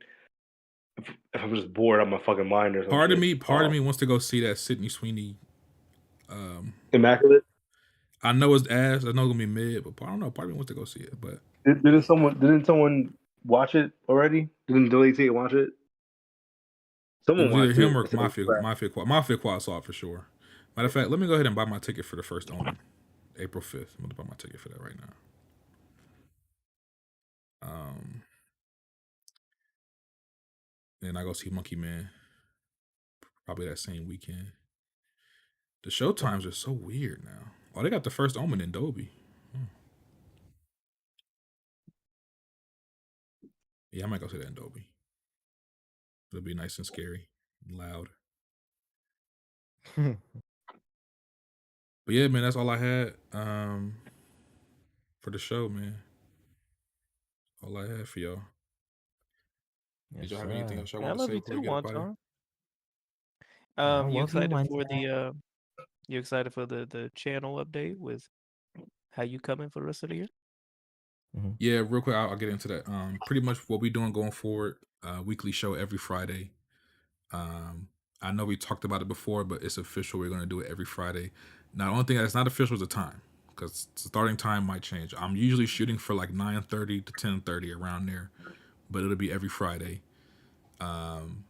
if I'm just bored out of my fucking mind or something. Part of me wants to go see that Sydney Sweeney. Immaculate. I know it's ass. I know it's gonna be mid, but I don't know. Part of me wants to go see it. But Didn't someone watch it already? Didn't Delay T watch it? Someone it was either watched him it. or Mafia Quad saw it for sure. Matter of fact, let me go ahead and buy my ticket for the first Omen, April 5th. I'm gonna buy my ticket for that right now. And I go see Monkey Man probably that same weekend. The show times are so weird now. Oh, they got the first Omen in Dolby. Yeah, I might go see that in Dolby. It'll be nice and scary and loud. But yeah, man, that's all I had for the show, man. All I had for y'all. Did y'all have anything else y'all want to say before we get up out of here? You excited for the channel update with how you coming for the rest of the year? Yeah, real quick, I'll get into that. Pretty much what we're doing going forward, weekly show every Friday. I know we talked about it before, but it's official. We're going to do it every Friday. Now, the only thing that's not official is the time, because the starting time might change. I'm usually shooting for like 9:30 to 10:30 around there, but it'll be every Friday. And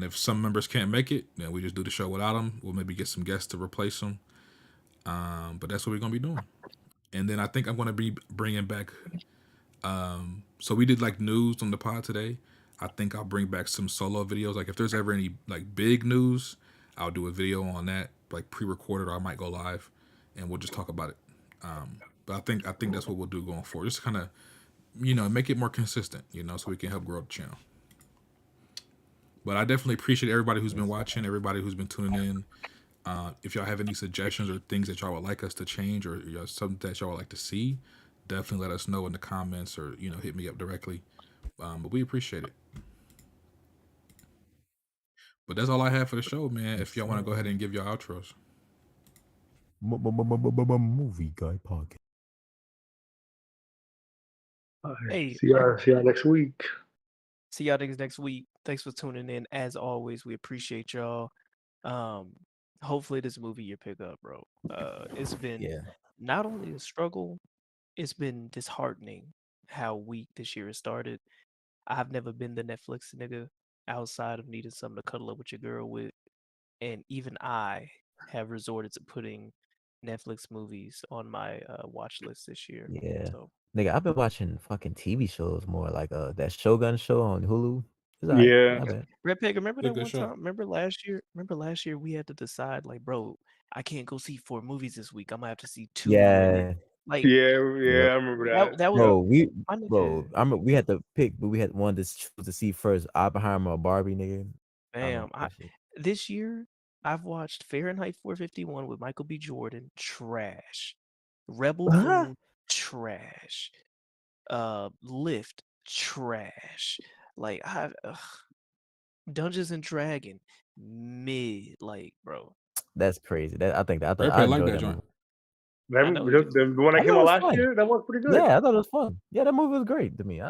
if some members can't make it, then we just do the show without them. We'll maybe get some guests to replace them. But that's what we're going to be doing. And then I think I'm going to be bringing back. So we did like news on the pod today. I think I'll bring back some solo videos. Like if there's ever any like big news, I'll do a video on that, like pre-recorded, or I might go live, and we'll just talk about it. But I think that's what we'll do going forward. Just kind of, make it more consistent, so we can help grow the channel. But I definitely appreciate everybody who's been watching, everybody who's been tuning in. If y'all have any suggestions or things that y'all would like us to change, or something that y'all would like to see, definitely let us know in the comments, or hit me up directly. But we appreciate it. But that's all I have for the show, man. If y'all want to go ahead and give your outros. Movie Guy Podcast. Hey, see y'all next week. See y'all niggas next week. Thanks for tuning in. As always, we appreciate y'all. Hopefully this movie you pick up, bro. It's been not only a struggle, it's been disheartening how weak this year has started. I've never been the Netflix nigga outside of needing something to cuddle up with your girl with. And even I have resorted to putting Netflix movies on my watch list this year. Yeah. So Nigga, I've been watching fucking TV shows more, like that Shogun show on Hulu. Yeah. Not bad. Red Peg, remember that Good one show. time? Remember last year? Remember last year we had to decide, like, bro, I can't go see 4 movies this week. I'm gonna have to see 2. Yeah. Like, Yeah, I remember that. that was Bro, we had to pick, but we had one to choose to see first, Oppenheimer or Barbie, nigga. This year I've watched Fahrenheit 451 with Michael B. Jordan, trash. Rebel Moon, trash. Lift, trash. Like Dungeons and Dragon, mid. Like, bro, That's crazy. I think that I Red thought Peg I like enjoyed that that joint. movie. The one that came out last year, that was pretty good. Yeah, I thought it was fun. Yeah, that movie was great to me.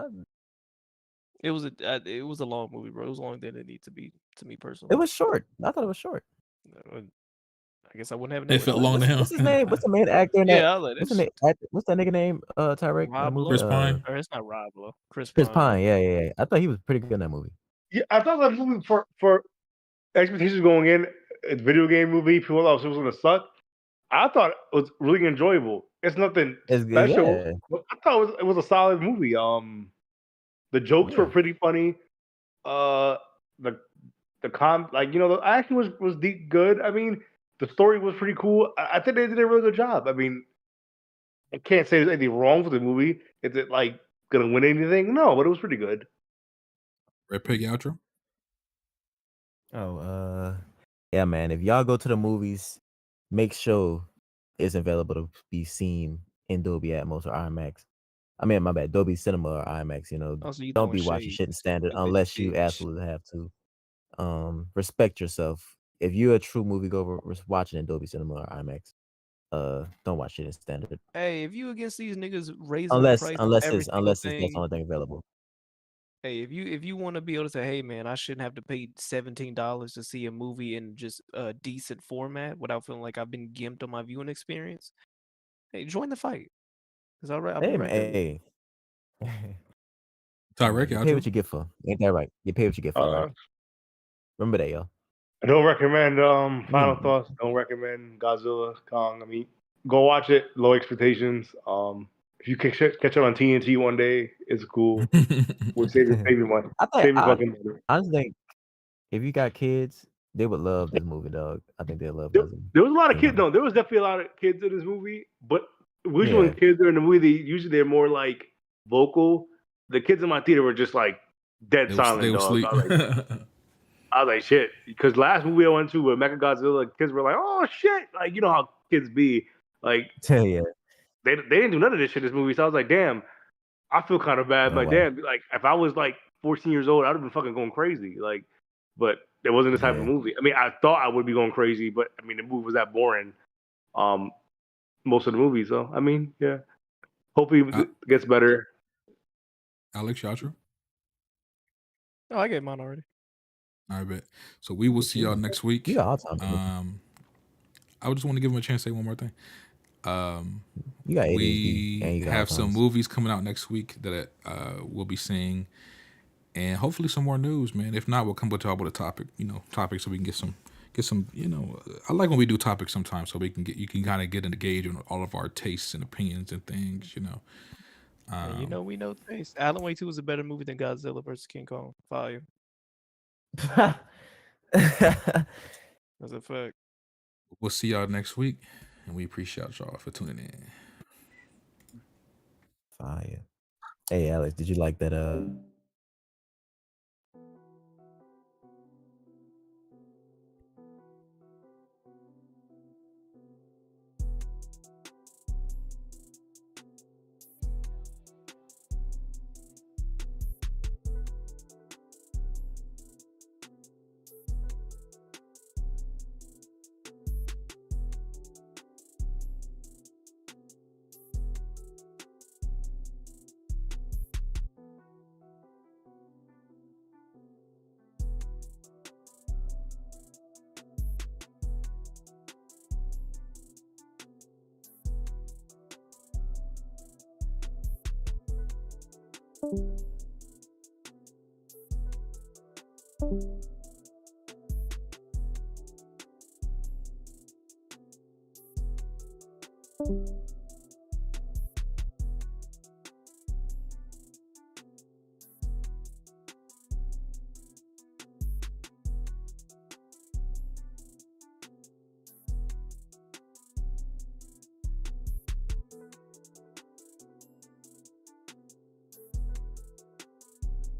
it was a long movie, bro. It was longer than it needed to be to me personally. It was short. I thought it was short. I guess I wouldn't have It known. felt long to him. What's his name? What's the main actor in that? Yeah, I was like, What's the that's name? What's that nigga name? Tyrek in the Rob movie. Chris Lowe. Pine. Or it's not Rob Lowe. Chris Chris Pine. Pine. Yeah. I thought he was pretty good in that movie. Yeah, I thought that movie for expectations going in, a video game movie, people thought it was gonna suck. I thought it was really enjoyable. It's nothing It's good. special, Yeah. but I thought it was a solid movie. The jokes were Yeah. pretty funny. The the acting was deep good. I mean, the story was pretty cool. I think they did a really good job. I mean, I can't say there's anything wrong with the movie. Is it like gonna win anything? No, but it was pretty good. Red Pig outro. Oh, yeah, man. If y'all go to the movies, make sure it's available to be seen in Dolby Atmos or IMAX. I mean, my bad, Dolby Cinema or IMAX. Also, you Don't throwing be watching shade, shit in standard stupid unless you bitch. absolutely have to. Respect yourself. If you're a true moviegoer, watching in Dolby Cinema or IMAX, don't watch shit in standard Hey, if you against these niggas raising the unless price of unless every it's single unless it's that's the thing, only thing available. hey, if you want to be able to say, hey man, I shouldn't have to pay $17 to see a movie in just a decent format without feeling like I've been gimped on my viewing experience, hey, join the fight. Cause I'll be Hey, right there. hey. Tyrek You pay what outro. you get for. Ain't that right? You pay what you get for, right? Remember that, yo. I don't recommend Final Mm. Thoughts. Don't recommend Godzilla, Kong. I mean, go watch it. Low expectations. If you catch it on TNT one day, it's cool. We'll save your money. Save your fucking money. I just think if you got kids, they would love this movie, dog. I think they'll love There, this. there was a lot of King kids. Kong. No, there was definitely a lot of kids in this movie. But usually Yeah. when kids are in the movie, they're more like vocal. The kids in my theater were just like dead They silent, were dog. asleep. I was like, shit. Because last movie I went to with Mechagodzilla, kids were like, oh shit. Like, you know how kids be. Like, Yeah. they didn't do none of this shit in this movie. So I was like, damn, I feel kind of bad. Oh, Like, wow. damn, like if I was like 14 years old, I'd have been fucking going crazy. Like, but it wasn't this type of Yeah. movie. I mean, I thought I would be going crazy, but I mean, the movie was that boring. Most of the movie. So I mean, yeah. Hopefully it gets better. Alex outro. Oh, I gave mine already. I bet. So we will see y'all next week. You got all time. I just want to give him a chance to say one more thing. You got ADHD, and We you got have some Alzheimer's. movies coming out next week that we'll be seeing, and hopefully some more news, man. If not, we'll come with y'all with a topic, so we can get some. I like when we do topics sometimes, so you can kind of get in the gauge on all of our tastes and opinions and things, And we know taste. Alan Wake 2 was a better movie than Godzilla versus King Kong. Fire. That's a fact. We'll see y'all next week, and we appreciate y'all for tuning in. Fire. Hey, Alex, did you like that? Thank you.